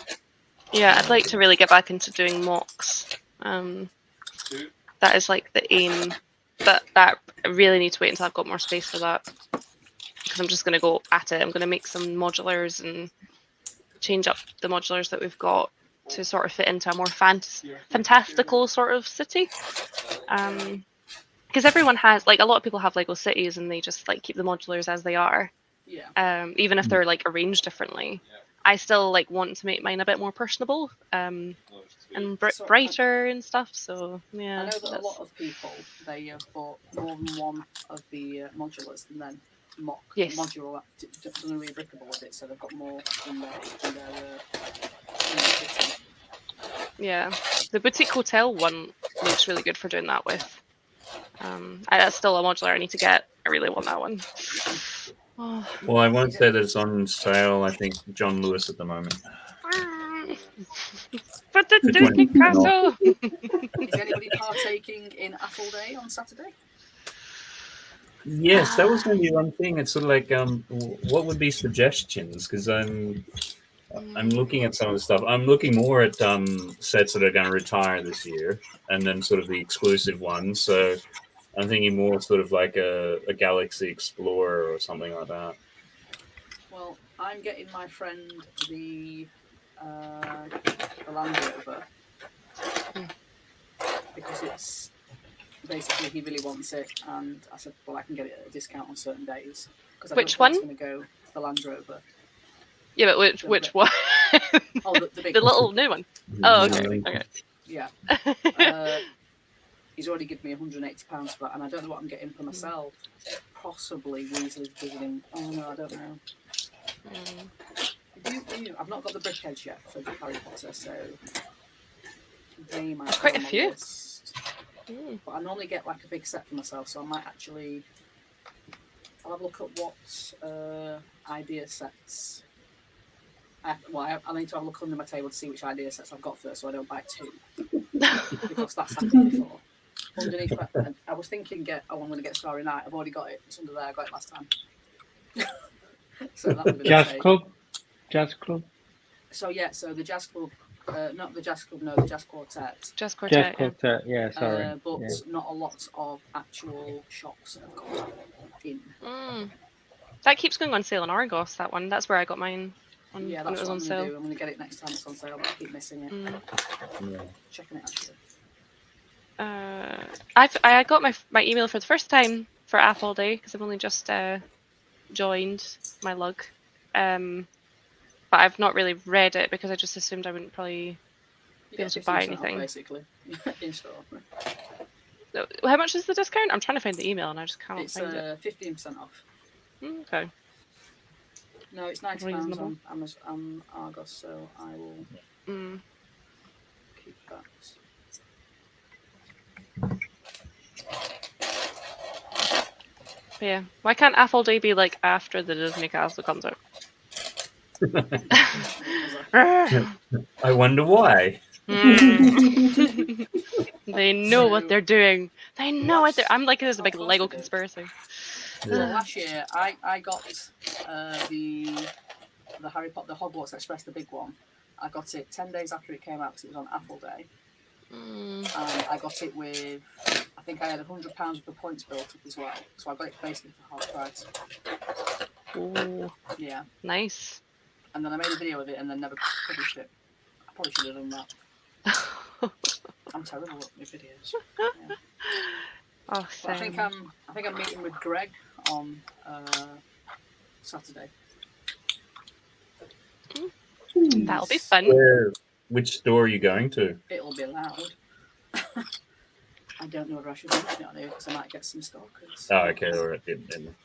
Yeah, I'd like to really get back into doing mocks. That is like the aim that I really need to wait until I've got more space for that, because I'm just going to go at it. I'm going to make some modulars and change up the modulars that we've got to sort of fit into a more fantastical sort of city. Because everyone has, like, a lot of people have Lego cities and they just like keep the modulars as they are. Yeah. Even if they're like arranged differently. I still like want to make mine a bit more personable and brighter and stuff. So yeah. I know that a lot of people, they have bought more than one of the modulars and then mock modular done a rebrickable with it, so they've got more in their city. Yeah, the boutique hotel one looks really good for doing that with. That's still a modular I need to get. I really want that one. Oh. Well, I won't say that it's on sale. I think John Lewis at the moment. But the Disney Castle. Is anybody partaking in AFOL Day on Saturday? Yes, that was going to be one thing. It's sort of like, what would be suggestions? Because I'm looking at some of the stuff. I'm looking more at sets that are going to retire this year, and then sort of the exclusive ones. So I'm thinking more sort of like a Galaxy Explorer or something like that. Well, I'm getting my friend the Land Rover because it's basically he really wants it, and I said, well, I can get it at a discount on certain days. Which one? Going to go the Land Rover. Yeah, but which one? Oh, the big the little new one. Oh, okay. Yeah. He's already given me £180 for that, and I don't know what I'm getting for myself. Possibly Weasley's visiting. Oh no, I don't know. I've not got the brick edge yet for Harry Potter, so they might. Quite a few. But I normally get like a big set for myself, so I might actually. I'll have a look at what idea sets. I need to have a look under my table to see which idea sets I've got first, so I don't buy two. Because that's happened before. Underneath, I was thinking, I'm going to get Starry Night. I've already got it. It's under there. I got it last time. So that would be Jazz Club. So yeah, so the Jazz Club, not the Jazz Club, no, the Jazz Quartet. Jazz Quartet. Yeah, sorry. But not a lot of actual shops have got in. That keeps going on sale in Argos. That one. That's where I got mine. Yeah, that's what I'm going to do. I'm going to get it next time it's on sale, but I keep missing it. Checking it actually. I got my email for the first time for AFOL Day because I've only just joined my lug, but I've not really read it because I just assumed I wouldn't probably be able to buy anything. Basically, in store. How much is the discount? I'm trying to find the email and I just can't find it. 15% off. Okay. No, it's £90 on Amazon, Argos, so I will keep that. Yeah. Why can't AFOL Day be like after the Disney Castle comes out? I wonder why. They know what they're doing. They know what they're. I'm like, there's a big Lego conspiracy. Well, last year I got the Harry Potter, the Hogwarts Express, the big one. I got it 10 days after it came out because it was on AFOL Day. And I got it with, I think I had £100 of the points built up as well. So I got it basically for half price. Ooh. Yeah. Nice. And then I made a video of it and then never published it. I probably should have done that. I'm terrible at my videos. Yeah. Oh, I think I'm meeting with Greg on Saturday. That'll be fun. Which store are you going to? It'll be loud. I don't know whether I should mention it on here because I might get some stalkers. Oh, okay, all right. Then.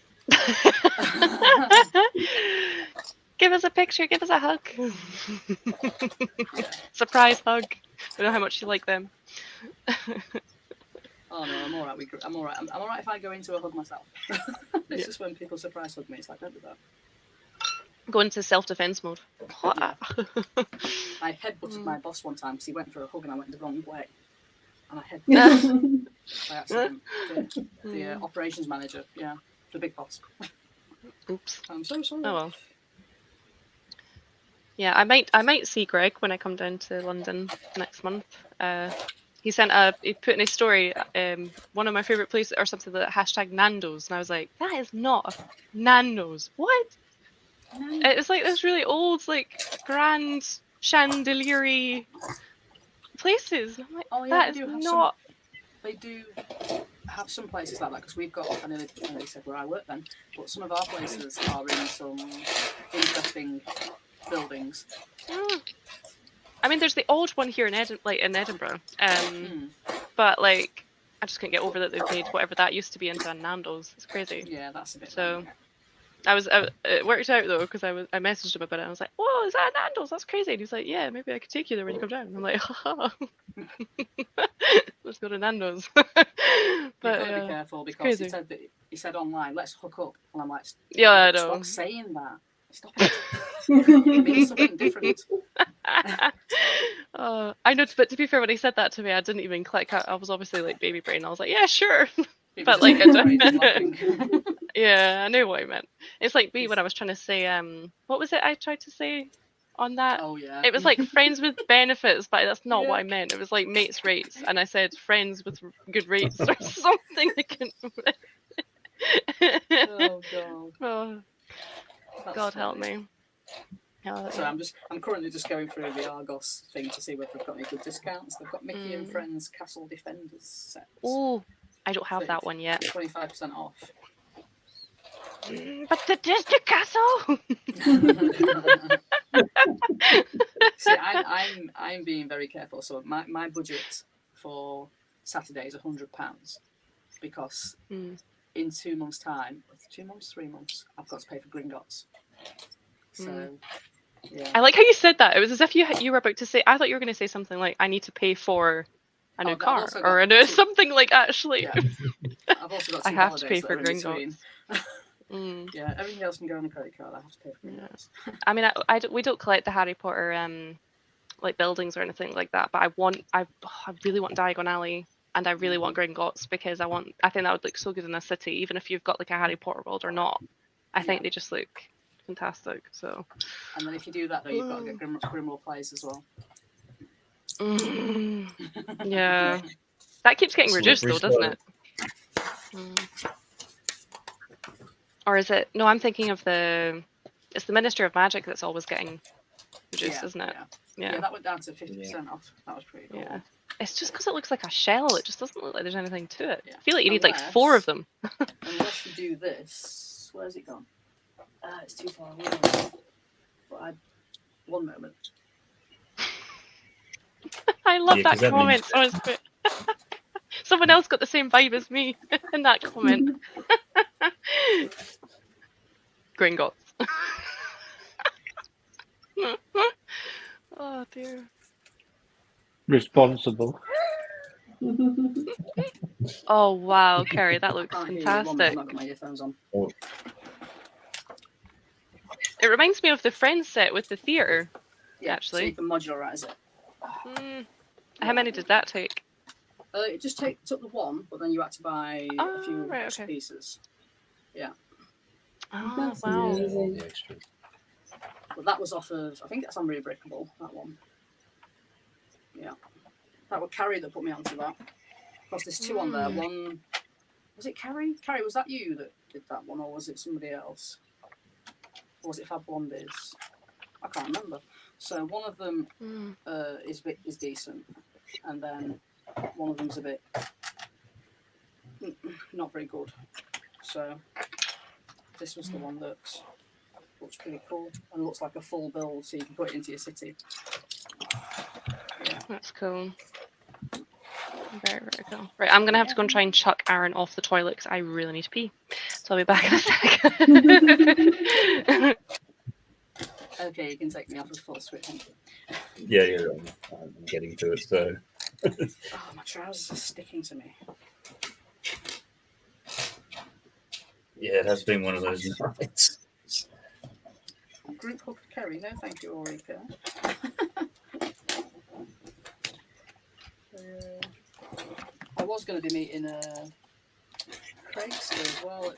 Give us a picture. Give us a hug. Surprise hug. I don't know how much you like them. Oh no, I'm all right. I'm all right. I'm all right if I go into a hug myself. It's just when people surprise hug me. It's like, don't do that. Go into self-defense mode. I headbutted my boss one time because he went for a hug and I went the wrong way. And I headbutted him by accident. The operations manager, yeah, the big boss. Oops. I'm so sorry. Oh well. Yeah, I might see Greg when I come down to London next month. he put in his story one of my favorite places or something like hashtag Nando's, and I was like, that is not a Nando's. What? It's like this really old, like grand chandelier places. And I'm like, Oh yeah, that is not. They do have some places like that because we've got. I nearly said where I work then, but some of our places are in some interesting buildings. I mean, there's the old one here in Edinburgh, but like I just couldn't get over that they've made whatever that used to be into a Nando's. It's crazy. Yeah, that's a bit. So it worked out though because I messaged him about it. I was like, "Whoa, is that a Nando's? That's crazy." And he's like, "Yeah, maybe I could take you there when you come down." And I'm like, "Haha, let's go to Nando's." But you've got to be careful because he said online, "Let's hook up," and I'm like, "Yeah, I know." Stop saying that. Stop it. It means something different. I know, but to be fair, when he said that to me, I didn't even click. I was obviously like baby brain. I was like, "Yeah, sure," but like, yeah, I knew what he meant. It's like me when I was trying to say, what was it I tried to say on that? Oh yeah. It was like friends with benefits, but that's not what I meant. It was like mates rates, and I said friends with good rates or something. Oh god. Oh, God help me. So I'm currently just going through the Argos thing to see whether they've got any good discounts. They've got Mickey and Friends Castle Defenders sets. Oh, I don't have that one yet. 25% off. But the Disney Castle. See, I'm being very careful. So my budget for Saturday is £100 because in 2 months' time, 3 months, I've got to pay for Gringotts. So. Yeah. I like how you said that. It was as if you were about to say. I thought you were going to say something like, "I need to pay for a new car," or something like actually. Yeah. I've also got. I have to pay for Gringotts. Yeah, everything else can go on a credit card. I have to pay for Gringotts. I mean, we don't collect the Harry Potter like buildings or anything like that. But I really want Diagon Alley, and I really want Gringotts because I think that would look so good in a city, even if you've got like a Harry Potter world or not. I think they just look fantastic. So. And then if you do that, though, you've got to get Grimmauld Place as well. Yeah, that keeps getting reduced, though, doesn't it? Or is it? No, I'm thinking of it's the Ministry of Magic that's always getting reduced, isn't it? Yeah, that went down to 50% off. That was pretty cool. Yeah. It's just because it looks like a shell. It just doesn't look like there's anything to it. Yeah. I feel like you need like 4 of them. Unless you do this. Where's it gone? It's too far away. But one moment. I love that comment. Someone else got the same vibe as me in that comment. Gringotts. Oh dear. Responsible. Oh wow, Kerry, that looks fantastic. I've got my earphones on. It reminds me of the Friends set with the theatre. Yeah, actually. So you can modularize it. How many did that take? It just took the one, but then you had to buy a few extra pieces. Yeah. Oh, That's wow. amazing. But that was off of, I think that's on Rebreakable, that one. Yeah. That was Carrie that put me onto that. Because there's 2 on there. One, was it Carrie? Carrie, was that you that did that one, or was it somebody else? Or was it Fab Blondies? I can't remember. So one of them is decent, and then one of them's a bit not very good. So this was the one that looks pretty cool and looks like a full build, so you can put it into your city. Yeah. That's cool. Very, very cool. Right, I'm going to have to go and try and chuck Aaron off the toilet because I really need to pee. So I'll be back in a second. Okay, you can take me off as full switch. Yeah, I'm getting to it, so. Oh, my trousers are sticking to me. Yeah, it has been one of those nights. Group hug Kerry, no thank you, Ulrika. I was going to be meeting Craigster as well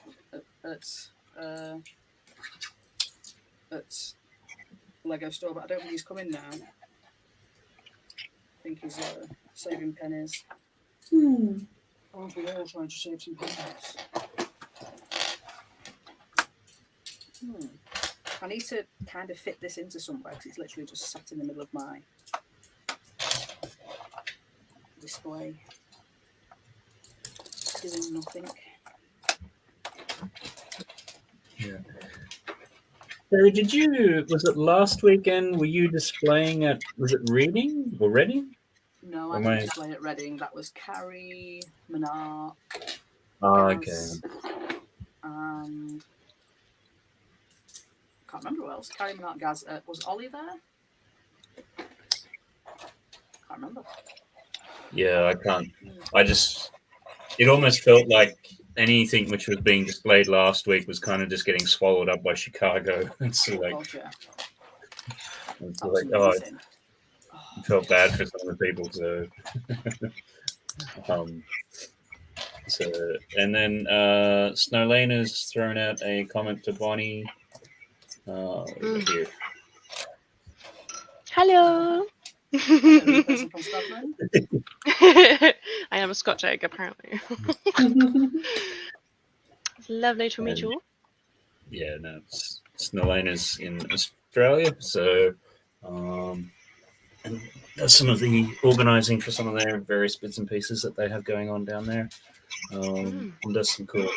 at Lego store, but I don't think he's coming now. I think he's Saving pennies. Aren't we all trying to save some pennies? I need to kind of fit this into somewhere because it's literally just sat in the middle of my display, doing nothing. Yeah. So did you, was it last weekend, were you displaying at, was it Reading or Reading? No, I didn't display at Reading. That was Carrie, Monarch, Gaz, and I can't remember who else. Carrie, Monarch, Gaz. Was Ollie there? Can't remember. Yeah, I can't. I just, it almost felt like anything which was being displayed last week was kind of just getting swallowed up by Chicago. It's like, it's like, I felt bad for some of the people. So, so, and then Snowlane has thrown out a comment to Bonnie. Here. Hello. Person from Scotland. I am a Scotch egg, apparently. It's lovely to meet you. Yeah, no, Snowlane is in Australia, so and does some of the organising for some of their various bits and pieces that they have going on down there, and does some cool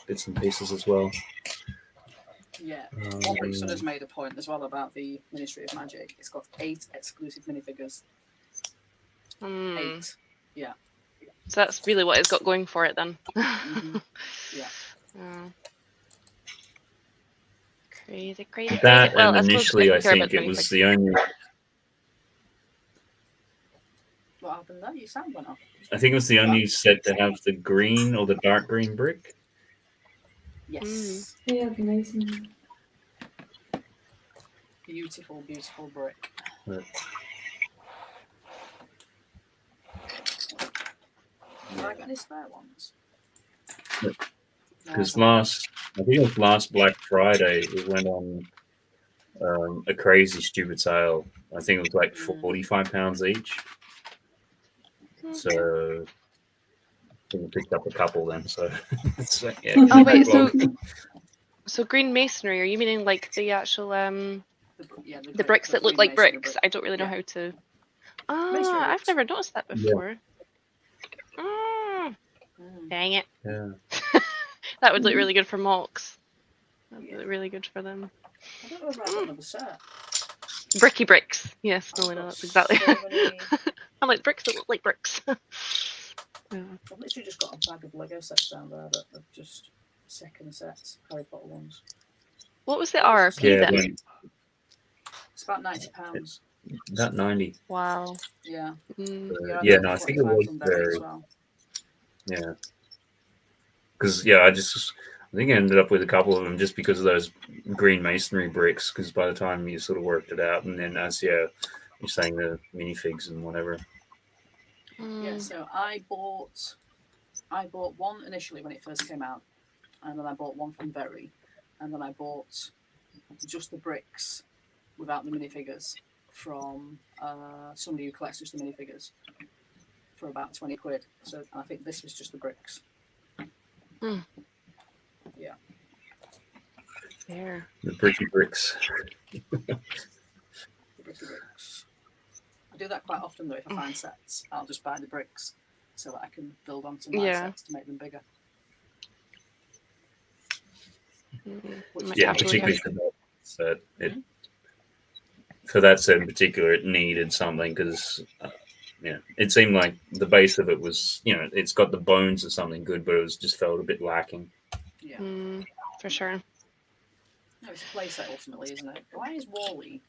bits and pieces as well. Yeah, one person has made a point as well about the Ministry of Magic. It's got 8 exclusive minifigures. 8. Yeah. So that's really what it's got going for it then. Yeah. Crazy, crazy, That crazy. Well, and initially I think it was the only. What happened there? Your sound went off. I think it was the only set to have the green or the dark green brick. Yes. Yeah, amazing. Beautiful, beautiful brick. But, Have I got any spare ones? because I think it was last Black Friday, it went on a crazy stupid sale. I think it was like £45 each. So I think we picked up a couple then. So it's like, yeah. Oh wait, so green masonry? Are you meaning like the actual the bricks that look like bricks? I don't really know how to. Ah, I've never noticed that before. Dang it. Yeah. That would look really good for mocks. That would look really good for them. I don't know if I've got another set. Bricky bricks. Yes, no, that's exactly. I'm like bricks that look like bricks. I've literally just got a bag of Lego sets down there that are just second sets, Harry Potter ones. What was the RRP then? It's about £90. About 90. Wow. Yeah. Yeah, no, I think it was very. Yeah. Because I think I ended up with a couple of them just because of those green masonry bricks. Because by the time you sort of worked it out, and then as you're saying the minifigs and whatever. Yeah, so I bought one initially when it first came out, and then I bought one from Berry, and then I bought just the bricks without the minifigures from somebody who collects just the minifigures for about 20 quid. So I think this was just the bricks. Yeah. There. The bricky bricks. The bricky bricks. I do that quite often though. If I find sets, I'll just buy the bricks so that I can build onto my sets to make them bigger. Yeah, particularly for that set. For that set in particular, it needed something because it seemed like the base of it was, it's got the bones of something good, but it was just felt a bit lacking. Yeah, for sure. No, it's a playset ultimately, isn't it? Why is Wally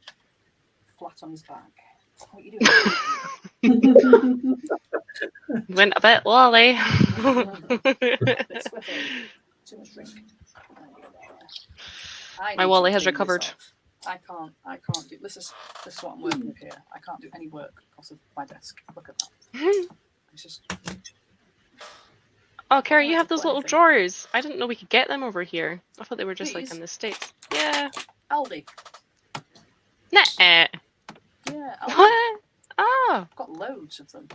flat on his back? What are you doing? Went a bit Wally. Too much drink. My Wally has recovered. I can't do this. Is what I'm working with here. I can't do any work because of my desk. Look at that. It's just. Oh, Carrie, you have those little drawers. I didn't know we could get them over here. I thought they were just like in the States. Yeah. Aldi. Nah. Yeah. Aldi. What? Oh. I've got loads of them.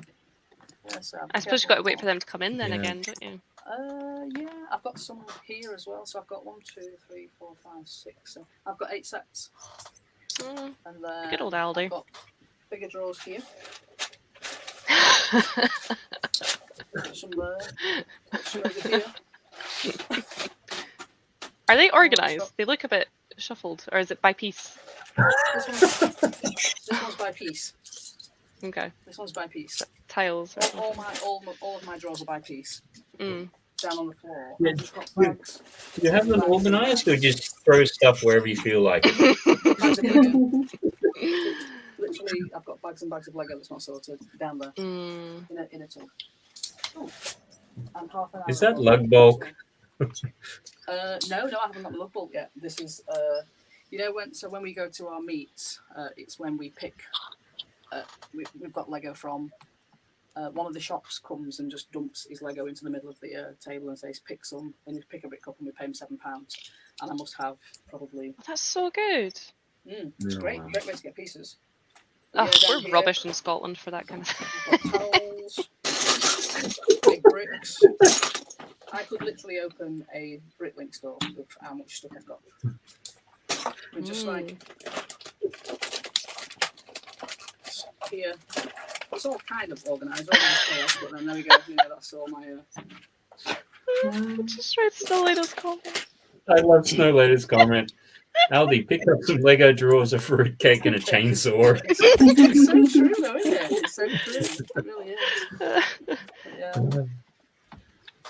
Yeah, so I suppose you've got to wait for them to come in then Yeah. again, don't you? Yeah, I've got some here as well. So I've got 1, 2, 3, 4, 5, 6. So I've got 8 sets. Mm, And then good old Aldi. I've got bigger drawers here. Some there. Some over here. Are they organised? They look a bit shuffled, or is it by piece? This one's by piece. Okay. This one's by piece. Tiles. All of my drawers are by piece. Mm. Down on the floor. Yeah. I've just got bags. Do you have them organised, or just throw stuff wherever you feel like it? Bags of Lego. Literally, I've got bags and bags of Lego that's not sorted down there in a tub. Oh. And half an hour. Is that lug bulk? No, I haven't got the lug bulk yet. This is, when we go to our meets, it's when we pick. We've got Lego from. One of the shops comes and just dumps his Lego into the middle of the table and says, "Pick some." And you pick a brick up, and we pay him £7. And I must have probably. That's so good. It's great way to get pieces. Oh, we're rubbish in Scotland for that kind of thing. We've got towels, big bricks. I could literally open a Bricklink store with how much stuff I've got. And just like here, it's all kind of organised. But then there we go. That's all my. Just read Snow Lady's comment. I love Snow Lady's comment. Aldi, pick up some Lego drawers, a fruit cake, and a chainsaw. It's so true, though, isn't it? It's so true. It really is. Yeah.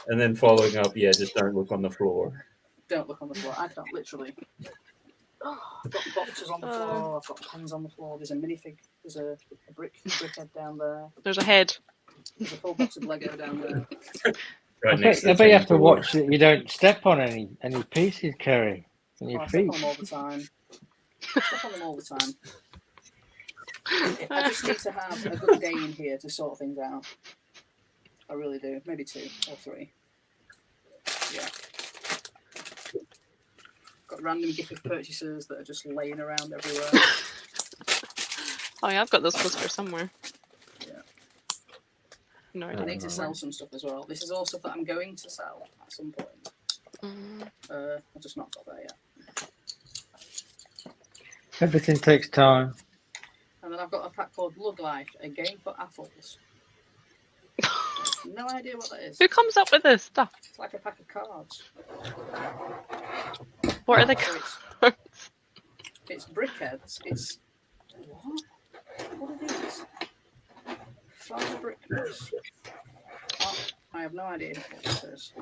And then following up, just don't look on the floor. Don't look on the floor. I've got literally. I've got boxes on the floor. I've got pens on the floor. There's a minifig. There's a brick head down there. There's a head. There's a full box of Lego down there. Right I next bet to you have to watch that you don't step on any pieces, Kerry, on your I step feet. on them all the time. Step on them all the time. I just need to have a good day in here to sort things out. I really do. Maybe 2 or 3. Yeah. Got random gift purchases that are just laying around everywhere. Oh yeah, I've got those posters somewhere. Yeah. No, I need to sell some stuff as well. This is all stuff that I'm going to sell at some point. I've just not got there yet. Everything takes time. And then I've got a pack called Lug Life, a game for AFOLs. No idea what that is. Who comes up with this stuff? It's like a pack of cards. What are the cards? It's brickheads. It's what? What are these? 5 brickheads. Oh, I have no idea what this is.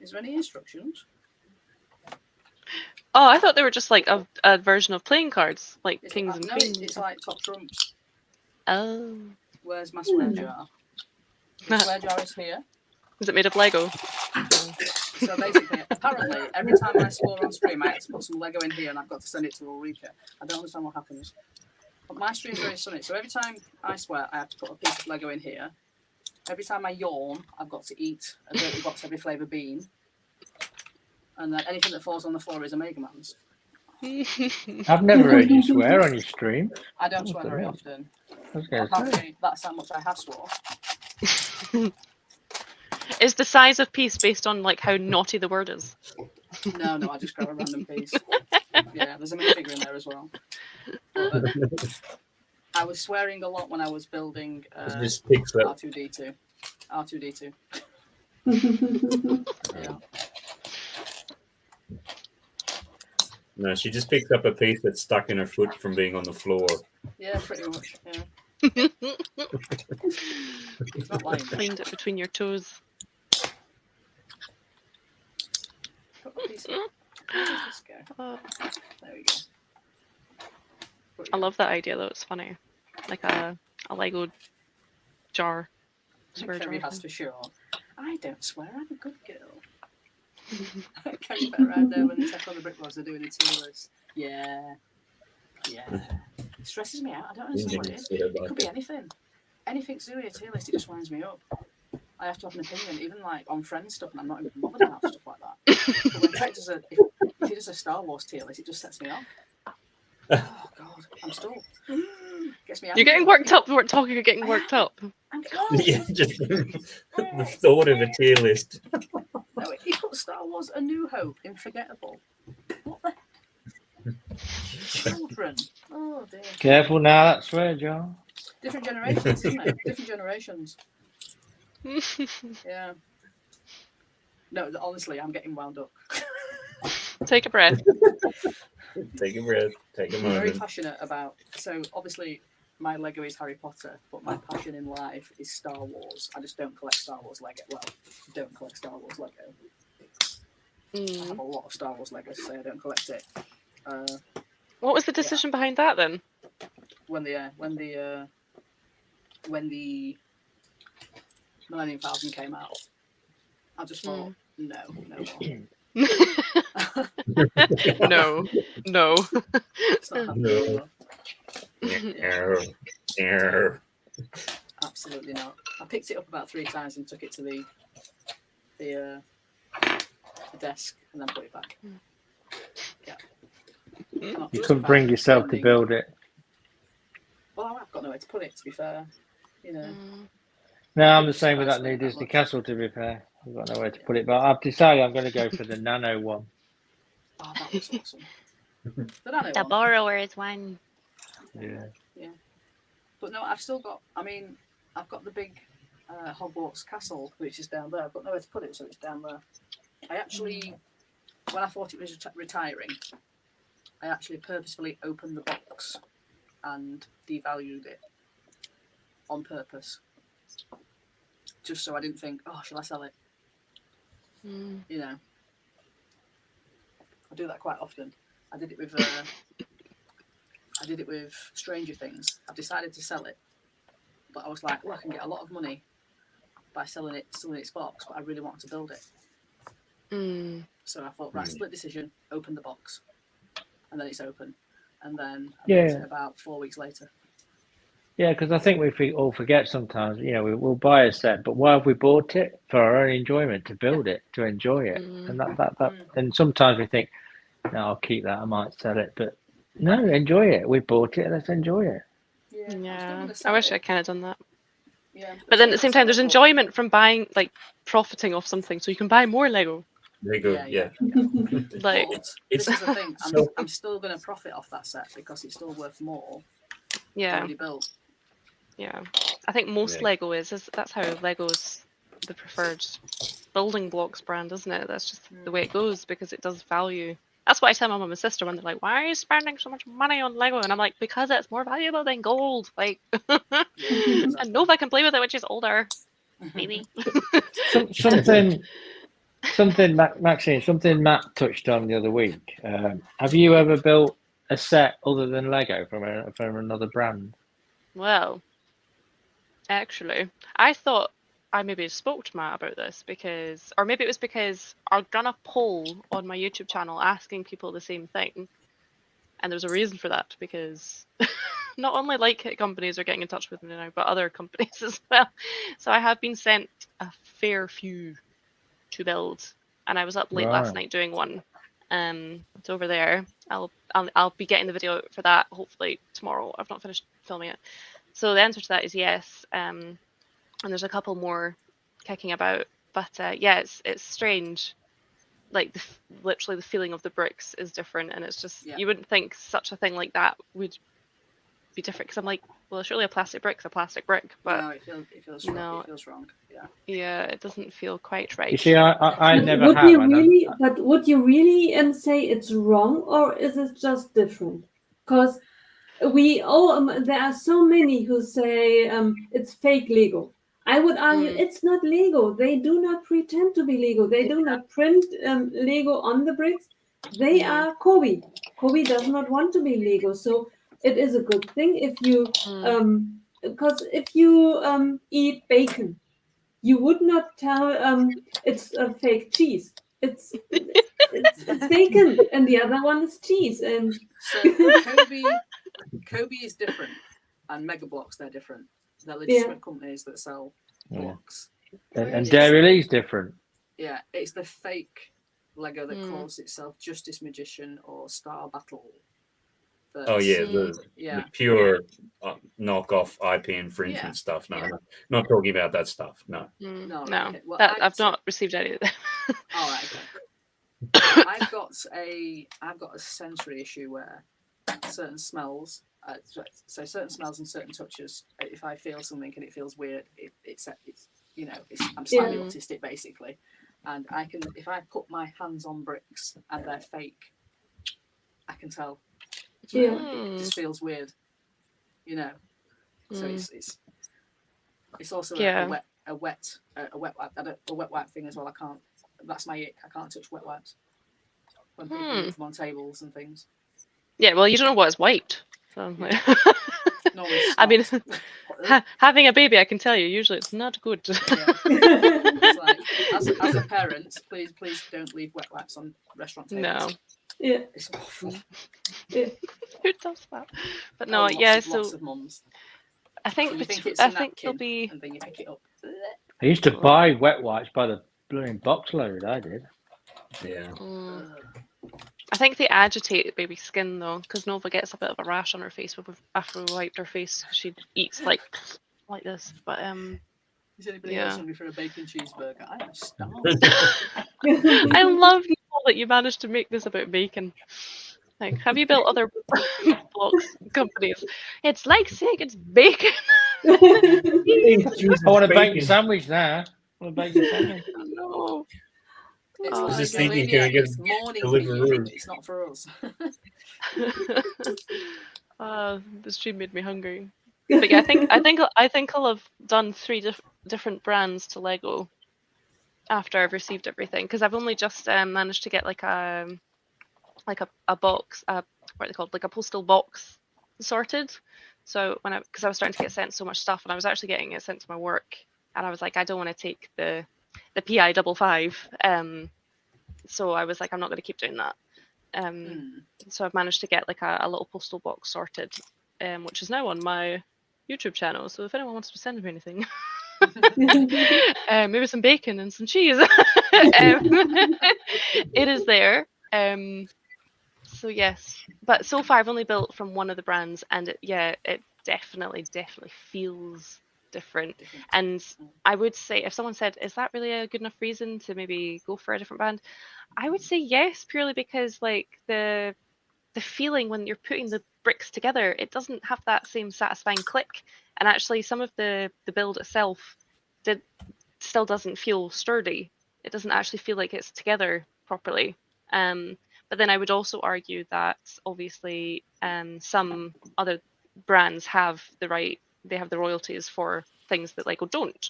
Is there any instructions? Oh, I thought they were just like a version of playing cards, like kings and queens. It's like top trumps. Oh. Where's my swear jar? The swear jar is here. Is it made of Lego? So basically, apparently, every time I swore on stream, I had to put some Lego in here and I've got to send it to Ulrika. I don't understand what happens. But my stream's very sunny, so every time I swear, I have to put a piece of Lego in here. Every time I yawn, I've got to eat a dirty box every flavour bean. And then anything that falls on the floor is a Mega Man's. I've never heard you swear on your stream. I don't swear very often. Okay. That's how much I have swore. Is the size of piece based on like how naughty the word is? No, I just grab a random piece. Yeah, there's a minifigure in there as well. But, I was swearing a lot when I was building just picks up. R2D2. R2D2. Yeah. No, she just picked up a piece that's stuck in her foot from being on the floor. Yeah, pretty much. Yeah. It's not lying. Find it between your toes. Got a piece of it. Where does this go? There we go. I love that idea though, it's funny. Like a Lego jar. Swear Kerry jar. has to show. I don't swear, I'm a good girl. Kerry better around there when they check on the brickworks, they're doing a tier list. Yeah. It stresses me out. I don't understand what it is. It could be anything. Anything to do with a tier list, it just winds me up. I have to have an opinion, even like on Friends stuff, and I'm not even bothered about stuff like that. But when Trek does if he does a Star Wars tier list, it just sets me off. Oh God, I'm still. Gets me You're getting worked up. We're talking. You're getting worked up. I'm Yeah, just the thought of a tier list. No, he put Star Wars: A New Hope in forgettable. What the children? Oh dear. Careful now, that swear jar. Different generations, isn't it? Different generations. Yeah. No, honestly, I'm getting wound up. Take a breath. Take a breath. Take a I'm very moment. passionate about. So obviously, my Lego is Harry Potter, but my passion in life is Star Wars. I just don't collect Star Wars Lego. Well, don't collect Star Wars Lego. I have a lot of Star Wars Lego, so I don't collect it. What was the decision behind that then? When the Millennium Falcon came out, I just thought, no more. No. It's not happening anymore. No. Absolutely not. I picked it up about 3 times and took it to the desk and then put it back. Yeah. You couldn't bring yourself to build it. Well, I've got nowhere to put it, to be fair. You know. No, I'm the same with that new Disney Castle, to be fair. I've got nowhere to put it, but I've decided I'm going to go for the nano one. Oh, that looks awesome. The nano The one. borrower's one. Yeah. But no, I've still got, I've got the big Hogwarts castle, which is down there. I've got nowhere to put it, so it's down there. I actually, when I thought it was retiring, I actually purposefully opened the box and devalued it on purpose. Just so I didn't think, oh, shall I sell it? You know. I do that quite often. I did it with Stranger Things. I've decided to sell it, but I was like, well, I can get a lot of money by selling its box, but I really wanted to build it. So I thought, right, split decision, open the box, and then it's open, and then I built it about 4 weeks later. Yeah, because I think we all forget sometimes, you know, we'll buy a set, but why have we bought it? For our own enjoyment, to build it, to enjoy it. And and sometimes we think, no, I'll keep that, I might sell it, but no, enjoy it. We bought it, let's enjoy it. Yeah, I wish I kind of done that. Yeah, but then at the same time, there's enjoyment from buying, like, profiting off something, so you can buy more Lego. Lego, yeah. Like, this is the thing. I'm still going to profit off that set because it's still worth more. Already built. Yeah, I think most Lego that's how Lego's the preferred building blocks brand, isn't it? That's just the way it goes because it does value. That's what I tell my mum and sister when they're like, "Why are you spending so much money on Lego?" And I'm like, "Because it's more valuable than gold." Like, and Nova can play with it when she's older. Maybe. Something, Maxine, something Matt touched on the other week. Have you ever built a set other than Lego from another brand? Well, actually, I thought I maybe spoke to Matt about this or maybe it was because I'd done a poll on my YouTube channel asking people the same thing. And there's a reason for that because not only like kit companies are getting in touch with me now, but other companies as well. So I have been sent a fair few to build, and I was up late last night doing one. It's over there. I'll be getting the video out for that hopefully tomorrow. I've not finished filming it. So the answer to that is yes. And there's a couple more kicking about, but yeah, it's strange. Like literally the feeling of the bricks is different, and it's just you wouldn't think such a thing like that would be different. Because I'm like, well, surely a plastic brick's a plastic brick, but no, it feels wrong. It feels wrong. Yeah, it doesn't feel quite right. You see, I never would have. You really, but would you really say it's wrong, or is it just different? Because there are so many who say it's fake Lego. I would argue it's not Lego. They do not pretend to be Lego. They do not print Lego on the bricks. They are Kobe. Kobe does not want to be Lego. So it is a good thing if you, because if you eat bacon, you would not tell it's a fake cheese. It's bacon, and the other one is cheese. And so Kobe is different, and Mega Bloks, they're different. They're legitimate companies that sell blocks. And Dairy Lee's different. Yeah, it's the fake Lego that calls itself Justice Magician or Star Battle Oh yeah, the pure knockoff IP infringement stuff. No, not talking about that stuff. No. No. Okay. Well, I've not received any of that. All right. Okay. I've got a sensory issue where certain smells, so certain smells and certain touches. If I feel something and it feels weird, it's I'm slightly autistic basically, and I can, if I put my hands on bricks and they're fake, I can tell. It just feels weird, So it's also a wet wipe thing as well. I can't. That's my ick. I can't touch wet wipes when people leave them on tables and things. Yeah, well, you don't know what is wiped. So No, I mean, having a baby, I can tell you, usually it's not good. It's like, as a parent, please don't leave wet wipes on restaurant tables. No. Yeah. It's awful. Yeah. Who does that? But no, lots of mums. I think there'll be. And then you pick it up. I used to buy wet wipes by the blooming box load. I did. Yeah. I think they agitate baby skin though, because Nova gets a bit of a rash on her face after we wiped her face. She eats like this, but Is anybody else hungry for a bacon cheeseburger? I am starved. I love that you managed to make this about bacon. Like, have you built other blocks companies? It's like saying it's bacon. I want a bacon sandwich now. I want a bacon sandwich. No. It's I was just like thinking, can we get it's morning Deliveroo? It's not for us. The stream made me hungry. But yeah, I think I'll have done 3 different brands to Lego after I've received everything, because I've only just managed to get like a box, what are they called, like a postal box sorted. So because I was starting to get sent so much stuff, and I was actually getting it sent to my work, and I was like, I don't want to take the PI 55. So I was like, I'm not going to keep doing that. So I've managed to get like a little postal box sorted, which is now on my YouTube channel. So if anyone wants to send me anything, maybe some bacon and some cheese, it is there. So yes, but so far I've only built from one of the brands, and it definitely feels different. And I would say, if someone said, is that really a good enough reason to maybe go for a different brand, I would say yes, purely because like the feeling when you're putting the bricks together, it doesn't have that same satisfying click, and actually some of the build itself still doesn't feel sturdy. It doesn't actually feel like it's together properly. But then I would also argue that obviously some other brands have the royalties for things that Lego don't.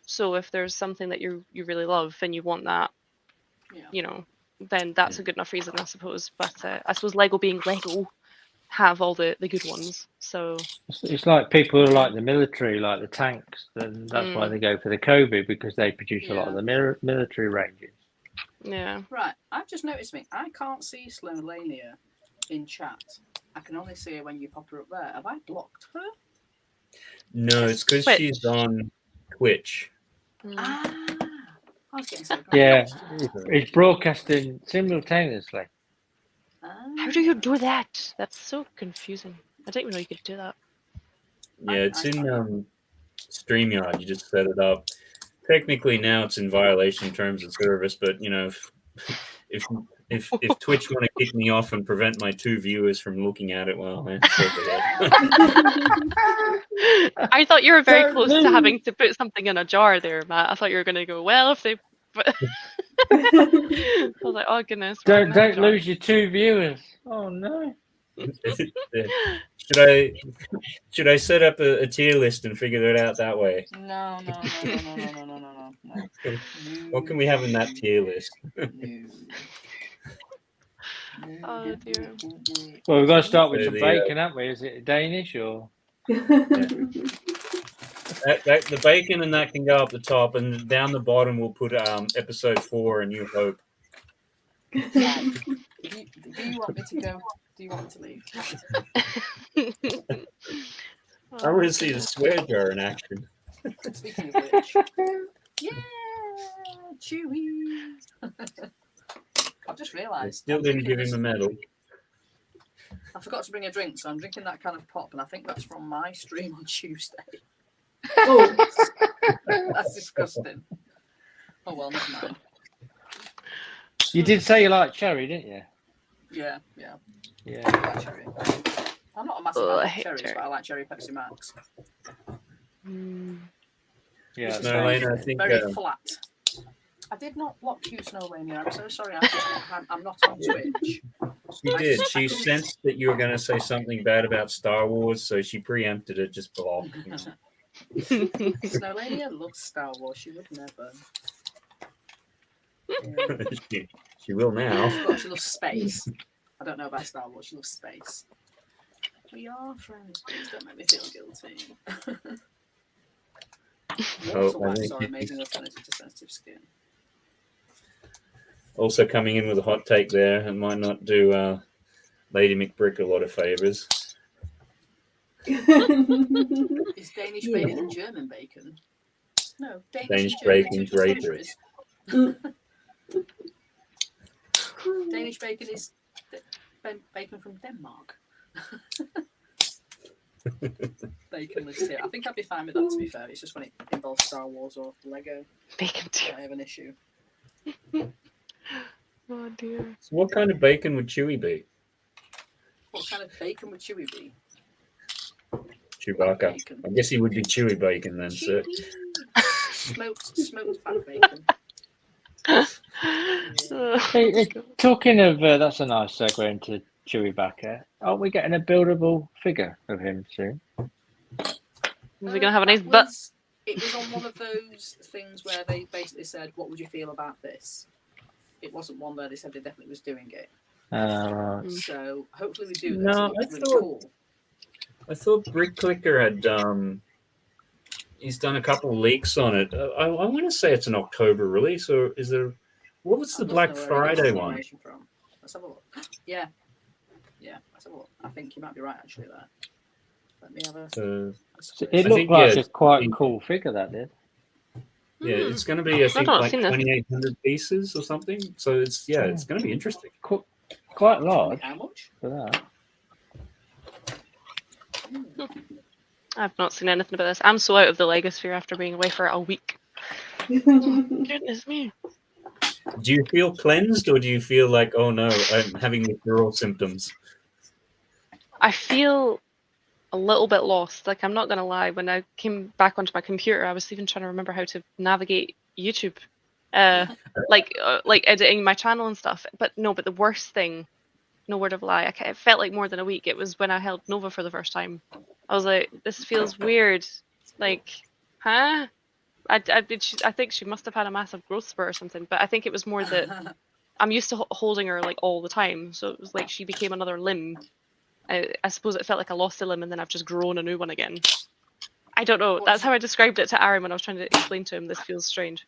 So if there's something that you really love and you want that, then that's a good enough reason, I suppose. But I suppose Lego being Lego have all the good ones. So it's like people who like the military, like the tanks, then that's why they go for the Kobe, because they produce a lot of the military ranges. Yeah. Right. I've just noticed I can't see Slowlania in chat. I can only see her when you pop her up there. Have I blocked her? No, it's because she's on Twitch. I was getting so confused. It's broadcasting simultaneously. How do you do that? That's so confusing. I didn't even know you could do that. Yeah, it's in StreamYard. You just set it up. Technically now it's in violation of terms of service, but if Twitch want to kick me off and prevent my 2 viewers from looking at it, well, I thought you were very close to having to put something in a jar there, Matt. I thought you were going to go, well, if they... I was like, oh goodness. Don't lose your 2 viewers. Oh no. Should I set up a tier list and figure it out that way? No. What can we have in that tier list? Oh dear. Well, we've got to start with some bacon, haven't we? Is it Danish or? The bacon and that can go up the top, and down the bottom we'll put episode 4, A New Hope. Do you want me to go? Do you want me to leave? I want to see the swear jar in action. Speaking of which, yeah, Chewie. I've just realised. Still didn't give him a medal. I forgot to bring a drink, so I'm drinking that kind of pop, and I think that's from my stream on Tuesday. Oh, That's disgusting. Oh well, never mind. You did say you like cherry, didn't you? Yeah. Yeah. I like cherry. I'm not a massive fan of cherries, cherry. but I like cherry Pepsi Max. Yeah. This is No, very, Elena, I think very flat. I did not block you, Snowlania. I'm so sorry. I'm not on Twitch. she did. She sensed that you were going to say something bad about Star Wars, so she preempted it. Just blocked. Snowlania loves Star Wars. She would never. Yeah. she will now. She loves space. I don't know about Star Wars. She loves space. We are friends. Please don't make me feel guilty. Water wipes are amazing alternative to sensitive skin. Also coming in with a hot take there, and might not do Lady McBrick a lot of favors. Is Danish bacon German bacon? No, Danish and German bacon, are two different great. countries. Danish bacon is bacon from Denmark. Bacon lives here. I think I'd be fine with that, to be fair. It's just when it involves Star Wars or Lego. Bacon too. I have an issue. Oh dear. So what kind of bacon would Chewy be? What kind of bacon would Chewy be? Chewbacca. Bacon. I guess he would be Chewy bacon then, sir. Smoked fat bacon. Hey, talking of, that's a nice segue into Chewbacca. Aren't we getting a buildable figure of him soon? Is he gonna have a nice butt? It was on one of those things where they basically said, "What would you feel about this?" It wasn't one where they said they definitely was doing it. Right. So hopefully we do this. No, It's really cool. I thought Brick Clicker had he's done a couple of leaks on it. I want to say it's an October release, or is there? What was the Black Friday one? Let's have a look. Yeah. Let's have a look. I think you might be right actually there. Let me have a. It looked like a quite cool figure, that did. Yeah, it's going to be I think like 2,800 pieces or something. So it's it's going to be interesting. Quite large. How much for that? I've not seen anything about this. I'm so out of the Legosphere after being away for a week. Goodness me. Do you feel cleansed, or do you feel like, oh no, I'm having withdrawal symptoms? I feel a little bit lost. Like, I'm not gonna lie. When I came back onto my computer, I was even trying to remember how to navigate YouTube, like editing my channel and stuff. But the worst thing, no word of a lie, it felt like more than a week. It was when I held Nova for the first time. I was like, this feels weird. Like, huh? I think she must have had a massive growth spurt or something. But I think it was more that I'm used to holding her like all the time. So it was like she became another limb. I suppose it felt like I lost a limb and then I've just grown a new one again. I don't know. That's how I described it to Aaron when I was trying to explain to him this feels strange.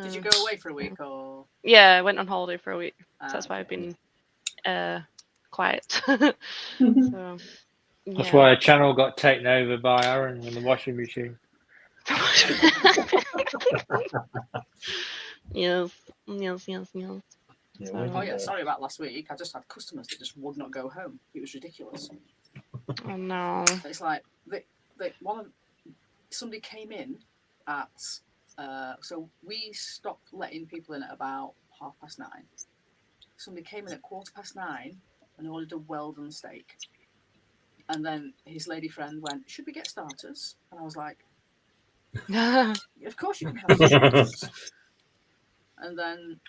Did you go away for a week or? Yeah, I went on holiday for a week. So that's why I've been quiet. So, That's why a channel got taken over by Aaron in the washing machine. Yes. Oh yeah, sorry about last week. I just had customers that just would not go home. It was ridiculous. Oh no! It's like somebody came in at so we stopped letting people in at about 9:30. Somebody came in at 9:15 and ordered a well-done steak. And then his lady friend went, "Should we get starters?" And I was like, "Of course you can have starters." And then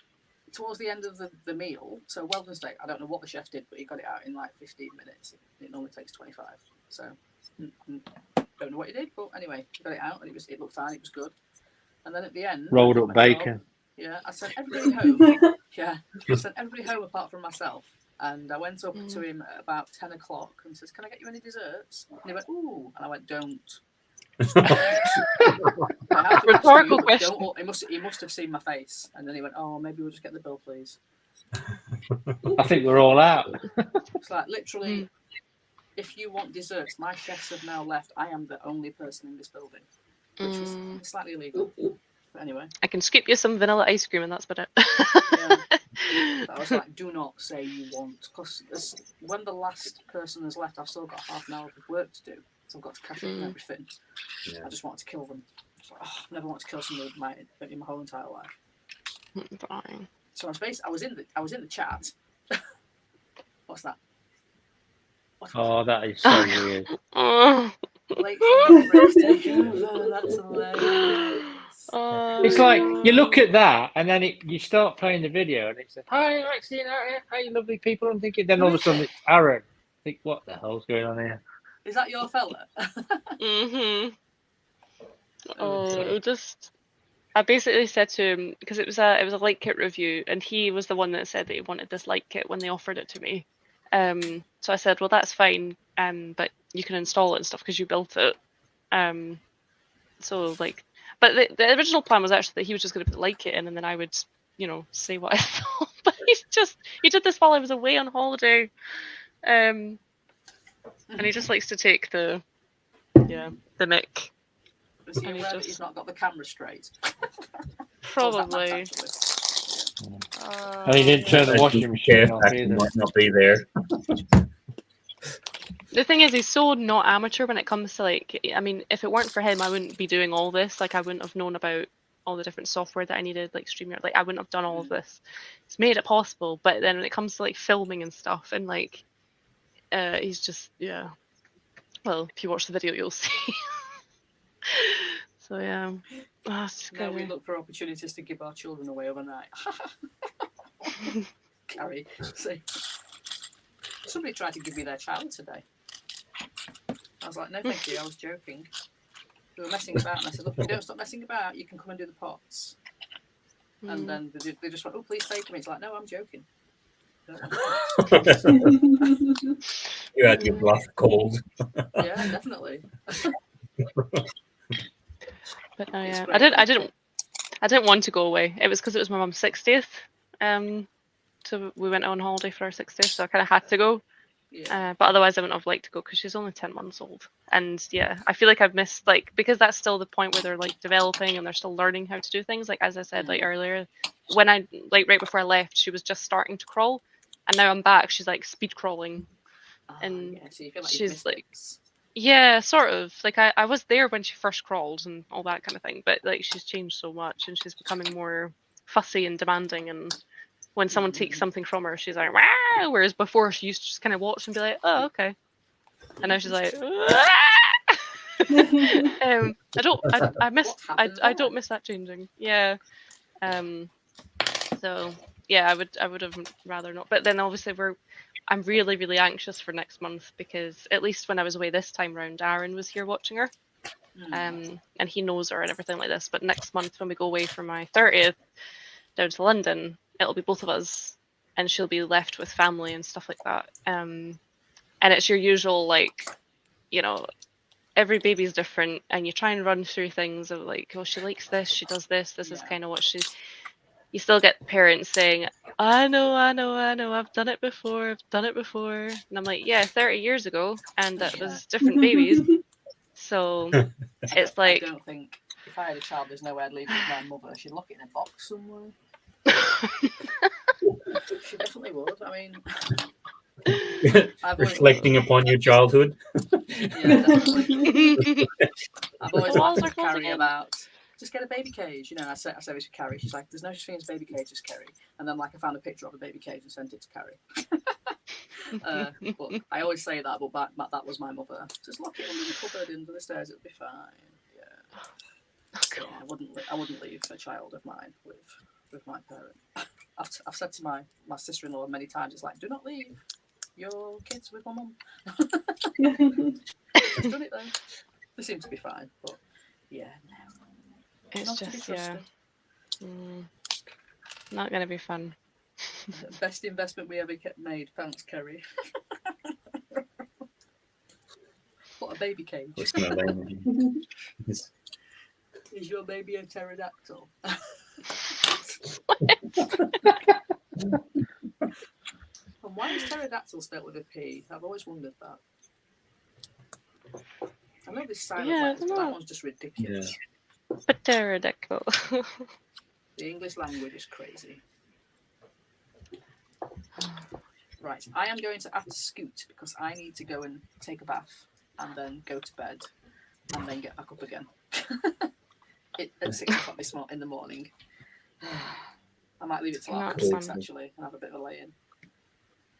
towards the end of the meal, so well-done steak, I don't know what the chef did, but he got it out in like 15 minutes. It normally takes 25. So don't know what he did, but anyway, he got it out and it looked fine, it was good. And then at the end, rolled up bacon. I sent everybody home. I sent everybody home apart from myself. And I went up to him at about 10 o'clock and says, "Can I get you any desserts?" And he went, "Ooh." And I went, "Don't." Rhetorical question. He must have seen my face. And then he went, "Oh, maybe we'll just get the bill, please." I think we're all out. It's like literally, if you want desserts, my chefs have now left. I am the only person in this building, which is slightly illegal. But anyway. I can scoop you some vanilla ice cream and that's about it. But I was like, do not say you want, because when the last person has left, I've still got half an hour of work to do, so I've got to catch up on everything. I just wanted to kill them. I never wanted to kill somebody in my whole entire life. Fine. So I was in the chat. What's that? Oh, that is so weird. Late from the breaks taken over. That's hilarious. It's like you look at that and then you start playing the video and it says, "Hi, Maxine, hi, lovely people." I'm thinking, then all of a sudden it's Aaron. I think, what the hell's going on here? Is that your fella? I basically said to him, because it was a light kit review, and he was the one that said that he wanted this light kit when they offered it to me. So I said, well, that's fine, but you can install it and stuff because you built it. But the original plan was actually that he was just going to put the light kit in, and then I would, say what I thought. But he did this while I was away on holiday, and he just likes to take the mic. Is he aware that he's not got the camera straight? Probably. And he didn't turn the washing machine off either. Might not be there. The thing is, he's so not amateur when it comes to if it weren't for him, I wouldn't be doing all this. Like, I wouldn't have known about all the different software that I needed, like StreamYard. Like, I wouldn't have done all of this. It's made it possible. But then when it comes to filming and stuff, and he's just Well, if you watch the video, you'll see. So yeah. Now we look for opportunities to give our children away overnight. Carrie, see. Somebody tried to give me their child today. I was like, no, thank you. I was joking. They were messing about, and I said, look, if you don't stop messing about, you can come and do the pots. And then they just went, oh, please say to me. It's like, no, I'm joking. You had your bluff called. Yeah, definitely. But no, yeah, I didn't want to go away. It was because it was my mum's 60th. So we went on holiday for our 60th, so I kind of had to go. Yeah. But otherwise, I wouldn't have liked to go because she's only 10 months old. And yeah, I feel like I've missed, because that's still the point where they're developing and they're still learning how to do things. Like, as I said earlier, when I right before I left, she was just starting to crawl, and now I'm back. She's speed crawling, and so you feel like she's yeah, sort of. I was there when she first crawled and all that kind of thing, but she's changed so much and she's becoming more fussy and demanding, and when someone takes something from her, she's like, "Wah!" Whereas before she used to just kind of watch and be like, "Oh, okay," and now she's like, "Wah!" I don't miss that changing. Yeah. So yeah, I would have rather not. But then obviously I'm really, really anxious for next month because at least when I was away this time round, Aaron was here watching her. And he knows her and everything like this. But next month when we go away for my 30th down to London, it'll be both of us and she'll be left with family and stuff like that. And it's your usual, every baby's different and you try and run through things of oh, she likes this, she does this, this is kind of what she's... You still get parents saying, I know, I've done it before. And I'm like, yeah, 30 years ago, and that was different babies. So it's like... I don't think, if I had a child, there's no way I'd leave it with my mother. She'd lock it in a box somewhere. She definitely would. I mean... Reflecting upon your childhood. Yeah, definitely. I've always wanted to Carrie about... Just get a baby cage, I say this to Carrie. She's like, "There's no such thing as baby cages, Carrie." And then, I found a picture of a baby cage and sent it to Carrie. But I always say that, but that was my mother. Just lock it under the cupboard under the stairs; it'll be fine. Yeah. So, I wouldn't leave a child of mine with my parent. I've said to my sister-in-law many times, it's like, do not leave your kids with my mum. She's done it though. They seem to be fine, but yeah, no. It's not just, not going to be fun. Best investment we ever made. Thanks, Kerry. What, a baby cage? What's my name? Is your baby a pterodactyl? And why is pterodactyl spelled with a P? I've always wondered that. I know this silent letters, but that one's just ridiculous. Yeah. Pterodactyl. The English language is crazy. Right, I am going to have to scoot because I need to go and take a bath and then go to bed and then get back up again at 6 o'clock in the morning. I might leave it till after 6 actually and have a bit of a lay-in.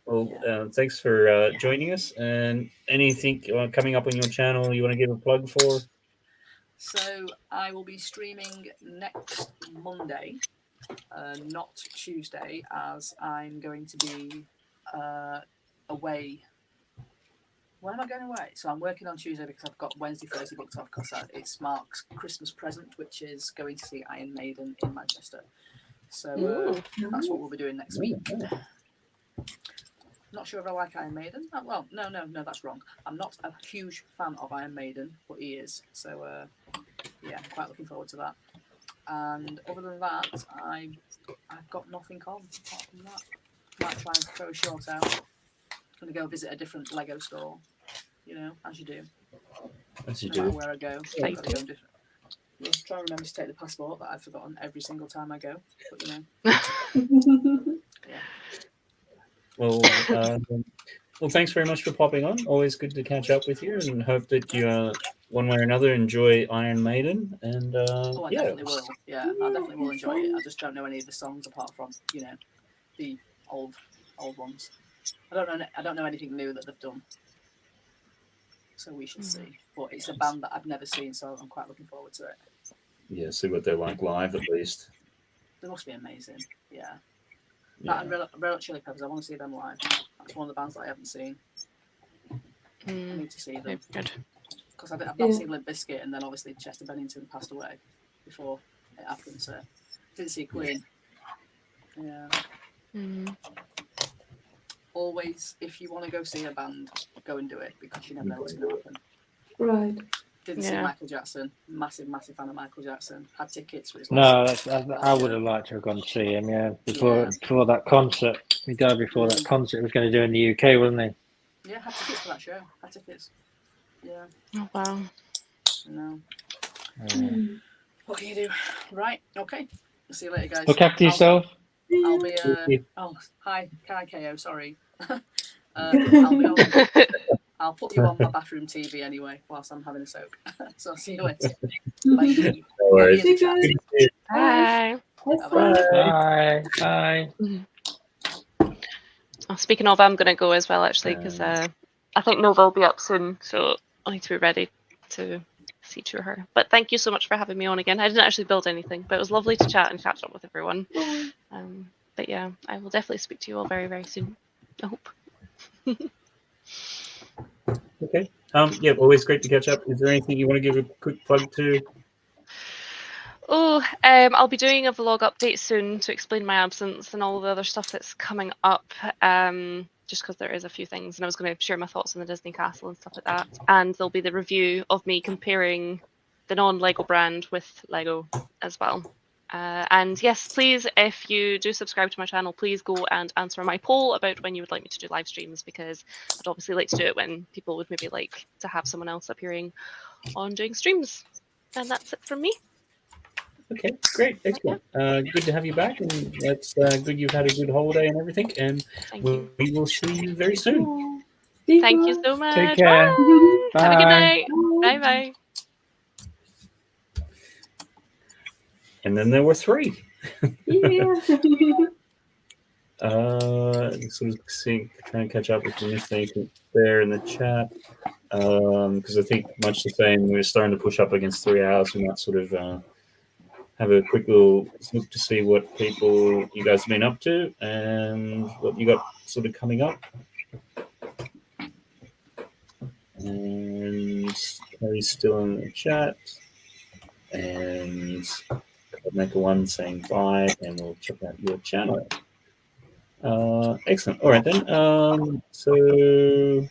Well, thanks for joining us. And anything coming up on your channel you want to give a plug for? So I will be streaming next Monday, not Tuesday, as I'm going to be away. When am I going away? So I'm working on Tuesday because I've got Wednesday, Thursday booked off because it's Mark's Christmas present, which is going to see Iron Maiden in Manchester. So that's what we'll be doing next week. Not sure if I like Iron Maiden. Oh, well, no, that's wrong. I'm not a huge fan of Iron Maiden, but he is. So yeah, quite looking forward to that. And other than that, I've got nothing on apart from that. Might try and throw a short out. Going to go visit a different Lego store, you know, as you do. As you no do. matter where I go, I've got to go and I'll try and remember to take the passport that I've forgotten every single time I go. But you know, yeah. Well, thanks very much for popping on. Always good to catch up with you, and hope that you, one way or another, enjoy Iron Maiden. And I definitely will. Yeah, I definitely will enjoy it. I just don't know any of the songs apart from the old ones. I don't know anything new that they've done. So we shall see. But it's a band that I've never seen, so I'm quite looking forward to it. Yeah, see what they're like live at least. They must be amazing. Yeah. That and Red Hot Chili Peppers, I want to see them live. That's one of the bands that I haven't seen. I need to see them. Because I've not seen Limp Bizkit, and then obviously Chester Bennington passed away before it happened, so didn't see Queen. Yeah. Always, if you want to go see a band, go and do it, because you never know what's going to happen. Right. Didn't see Michael Jackson. Massive fan of Michael Jackson. Had tickets for his I would have liked to have gone to see him, before that concert. He died before that concert he was going to do in the UK, wasn't he? Yeah, had tickets for that show. Had tickets. Yeah. Oh, wow. No. What can you do? Right, okay. See you later, guys. Look after yourself. I'll be hi KO, sorry. I'll put you on my bathroom TV anyway whilst I'm having a soak. So I'll see you later. Bye. No worries. Bye. Bye. Bye. Oh, speaking of, I'm going to go as well, actually, because I think Nova will be up soon, so I need to be ready to see to her. But thank you so much for having me on again. I didn't actually build anything, but it was lovely to chat and catch up with everyone. But yeah, I will definitely speak to you all very, very soon. I hope. Okay. Yeah, always great to catch up. Is there anything you want to give a quick plug to? I'll be doing a vlog update soon to explain my absence and all the other stuff that's coming up. Just because there is a few things, and I was going to share my thoughts on the Disney Castle and stuff like that. And there'll be the review of me comparing the non-Lego brand with Lego as well. And yes, please, if you do subscribe to my channel, please go and answer my poll about when you would like me to do live streams, because I'd obviously like to do it when people would maybe like to have someone else appearing on doing streams. And that's it from me. Okay, great, excellent. Good to have you back, and it's good you've had a good holiday and everything. And we will see you very soon. Thank you so much. Take care. Bye. Have a good night. Bye bye. And then there were 3. Yeah. Sort of trying to catch up with you there in the chat, because I think much the same. We're starting to push up against 3 hours. We might sort of have a quick little look to see what you guys have been up to and what you got sort of coming up. And Terry's still in the chat, and Maker One saying bye, and we'll check out your channel. Excellent. All right then. So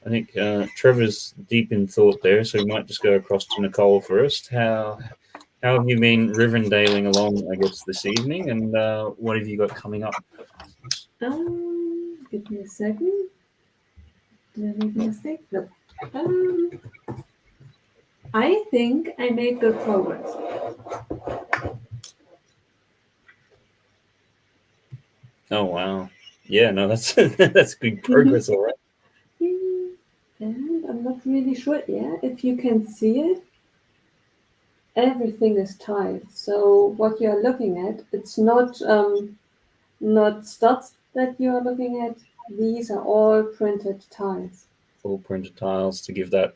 I think Trevor's deep in thought there, so we might just go across to Nicole first. How have you been Rivendaling along, I guess, this evening, and what have you got coming up? Give me a second. Did I make a mistake? No. I think I made good progress. Oh wow! Yeah, no, that's that's good progress, all right. And I'm not really sure, if you can see it. Everything is tiled. So what you're looking at, it's not studs that you're looking at. These are all printed tiles. Full printed tiles to give that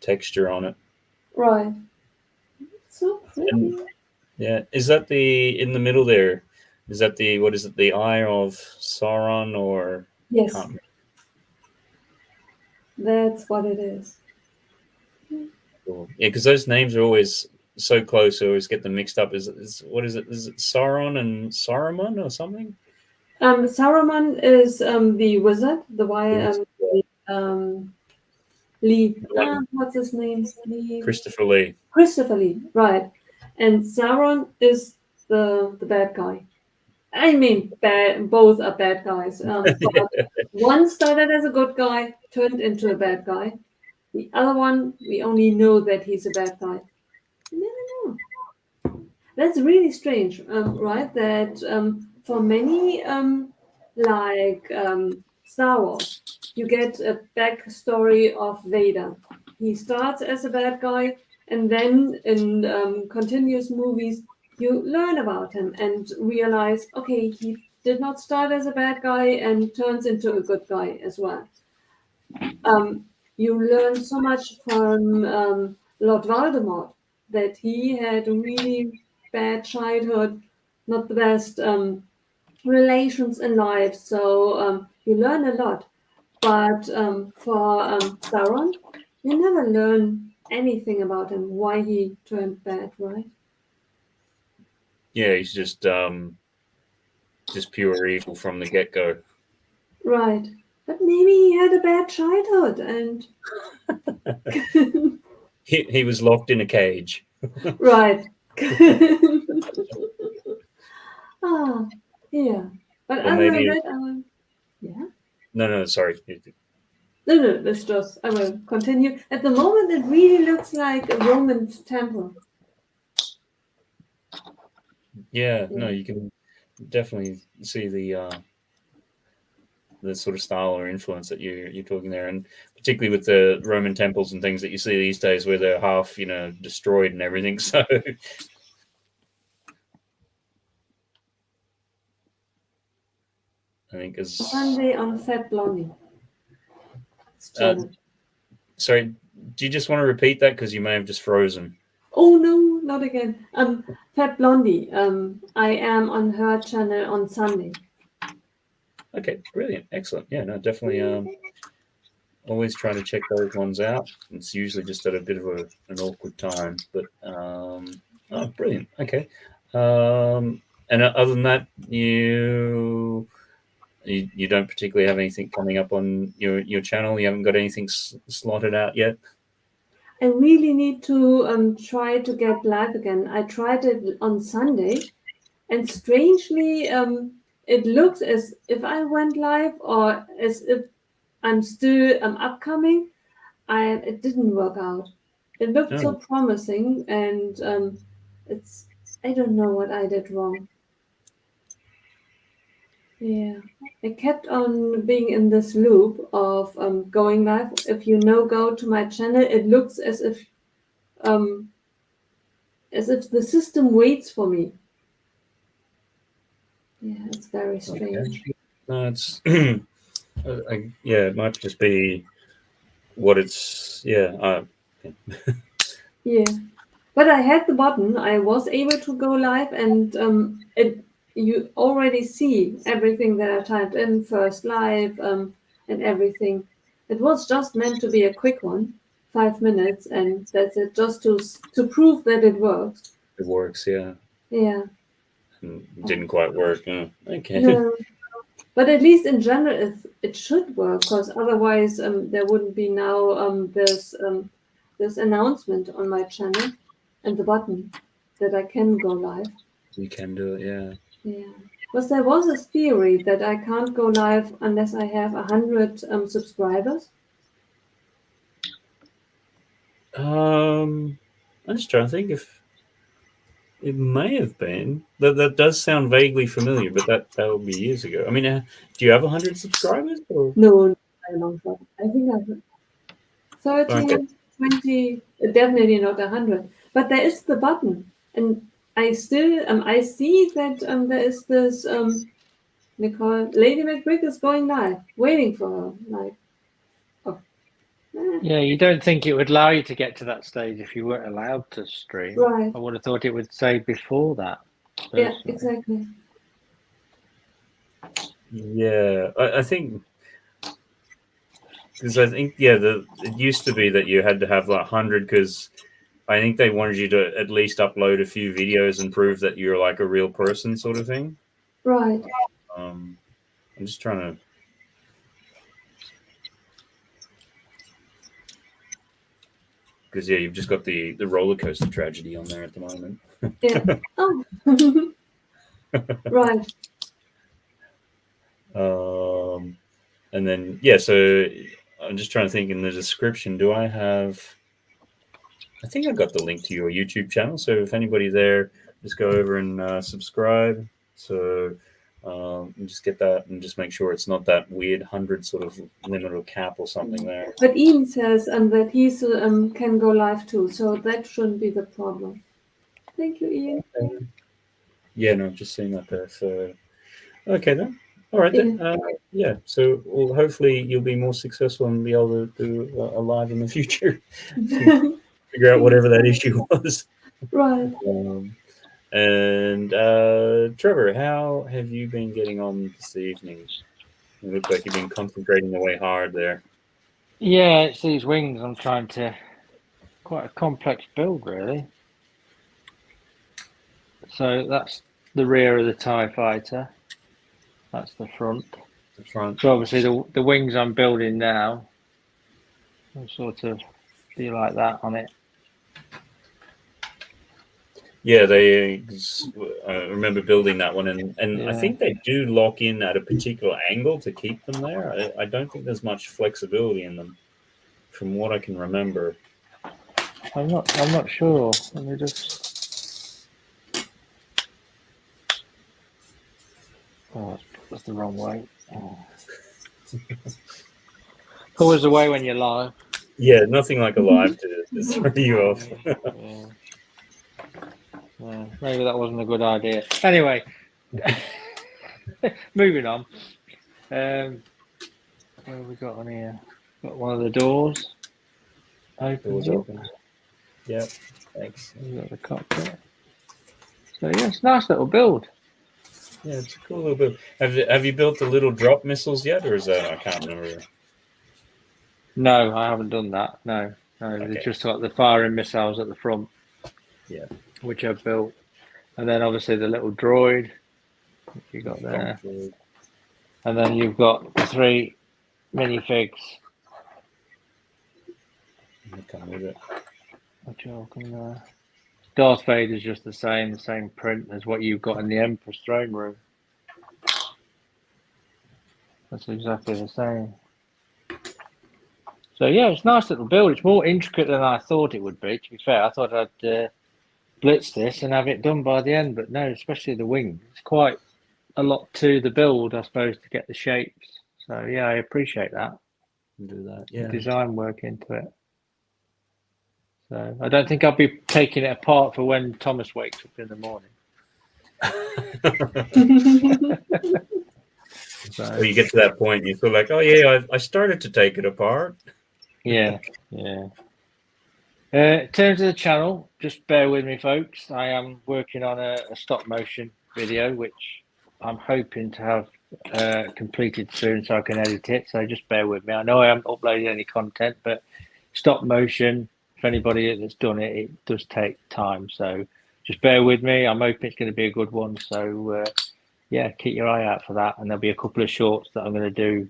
texture on it. Right. So pretty. And, yeah, is that the in the middle there? Is that the what is it? The Eye of Sauron, or Yes, can't- that's what it is. yeah, because those names are always so close. I always get them mixed up. Is what is it? Is it Sauron and Saruman or something? Saruman is the wizard, Lee. What's his name? Christopher Lee. Christopher Lee, right. And Sauron is the bad guy. I mean, both are bad guys. But one started as a good guy, turned into a bad guy. The other one, we only know that he's a bad guy. You never know. That's really strange, right? That for many, Star Wars, you get a backstory of Vader. He starts as a bad guy, and then in continuous movies, you learn about him and realize, okay, he did not start as a bad guy and turns into a good guy as well. You learn so much from Lord Voldemort that he had a really bad childhood, not the best relations in life. So you learn a lot. But for Sauron, you never learn anything about him, why he turned bad, right? Yeah, he's just pure evil from the get go. Right. But maybe he had a bad childhood and he was locked in a cage. right. Yeah. But Or other maybe than that, yeah. no, sorry. No, that's just, I will continue. At the moment, it really looks like a Roman temple. Yeah, no, you can definitely see the sort of style or influence that you're talking there, and particularly with the Roman temples and things that you see these days, where they're half, destroyed and everything. So, I think as Sunday on Fat Blondie. sorry, do you just want to repeat that because you may have just frozen? Oh no, not again. Fat Blondie. I am on her channel on Sunday. Okay, brilliant, excellent. Yeah, no, definitely. Always try to check those ones out. It's usually just at a bit of an awkward time, but oh, brilliant. Okay, and other than that, you don't particularly have anything coming up on your channel. You haven't got anything slotted out yet. I really need to try to get live again. I tried it on Sunday, and strangely, it looks as if I went live or as if I'm still upcoming. It didn't work out. It looked so promising, and I don't know what I did wrong. Yeah, I kept on being in this loop of going live. If you go to my channel, it looks as if the system waits for me. Yeah, it's very strange. Okay. No, it's yeah, it might just be what it's yeah. But I had the button. I was able to go live, and you already see everything that I typed in first live and everything. It was just meant to be a quick one, 5 minutes, and that's it, just to prove that it works. It works, yeah. Yeah. It didn't quite work. Okay. No. But at least in general, it should work, because otherwise there wouldn't be now this announcement on my channel and the button that I can go live. You can do it, yeah. Yeah. Because there was a theory that I can't go live unless I have 100 subscribers. I'm just trying to think if It may have been. That does sound vaguely familiar, but that would be years ago. I mean, do you have 100 subscribers? Or? No, I don't know. I think I've 13, Okay. 20, definitely not 100. But there is the button, and I still I see that there is this they call it Lady McBrick is going live, waiting for her. Like, oh, Yeah, you don't think it would allow you to get to that stage if you weren't allowed to stream. right. I would have thought it would say before that. Yeah, personally. exactly. Yeah, I think because it used to be that you had to have like 100 because I think they wanted you to at least upload a few videos and prove that you're like a real person, sort of thing. Right. I'm just trying to. Because you've just got the roller coaster tragedy on there at the moment. Yeah. Oh. Right. And then so I'm just trying to think in the description. Do I have? I think I got the link to your YouTube channel. So if anybody there, just go over and subscribe. So just get that and just make sure it's not that weird 100 sort of limit or cap or something there. But Ian says that he's can go live too, so that shouldn't be the problem. Thank you, Ian. Yeah, no, I've just seen that there. So okay then. All right then. So hopefully you'll be more successful and be able to do a live in the future. Figure out whatever that issue was. Right. And Trevor, how have you been getting on this evening? You look like you've been concentrating away hard there. Yeah, it's these wings. I'm trying to quite a complex build, really. So that's the rear of the TIE fighter. That's the front. The front. So obviously the wings I'm building now will sort of be like that on it. Yeah, I remember building that one, and I think they do lock in at a particular angle to keep them there. I don't think there's much flexibility in them, from what I can remember. I'm not sure. Let me just. Oh, that's the wrong way. Oh. Always the way when you're live. Yeah, nothing like a live to throw you off. Yeah, maybe that wasn't a good idea. Anyway, moving on. What have we got on here? Got one of the doors. Open. Yeah, thanks. We've got the cockpit. So yeah, it's a nice little build. Yeah, it's a cool little build. Have you built the little drop missiles yet, or is that I can't remember? No, I haven't done that. No, Okay. They've just got the firing missiles at the front. Yeah. Which I've built, and then obviously the little droid you got there, and then you've got the 3 minifigs. Come with it. Which are coming there. Darth Vader's just the same print as what you've got in the Emperor's throne room. That's exactly the same. So yeah, it's a nice little build. It's more intricate than I thought it would be. To be fair, I thought I'd blitz this and have it done by the end, but no, especially the wing. It's quite a lot to the build, I suppose, to get the shapes. So yeah, I appreciate that. Do that, yeah. Design work into it. So I don't think I'll be taking it apart for when Thomas wakes up in the morning. So you get to that point, you feel like, oh yeah, I started to take it apart. Yeah. In terms of the channel, just bear with me, folks. I am working on a stop motion video, which I'm hoping to have completed soon so I can edit it. So just bear with me. I know I haven't uploaded any content, but stop motion, for anybody that's done it, it does take time. So just bear with me. I'm hoping it's going to be a good one. So yeah, keep your eye out for that. And there'll be a couple of shorts that I'm going to do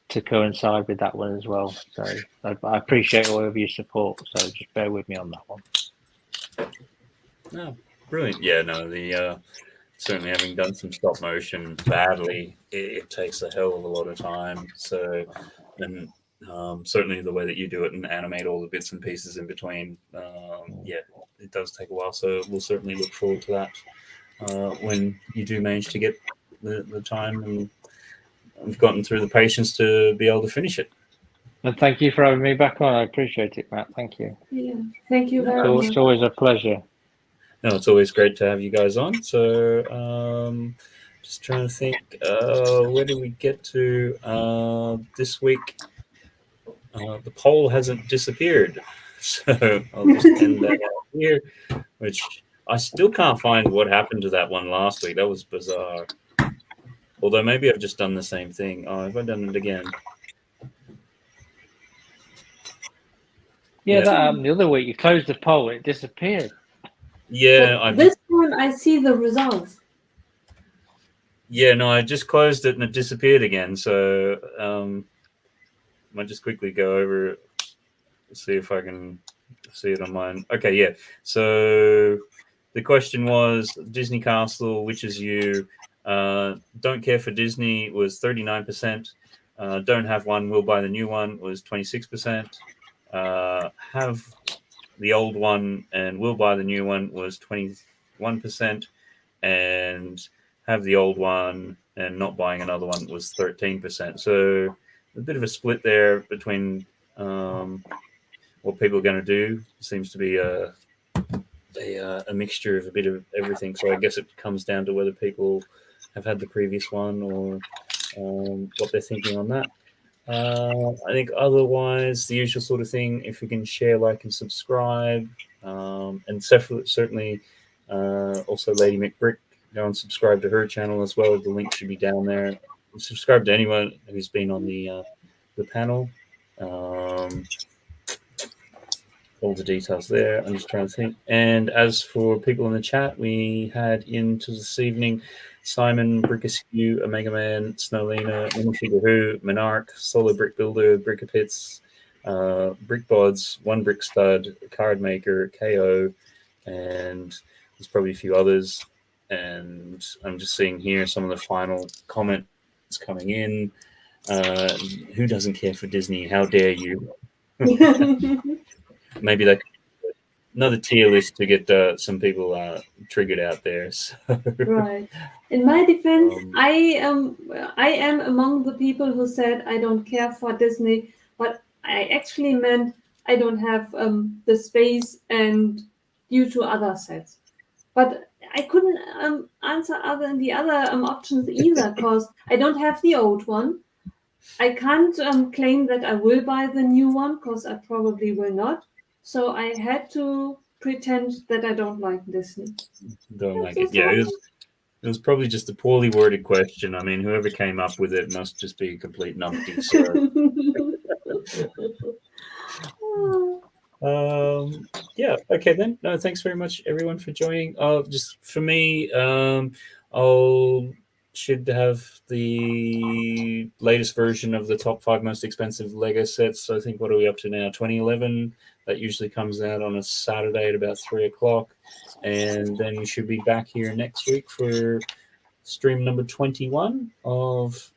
to coincide with that one as well. So I appreciate all of your support. So just bear with me on that one. Oh, brilliant. Yeah, no, certainly having done some stop motion badly, it takes a hell of a lot of time. So, and certainly the way that you do it and animate all the bits and pieces in between, it does take a while. So we'll certainly look forward to that when you do manage to get the time and I've gotten through the patience to be able to finish it. And thank you for having me back on. I appreciate it, Matt. Thank you. Yeah, thank you very much. It's always a pleasure. No, it's always great to have you guys on. So just trying to think, where do we get to this week? The poll hasn't disappeared, so I'll just end that out here, which I still can't find what happened to that one last week. That was bizarre. Although maybe I've just done the same thing. Oh, have I done it again? Yeah, that the other week you closed the poll, it disappeared. Yeah, this one I see the results. Yeah, no, I just closed it and it disappeared again. So I might just quickly go over, see if I can see it on mine. Okay, yeah. So the question was Disney Castle, which is you. Don't care for Disney was 39%. Don't have one, will buy the new one was 26%. Have the old one and will buy the new one was 21%. And have the old one and not buying another one was 13%. So a bit of a split there between what people are going to do. Seems to be a mixture of a bit of everything. So I guess it comes down to whether people have had the previous one or what they're thinking on that. I think otherwise, the usual sort of thing, if we can share, like, and subscribe. And certainly also Lady McBrick, go and subscribe to her channel as well. The link should be down there. Subscribe to anyone who's been on the panel. All the details there. I'm just trying to think. And as for people in the chat, we had into this evening Simon, Brickaskew, Omega Man, Snowlina, Minifigure Who, Monarch, Solar Brick Builder, Brickapits, Brickbods, One Brick Stud, Card Maker, KO, and there's probably a few others. And I'm just seeing here some of the final comments coming in. Who doesn't care for Disney? How dare you? Maybe that another tier list to get some people triggered out there. So. Right. In my defense, I am among the people who said I don't care for Disney, but I actually meant I don't have the space and due to other sets. But I couldn't answer the other options either, because I don't have the old one. I can't claim that I will buy the new one, because I probably will not. So I had to pretend that I don't like Disney. Don't like it. Yeah, it was probably just a poorly worded question. I mean, whoever came up with it must just be a complete numpty. So. Yeah, okay then. No, thanks very much everyone for joining. Just for me, should have the latest version of the top 5 most expensive Lego sets. So I think, what are we up to now? 2011. That usually comes out on a Saturday at about 3 o'clock. And then we should be back here next week for stream number 21 of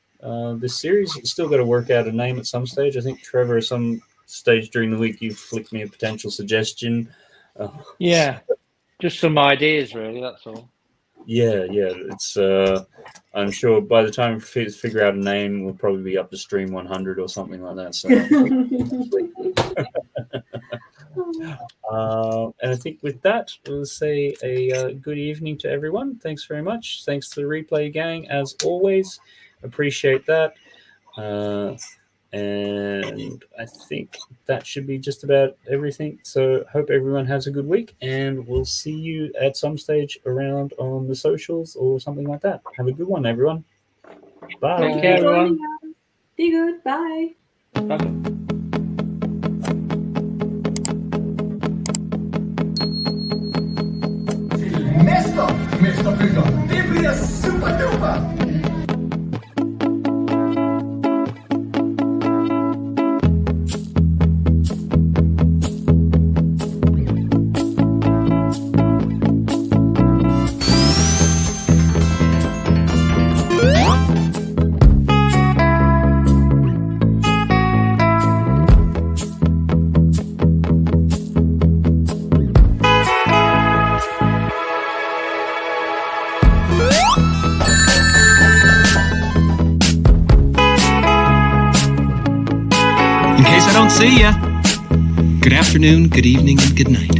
this series. It's still got to work out a name at some stage. I think, Trevor, at some stage during the week, you flicked me a potential suggestion. Yeah, just some ideas, really, that's all. Yeah, it's I'm sure by the time we figure out a name, we'll probably be up to stream 100 or something like that. So. And I think with that, we'll say a good evening to everyone. Thanks very much. Thanks to the replay gang, as always. Appreciate that. And I think that should be just about everything. So hope everyone has a good week, and we'll see you at some stage around on the socials or something like that. Have a good one, everyone. Bye. Take care, everyone. Be good. Bye. Bye. Mr. Bigger, Biblia super duper. Good afternoon, good evening, and good night.